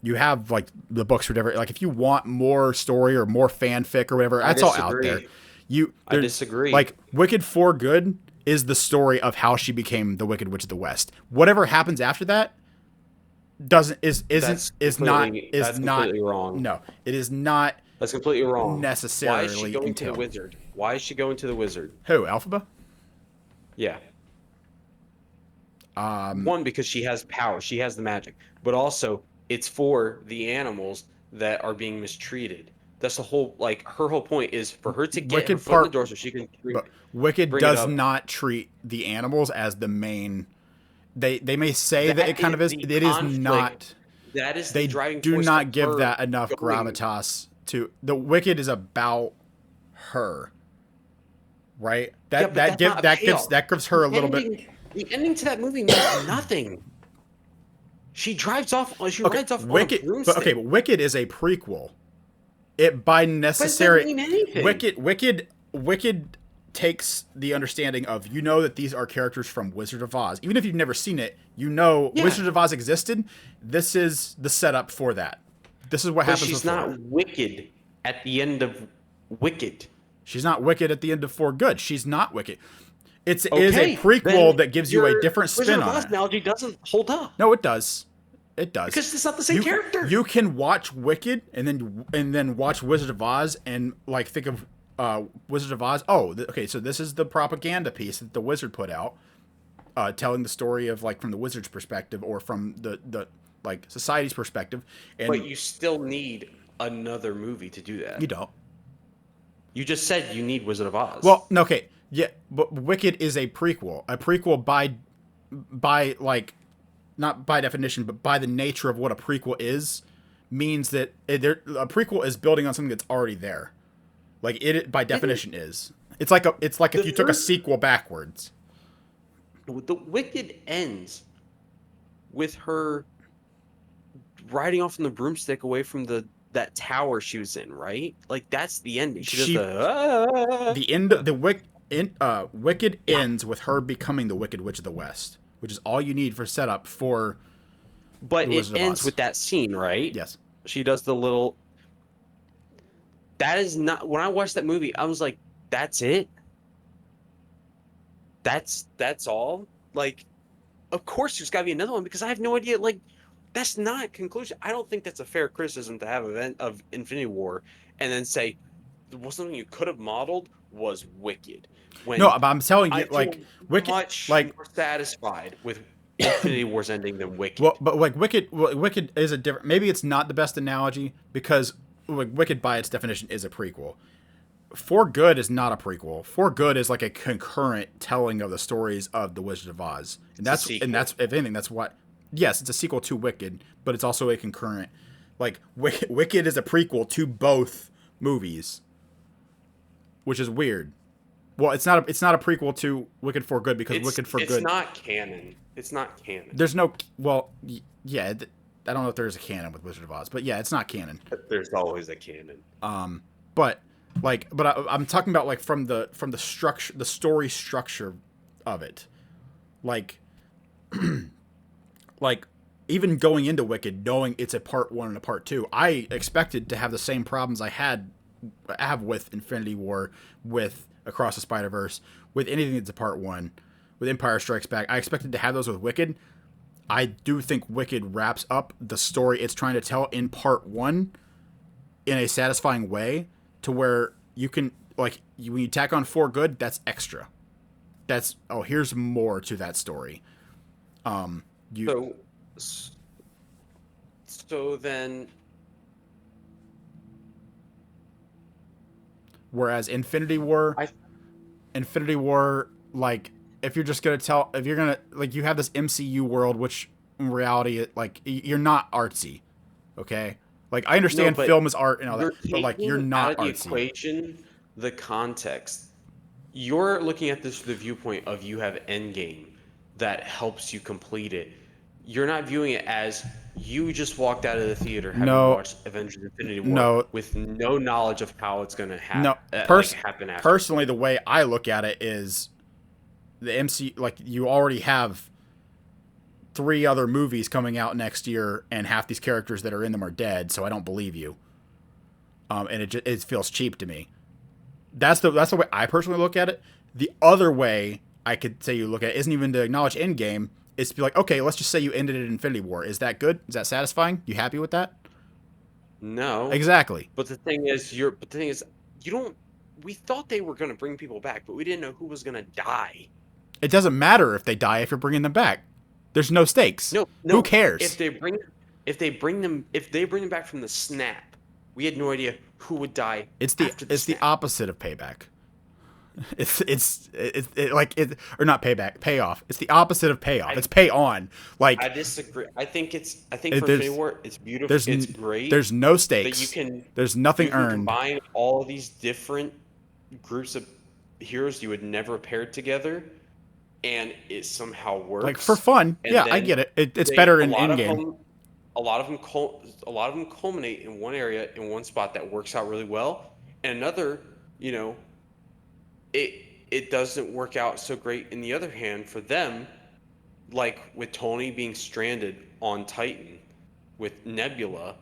you have like the books or whatever. Like if you want more story or more fanfic or whatever, that's all out there. I disagree. Like Wicked for good is the story of how she became the Wicked Witch of the West. Whatever happens after that is completely wrong. No, it is not. That's completely wrong. Necessarily. Why is she going to the wizard? Why is she going to the wizard? Who, Elphaba? Yeah. One, because she has power. She has the magic. But also, it's for the animals that are being mistreated. That's the whole, like, her whole point is for her to get her foot in the door so she can Wicked does not treat the animals as the main. They may say that it kind of is. It is not. That is they the driving do force not of give her that enough going. gravitas to the Wicked is about her, right? That gives her a little bit. The ending to that movie means nothing. She drives off. She rides off Wicked, on a broomstick. but Wicked is a prequel. It by necessary. But it doesn't mean anything. Wicked takes the understanding of that these are characters from Wizard of Oz. Even if you've never seen it, Wizard of Oz existed. This is the setup for that. This is what happens. She's not wicked at the end of Wicked. She's not wicked at the end of For Good. She's not wicked. It is a prequel that gives you a different spin Wizard of on Oz it. analogy doesn't hold up. No, it does. It does. Because it's not the same character. You can watch Wicked and then watch Wizard of Oz and like think of Wizard of Oz. Oh, okay. So this is the propaganda piece that the wizard put out, telling the story of like from the wizard's perspective or from the like society's perspective. And but you still need another movie to do that. you don't. You just said you need Wizard of Oz. Well, okay, yeah, but Wicked is a prequel. A prequel by like, not by definition, but by the nature of what a prequel is, means that a prequel is building on something that's already there. Like it by definition is. It's like if you took a sequel backwards. The Wicked ends with her riding off on the broomstick away from that tower she was in, right? Like that's the ending. She does the end of the Wicked ends with her becoming the Wicked Witch of the West, which is all you need for setup for. But it ends with that scene, right? Yes. She does the little. That is not when I watched that movie. I was like, "That's it. That's all." Like, of course, there's got to be another one because I have no idea. Like, that's not conclusion. I don't think that's a fair criticism to have of Infinity War and then say, well, something you could have modeled was Wicked. When no, but I'm telling you, like Wicked, much more satisfied with Infinity War's ending than Wicked. Well, but like Wicked is a different. Maybe it's not the best analogy because like, Wicked by its definition is a prequel. For Good is not a prequel. For Good is like a concurrent telling of the stories of the Wizard of Oz, and that's if anything, that's what. Yes, it's a sequel to Wicked, but it's also a concurrent. Like Wicked is a prequel to both movies, which is weird. Well, it's not a prequel to Wicked for Good because Wicked for Good. It's not canon. It's not canon. There's no yeah. I don't know if there's a canon with Wizard of Oz, but yeah, it's not canon. There's always a canon. But I'm talking about like from the structure, the story structure of it, like. Like, even going into Wicked, knowing it's a part 1 and a part 2, I expected to have the same problems I have with Infinity War, with Across the Spider-Verse, with anything that's a part 1, with Empire Strikes Back. I expected to have those with Wicked. I do think Wicked wraps up the story it's trying to tell in part 1 in a satisfying way to where you can, like, when you tack on For Good, that's extra. That's, here's more to that story. So then, whereas Infinity War, like if you're gonna like you have this MCU world, which in reality, like you're not artsy, okay? Like I understand film is art and all that, but like you're not out of the artsy. Equation, the context. You're looking at this from the viewpoint of you have Endgame that helps you complete it. You're not viewing it as you just walked out of the theater having watched Avengers Infinity War with no knowledge of how it's going to happen. Happen after. Personally, the way I look at it is the MCU, like you already have 3 other movies coming out next year and half these characters that are in them are dead, so I don't believe you. And it feels cheap to me. That's the way I personally look at it. The other way I could say you look at it isn't even to acknowledge Endgame. It's to be like, okay, let's just say you ended it in Infinity War. Is that good? Is that satisfying? You happy with that? No. Exactly. But the thing is, we thought they were going to bring people back, but we didn't know who was going to die. It doesn't matter if they die if you're bringing them back. There's no stakes. No. Who cares? If they bring them back from the snap, we had no idea who would die. It's the opposite of payback. Or not payback, payoff. It's the opposite of payoff. It's pay on. Like I disagree. I think for Infinity War, it's beautiful. It's great. There's no stakes. There's nothing earned. Combine all these different groups of heroes you would never pair together, and it somehow works. Like for fun. Yeah, I get it. It's better in Endgame. A lot of them culminate in one area, in one spot that works out really well, and another, it doesn't work out so great in the other hand for them, like with Tony being stranded on Titan with Nebula.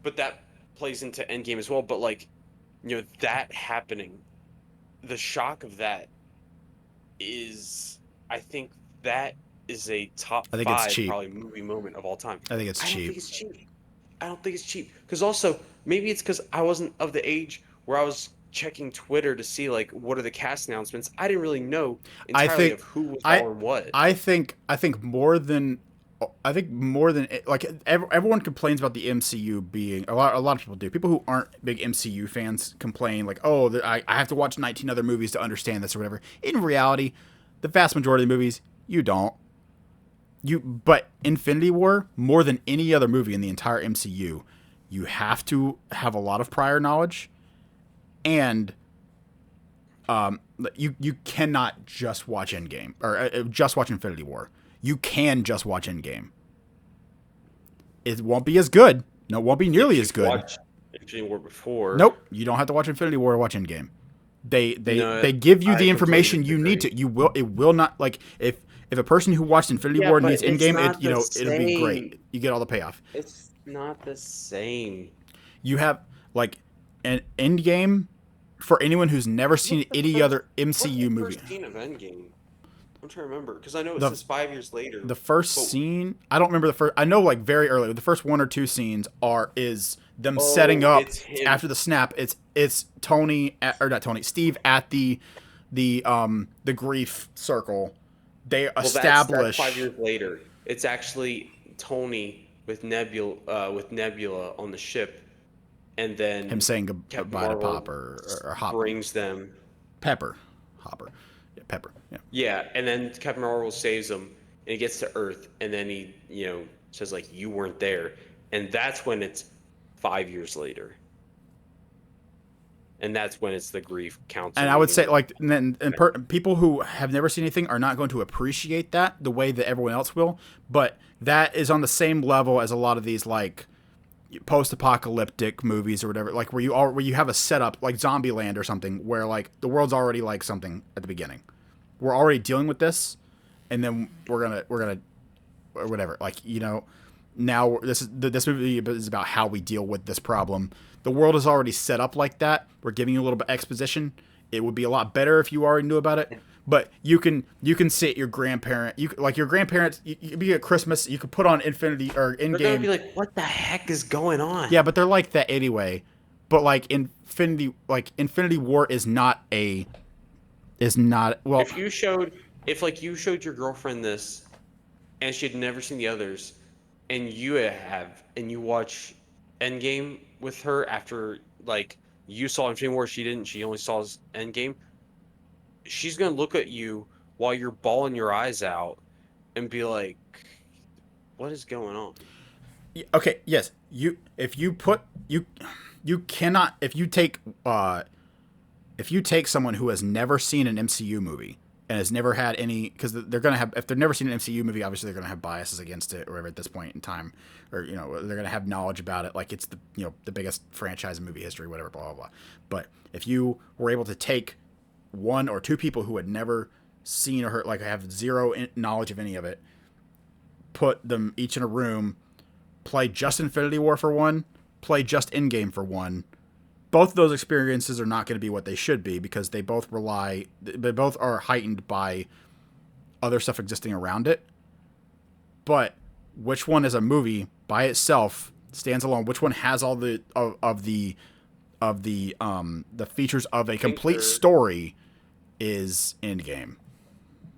But that plays into Endgame as well. But that happening, the shock of that is, I think that is a top I think it's 5 cheap. probably movie moment of all time. I think it's I don't cheap. think it's cheap. I don't think it's cheap. Because also, maybe it's because I wasn't of the age where I was checking Twitter to see like what are the cast announcements. I didn't really know I entirely think of who was I all in what. I think more than like everyone complains about the MCU being a lot of people do. People who aren't big MCU fans complain like, "Oh, I have to watch 19 other movies to understand this or whatever." In reality, the vast majority of the movies you don't. But Infinity War, more than any other movie in the entire MCU, you have to have a lot of prior knowledge, and you cannot just watch Endgame or just watch Infinity War. You can just watch Endgame. It won't be as good. No, it won't be nearly If as you've good. watched Infinity War before, Nope, you don't have to watch Infinity War to watch Endgame. no, They give you I the completely information you need disagree. to. It will not like if a person who watched Infinity Yeah, War but needs it's Endgame, not the it'll be great. same. You get all the payoff. It's not the same. You have like an Endgame for anyone who's never seen What's the any first? other What's MCU the movie. first scene of Endgame? I'm trying to remember because I know it The says 5 years later. the first But scene, I don't remember the first. I know like very early. The first one or two scenes is them setting up it's him. after the snap. It's Tony or not Tony, Steve at the grief circle. They Well, that's establish 5 years later. It's actually Tony with Nebula on the ship, and him then saying Captain goodbye to Marvel Pop or Hop brings them. Pepper Hopper, yeah, Pepper, yeah. Yeah, and then Captain Marvel saves him, and he gets to Earth, and then he, says like you weren't there, and that's when it's 5 years later, and that's when it's the grief council And I would meeting say with. like people who have never seen anything are not going to appreciate that the way that everyone else will, but that is on the same level as a lot of these like post-apocalyptic movies or whatever, like where you have a setup like Zombieland or something where like the world's already like something at the beginning. We're already dealing with this, and then we're gonna or whatever. Like now this movie is about how we deal with this problem. The world is already set up like that. We're giving you a little bit of exposition. It would be a lot better if you already knew about it. But you can sit your grandparent. Your grandparents. You be at Christmas. You could put on Infinity or They're gonna be Endgame. like, "What the heck is going on?" Yeah, but they're like that anyway. But like Infinity War is not well. If you showed your girlfriend this, and she had never seen the others, and you watch Endgame with her after like you saw Infinity War, she didn't. She only saw Endgame. She's gonna look at you while you're bawling your eyes out and be like, "What is going on?" Okay, yes. You cannot if you take someone who has never seen an MCU movie and has never had any, because they're gonna have, if they've never seen an MCU movie, obviously they're gonna have biases against it or whatever at this point in time, or they're gonna have knowledge about it like it's the biggest franchise in movie history, whatever, blah blah blah. But if you were able to take one or two people who had never seen or heard, like have zero knowledge of any of it, put them each in a room, play just Infinity War for one, play just Endgame for one. Both of those experiences are not going to be what they should be because they both are heightened by other stuff existing around it. But which one is a movie by itself, stands alone? Which one has all the the features of a complete Thinker. story is Endgame.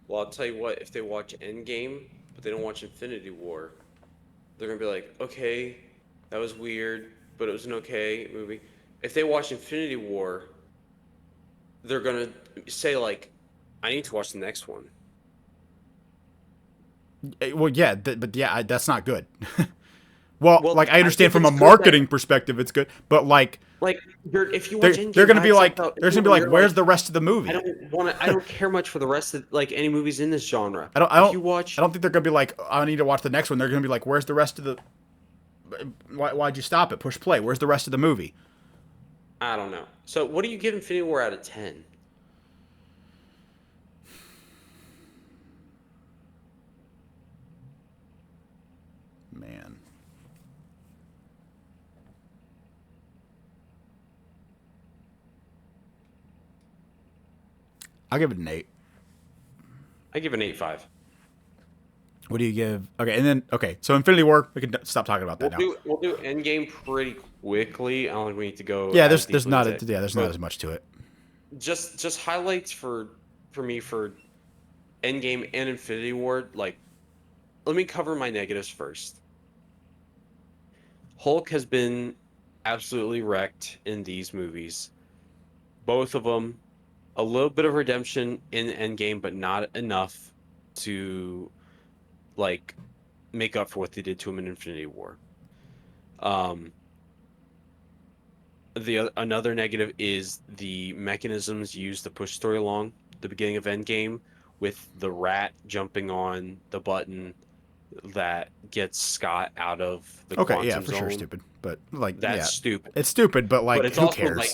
Well, I'll tell you what. If they watch Endgame but they don't watch Infinity War, they're gonna be like, "Okay, that was weird, but it was an okay movie." If they watch Infinity War, they're gonna say like, "I need to watch the next one." Well, yeah, but yeah, that's not good. Well, Well, like I I understand think from it's a good that marketing perspective, it's good, but like if you watch they're Endgame gonna by be itself, like, though, there's gonna be like, you're where's like, the rest of the I movie? don't want to. I don't care much for the rest of like any movies in this genre. I don't, I If don't, you watch, I don't think they're gonna be like, I need to watch the next one. They're gonna be like, where's the rest of the? Why'd you stop it? Push play. Where's the rest of the movie? I don't know. So, what do you give Infinity War out of 10? Man, I'll give it an 8. I give it an 8.5. What do you give? Okay, and then so Infinity War. We can stop talking about that now. We'll do Endgame pretty quickly. I don't think we need to go. Yeah, as there's deeply not into it. there's not as much to it. Just highlights for me for Endgame and Infinity War. Like, let me cover my negatives first. Hulk has been absolutely wrecked in these movies. Both of them, a little bit of redemption in Endgame, but not enough to like make up for what they did to him in Infinity War. Another negative is the mechanisms used to push story along the beginning of Endgame, with the rat jumping on the button that gets Scott out of the Okay, quantum yeah, for zone. sure, stupid. But like, That's stupid. It's stupid, but like, But it's who also cares? like,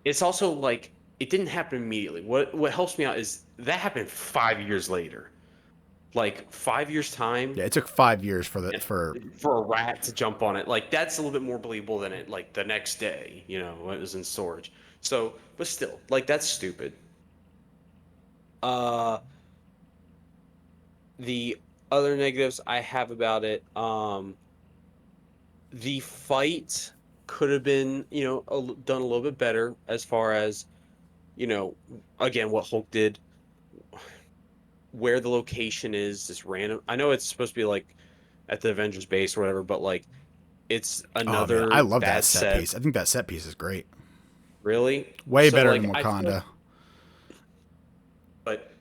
it's also like it didn't happen immediately. What helps me out is that happened 5 years later. Like 5 years time. Yeah, it took 5 years for a rat to jump on it. Like, that's a little bit more believable than it like the next day, when it was in storage. So, but still, like, that's stupid. The other negatives I have about it, the fight could have been, done a little bit better as far as, again, what Hulk did, where the location is, this random. I know it's supposed to be like at the Avengers base or whatever, but like it's another. Oh man, I love that bad set piece. I think that set piece is great. Really? Way So, better like, than I feel Wakanda. But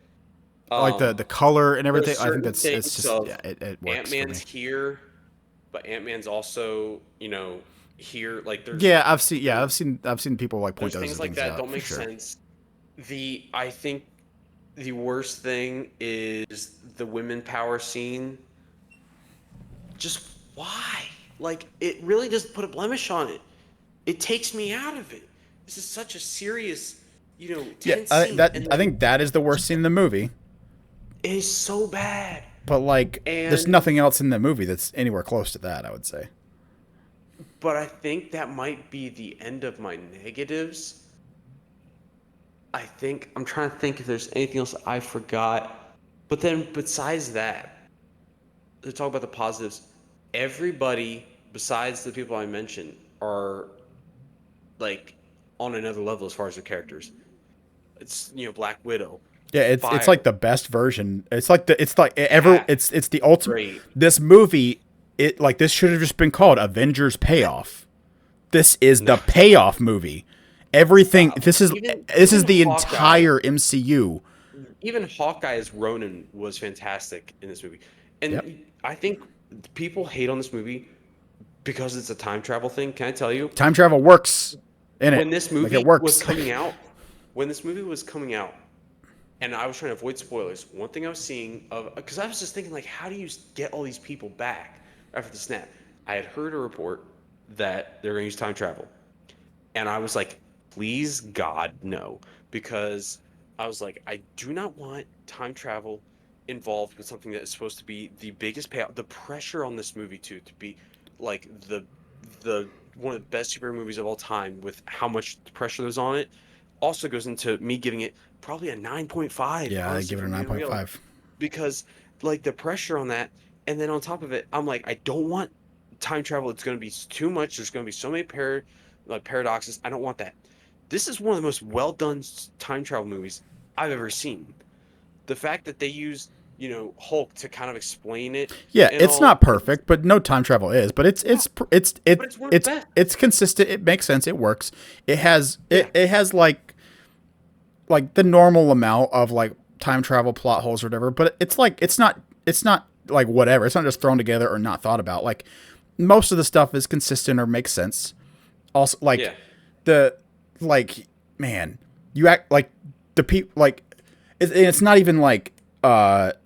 Like the color and everything. there's I think certain it's things just of it works for me. Ant-Man's here, but Ant-Man's also, here. Like, Yeah, I've seen people like point there's those things like things that out. don't For make sure. sense. I think the worst thing is the women power scene. Just why? Like, it really doesn't put a blemish on it. It takes me out of it. This is such a serious, Yeah, tense scene, and I then think that is the worst scene in the movie. it is so bad. But like, there's And nothing else in the movie that's anywhere close to that. I would say. but I think that might be the end of my negatives. I'm trying to think if there's anything else I forgot. But then besides that, to talk about the positives, everybody besides the people I mentioned are like on another level as far as their characters. It's, Black Widow. Yeah, it's Fire. like the best version. It's like Cat. it's the ultimate. Great. This movie, this should have just been called Avengers Payoff. This is the payoff movie. Everything. This is Even the Hawkeye. entire MCU. Even Hawkeye as Ronin was fantastic in this movie. And Yep. I think people hate on this movie because it's a time travel thing. Can I tell you? Time travel works in it. When this movie it works. was coming out, and I was trying to avoid spoilers, one thing I was seeing because I was just thinking, like, how do you get all these people back after the snap? I had heard a report that they're going to use time travel, and I was like, please God, no, because I was like, I do not want time travel involved with something that is supposed to be the biggest payout. The pressure on this movie to be like the one of the best superhero movies of all time, with how much pressure there's on it, also goes into me giving it probably a 9.5. Yeah, I give it a 9.5 because like the pressure on that, and then on top of it, I'm like, I don't want time travel. It's going to be too much. There's going to be so many paradoxes. I don't want that. This is one of the most well done time travel movies I've ever seen. The fact that they use, Hulk to kind of explain it. Yeah, it's not perfect, but no time travel is. But it's consistent. It makes sense. It works. It has like the normal amount of like time travel plot holes or whatever. But it's not like whatever. It's not just thrown together or not thought about. Like most of the stuff is consistent or makes sense. Also, like man, you act like the people like it's not even like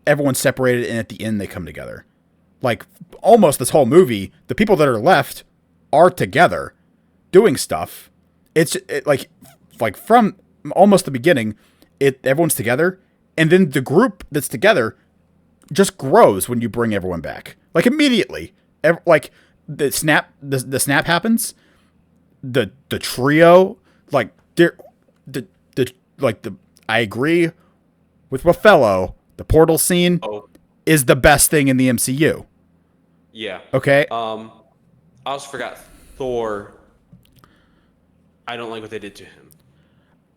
everyone's separated and at the end they come together. Like almost this whole movie, the people that are left are together doing stuff. It's like from almost the beginning, everyone's together, and then the group that's together just grows when you bring everyone back. Like immediately, like the snap happens. The trio, like I agree with Raffaello. The portal scene, is the best thing in the MCU. Yeah. Okay? I also forgot Thor. I don't like what they did to him,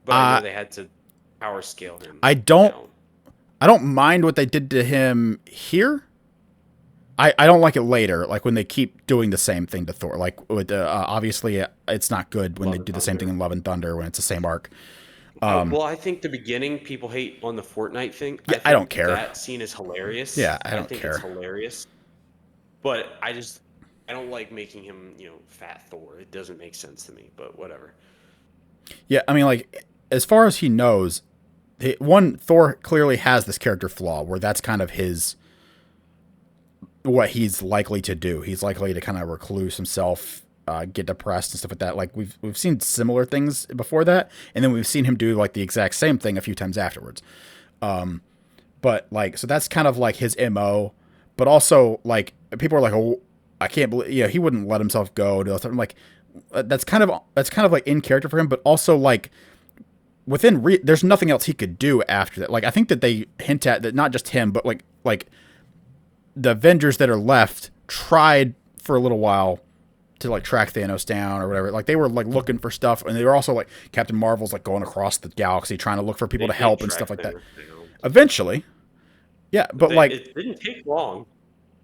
but I know Uh, they had to power scale him I don't down. I don't mind what they did to him here. I don't like it later, like when they keep doing the same thing to Thor. Like with obviously it's not good when Love they and do the same thing Thunder. in Love and Thunder when it's the same arc. Well, I think the beginning people hate on the Fortnite thing. Yeah, I I don't think care. that scene is hilarious. Yeah, I I don't think it's care. hilarious, but I don't like making him, fat Thor. It doesn't make sense to me, but whatever. Yeah, I mean, like as far as he knows, one Thor clearly has this character flaw where that's kind of his what he's likely to do. He's likely to kind of recluse himself, get depressed and stuff like that. Like we've seen similar things before that, and then we've seen him do like the exact same thing a few times afterwards. But like, so that's kind of like his mo. But also, like people are like, "Oh, I can't believe he wouldn't let himself go." I'm like, that's kind of like in character for him, but also like there's nothing else he could do after that. Like I think that they hint at that not just him, but like the Avengers that are left tried for a little while to like track Thanos down or whatever. Like they were like looking for stuff, and they were also like Captain Marvel's like going across the galaxy trying to look for people They to did help and stuff track like that. Thanos down. Eventually, yeah, but like It didn't take long.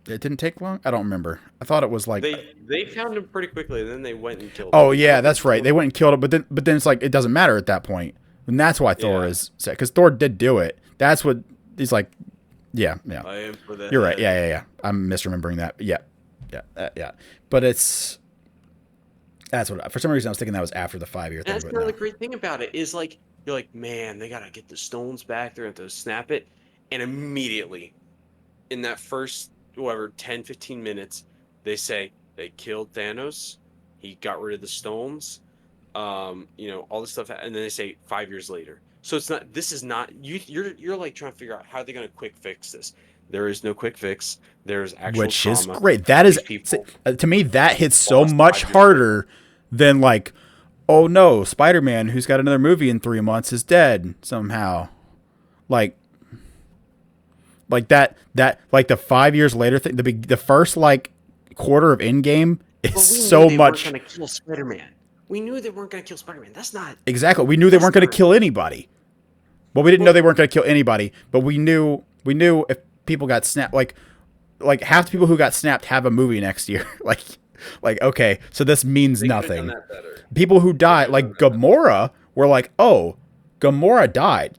it didn't take long. I don't remember. I thought it was like, They found him pretty quickly, and then they went and killed oh him. I yeah, don't think that's right. They went and killed him, but then it's like it doesn't matter at that point, and that's why Thor Yeah. is set because Thor did do it. That's what he's like. Yeah, yeah. I am for that. You're right. Yeah, yeah, yeah. I'm misremembering that. Yeah, yeah, yeah. But that's what for some reason I was thinking that was after the 5-year thing. That's But another no. great thing about it is like you're like, man, they gotta get the stones back. They're going to snap it, and immediately in that first whatever 10, 15 minutes, they say they killed Thanos. He got rid of the stones. All this stuff, and then they say 5 years later. So it's not. This is not. You're like trying to figure out how they're going to quick fix this. There is no quick fix. There's actual Which is trauma. great. That is These people to me that hits so lost much 5 years. harder than like, oh no, Spider-Man, who's got another movie in 3 months, is dead somehow. Like that like the 5 years later thing. The first like quarter of Endgame is But we knew so they much. weren't going to kill Spider-Man. We knew they weren't going to kill Spider-Man. That's not. Exactly. We knew they That's weren't going to not- kill anybody. Well, we didn't know Well- they weren't going to kill anybody, but we knew if people got snapped, like half the people who got snapped have a movie next year. like okay, so this means They could've done nothing. that better. People who died, like Gamora, were like, oh, Gamora died.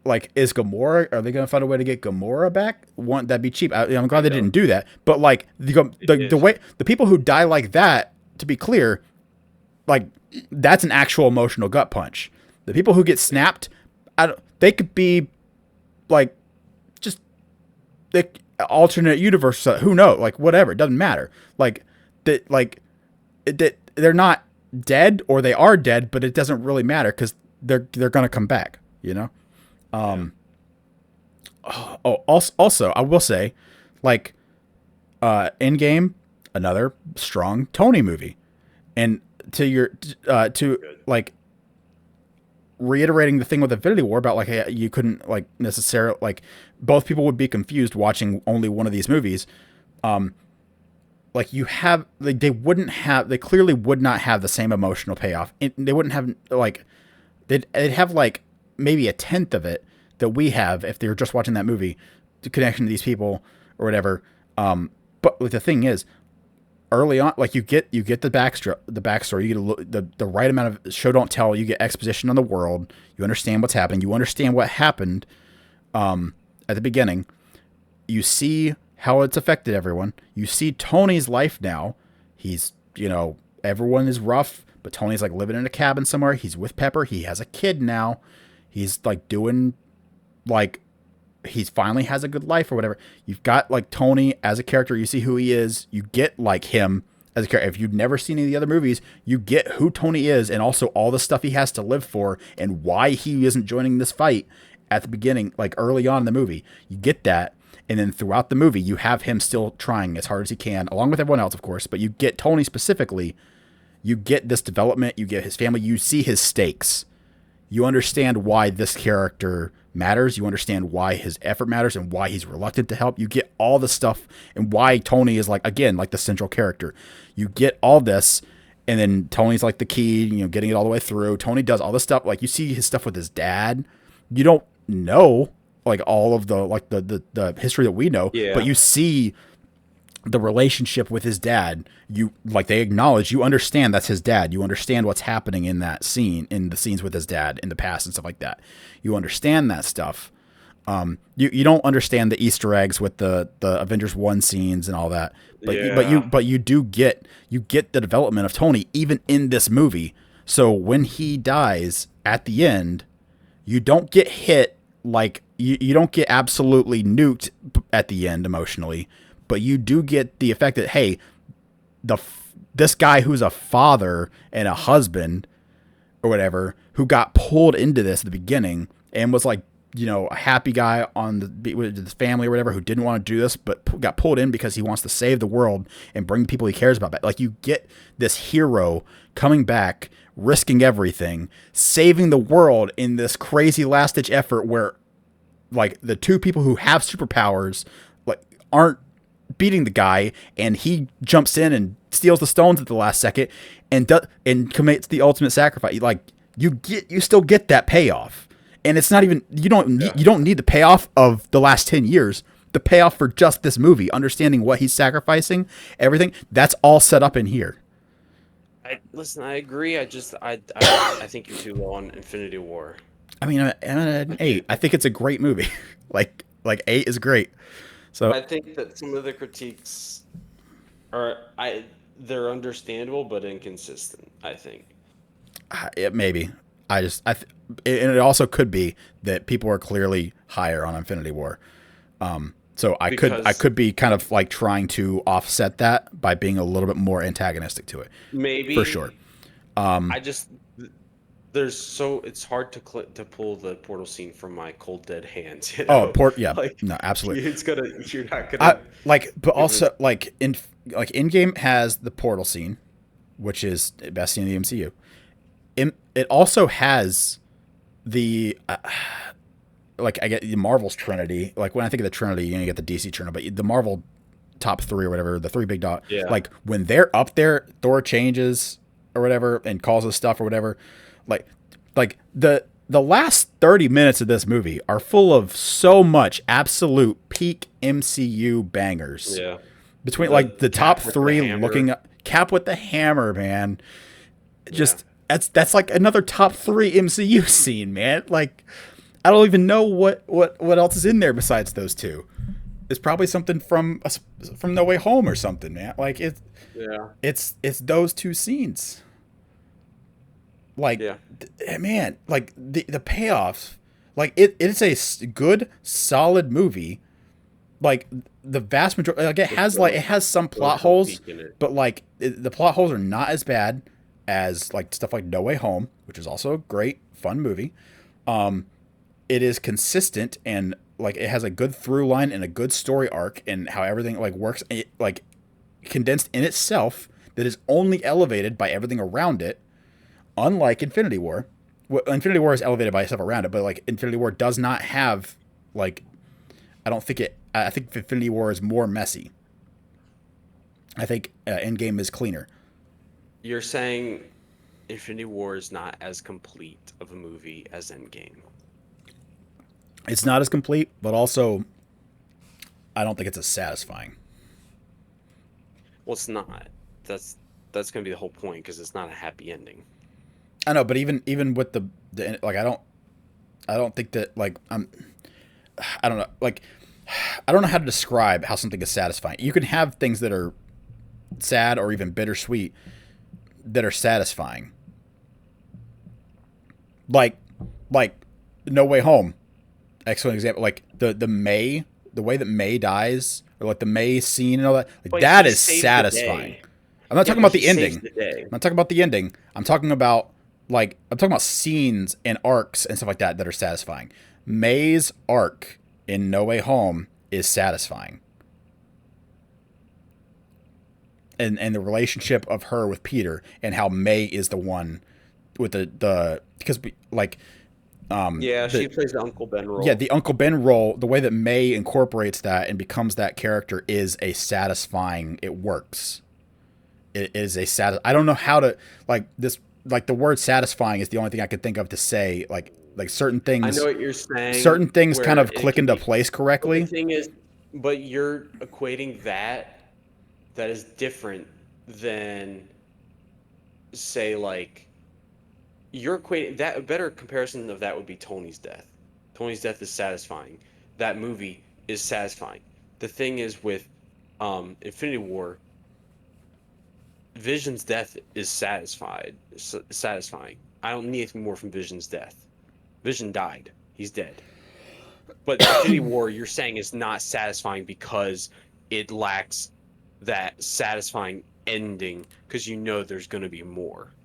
Like, is Gamora? Are they going to find a way to get Gamora back? That'd be cheap. I'm glad they didn't do that. But like the way the people who die like that, to be clear, like that's an actual emotional gut punch. The people who get snapped, they could be like just the alternate universe. Who knows? Like whatever, it doesn't matter. Like that they're not dead or they are dead, but it doesn't really matter because they're gonna come back. Also, I will say, like, Endgame, another strong Tony movie, and to like reiterating the thing with Infinity War about like hey, you couldn't like necessarily like both people would be confused watching only one of these movies. Like you have like they clearly would not have the same emotional payoff. They wouldn't have like they'd have like maybe a tenth of it that we have if they were just watching that movie, the connection to these people or whatever. But the thing is, early on, like you get the backstory, you get the right amount of show don't tell. You get exposition on the world. You understand what's happening. You understand what happened at the beginning. You see how it's affected everyone. You see Tony's life now. He's everyone is rough, but Tony's like living in a cabin somewhere. He's with Pepper. He has a kid now. He's like doing like he finally has a good life or whatever. You've got like Tony as a character. You see who he is. You get like him as a character. If you've never seen any of the other movies, you get who Tony is and also all the stuff he has to live for and why he isn't joining this fight at the beginning, like early on in the movie. You get that. And then throughout the movie, you have him still trying as hard as he can, along with everyone else, of course. But you get Tony specifically. You get this development. You get his family. You see his stakes. You understand why this character matters. You understand why his effort matters and why he's reluctant to help. You get all the stuff and why Tony is like, again, like the central character. You get all this, and then Tony's like the key, getting it all the way through. Tony does all this stuff. Like, you see his stuff with his dad. You don't know like all of the history that we know, but you see the relationship with his dad. You like, they acknowledge, you understand that's his dad. You understand what's happening in that scene, in the scenes with his dad in the past and stuff like that. You understand that stuff. You don't understand the Easter eggs with the Avengers 1 scenes and all that, but you do get the development of Tony even in this movie. So when he dies at the end, you don't get hit, like you don't get absolutely nuked at the end emotionally, but you do get the effect that, hey, this guy who's a father and a husband or whatever, who got pulled into this at the beginning and was like, a happy guy with his family or whatever, who didn't want to do this, but got pulled in because he wants to save the world and bring people he cares about back. Like, you get this hero coming back, risking everything, saving the world in this crazy last ditch effort where, like, the two people who have superpowers like aren't beating the guy, and he jumps in and steals the stones at the last second and commits the ultimate sacrifice. Like, you still get that payoff. And it's not even, you don't need the payoff of the last 10 years. The payoff for just this movie, understanding what he's sacrificing, everything, that's all set up in here. Listen, I agree. I think you're too low on Infinity War. I mean, I'm at an 8. I think it's a great movie. like 8 is great. So I think that some of the critiques they're understandable but inconsistent, I think. Maybe. And it also could be that people are clearly higher on Infinity War. So I could be kind of like trying to offset that by being a little bit more antagonistic to it. Maybe, for sure. It's hard to pull the portal scene from my cold dead hands. No, absolutely. You're not gonna but also like Endgame has the portal scene, which is the best scene in the MCU. It also has the I get the Marvel's Trinity. Like, when I think of the Trinity, you get the DC Trinity, but the Marvel top 3 or whatever, the 3 big dot. Yeah. Like, when they're up there, Thor changes or whatever and calls us stuff or whatever. Like the last 30 minutes of this movie are full of so much absolute peak MCU bangers. Yeah. Between the top 3 looking up, Cap with the hammer, man. Just that's like another top 3 MCU scene, man. Like, I don't even know what else is in there besides those two. It's probably something from No Way Home or something, man. Like, it's those two scenes. Like, man, like the payoffs, like it's a good, solid movie. Like, the vast majority, like, it has some plot holes, but like the plot holes are not as bad as like stuff like No Way Home, which is also a great, fun movie. It is consistent, and like it has a good through line and a good story arc, and how everything like works, like condensed in itself, that is only elevated by everything around it. Unlike Infinity War. Infinity War is elevated by stuff around it, but like Infinity War does not have like, I think Infinity War is more messy. I think Endgame is cleaner. You're saying Infinity War is not as complete of a movie as Endgame. It's not as complete, but also I don't think it's as satisfying. Well, it's not. That's going to be the whole point, because it's not a happy ending. I know, but even with the like, I don't think that, like, I don't know, like, I don't know how to describe how something is satisfying. You can have things that are sad or even bittersweet that are satisfying. Like No Way Home. Excellent example. Like the way that May dies, or like the May scene and all that, like, that is satisfying. I'm not talking about the ending. I'm not talking about the ending. I'm talking about scenes and arcs and stuff like that are satisfying. May's arc in No Way Home is satisfying. And the relationship of her with Peter, and how May is the one with the because like Yeah, The she plays the Uncle Ben Yeah, role. the Uncle Ben role, the way that May incorporates that and becomes that character is a satisfying. It works. It is a I don't know how to like this. Like the word satisfying is the only thing I could think of to say. Like I know what you're saying, certain things kind where of it click can into be, place but the correctly. thing is, but you're equating that is different than, say, like, you're equating that. A better comparison of that would be Tony's death. Tony's death is satisfying. That movie is satisfying. The thing is with Infinity War, Vision's death is satisfying. I don't need anything more from Vision's death. Vision died. He's dead. But Infinity War, you're saying, is not satisfying because it lacks that satisfying ending because you know there's going to be more.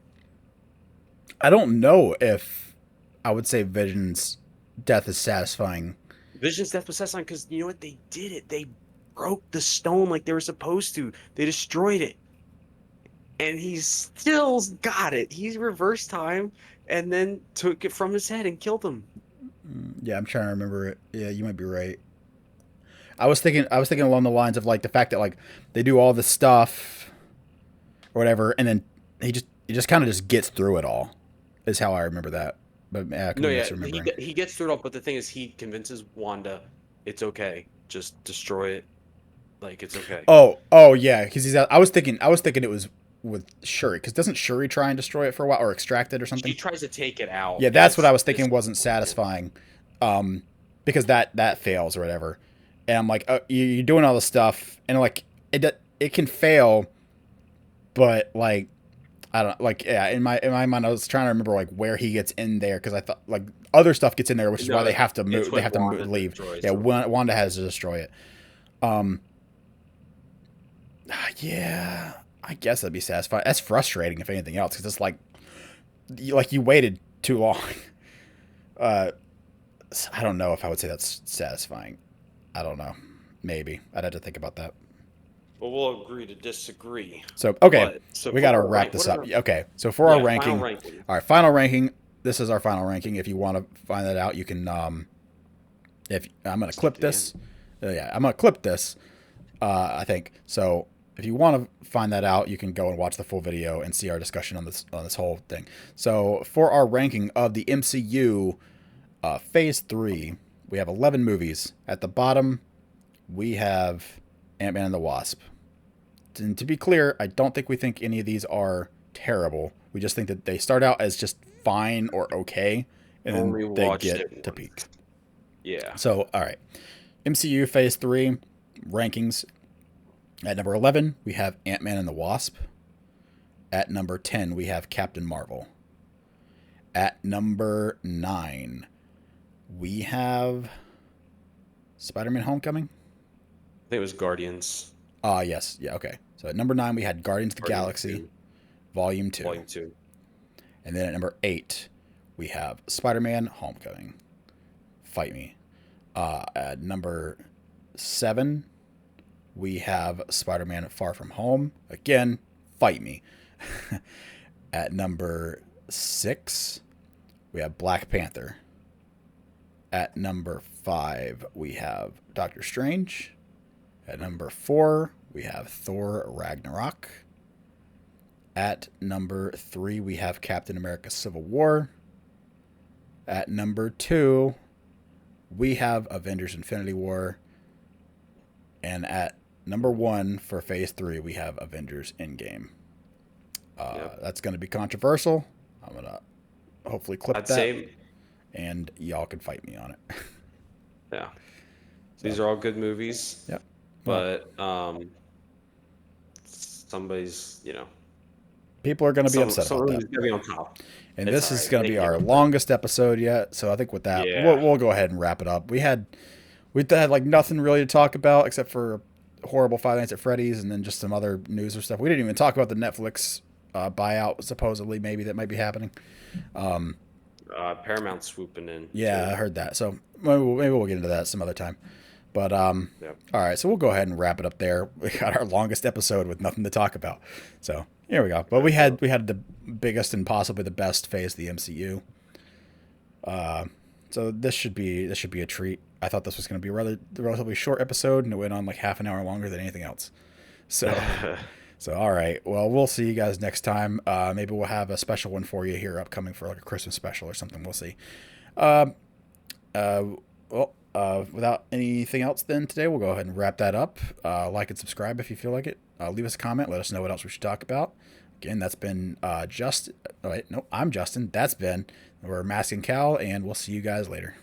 I don't know if I would say Vision's death is satisfying. Vision's death was satisfying because you know what? They did it. They broke the stone like they were supposed to. They destroyed it. And he still got it. He reversed time and then took it from his head and killed him. Yeah, I'm trying to remember it. Yeah, you might be right. I was thinking along the lines of like the fact that like they do all this stuff or whatever, and then he just kind of just gets through it all. Is how I remember that. But I could No, be yeah, misremembering. he gets through it all, but the thing is, he convinces Wanda it's okay. Just destroy it. Like, it's okay. Oh yeah, because I was thinking it was with Shuri, because doesn't Shuri try and destroy it for a while or extract it or She something? tries to take it out, Yeah, and that's what I was it's thinking wasn't yeah. satisfying, because that fails or whatever. And I'm like, you're doing all this stuff, and like it can fail, but like I don't like yeah. In my mind, I was trying to remember like where he gets in there because I thought like other stuff gets in there, which is why No, they have to it's move. They when have to Wanda leave. destroys Yeah, them. Wanda has to destroy it. Um, yeah, I guess that'd be satisfying. That's frustrating if anything else because it's like you waited too long. Uh, I don't know if I would say that's satisfying. I don't know. Maybe I'd have to think about that. Well, we'll agree to disagree. So okay, But so we for got to our wrap rank, this what are up. our, Okay, so for our yeah, final ranking, ranking? all right, final ranking. This is our final ranking. If you want to find that out, you can. If I'm gonna Skip clip to the this, end. yeah, I'm gonna clip this. I think so. If you want to find that out, you can go and watch the full video and see our discussion on this whole thing. So for our ranking of the MCU, Phase 3, we have 11 movies. At the bottom, we have Ant-Man and the Wasp. And to be clear, I don't think we think any of these are terrible. We just think that they start out as just fine or okay, and then Only they watched get it to peak. once. Yeah. So, all right. MCU Phase 3 rankings. At number 11, we have Ant-Man and the Wasp. At number 10, we have Captain Marvel. At number 9, we have Spider-Man Homecoming. I think it was Guardians. Yes. Yeah, okay. So at number 9, we had Guardians of the Guardians Galaxy, 2, Volume 2. Volume 2. And then at number 8, we have Spider-Man Homecoming. Fight Me. At number 7, we have Spider-Man Far From Home. Again, Fight Me. At number 6, we have Black Panther. At number 5, we have Doctor Strange. At number 4, we have Thor Ragnarok. At number 3, we have Captain America Civil War. At number 2, we have Avengers Infinity War. And at number 1 for Phase 3, we have Avengers Endgame. Yep. That's going to be controversial. I'm going to hopefully clip I'd that, say, and y'all can fight me on it. yeah. So, These are all good movies, yep. Well, but somebody's, people are going to be upset about someone's that. gonna be on top. And It's this all is right. going to They be can get our over it. longest episode yet. So I think with that, Yeah. we'll go ahead and wrap it up. We had like nothing really to talk about except for horrible Five Nights at Freddy's and then just some other news or stuff. We didn't even talk about the Netflix buyout, supposedly maybe that might be happening. Paramount swooping in. Yeah, too. I heard that. So maybe we'll get into that some other time. But Yep. all right, so we'll go ahead and wrap it up there. We got our longest episode with nothing to talk about. So here we go. But we had the biggest and possibly the best phase of the MCU. So this should be a treat. I thought this was going to be a relatively short episode, and it went on like half an hour longer than anything else. So so all right, well we'll see you guys next time. Maybe we'll have a special one for you here upcoming for like a Christmas special or something. We'll see. Um, without anything else, then today we'll go ahead and wrap that up. Like and subscribe if you feel like it. Leave us a comment. Let us know what else we should talk about. Again, that's been I'm Justin. That's been, we're Mask and Cowl, and we'll see you guys later.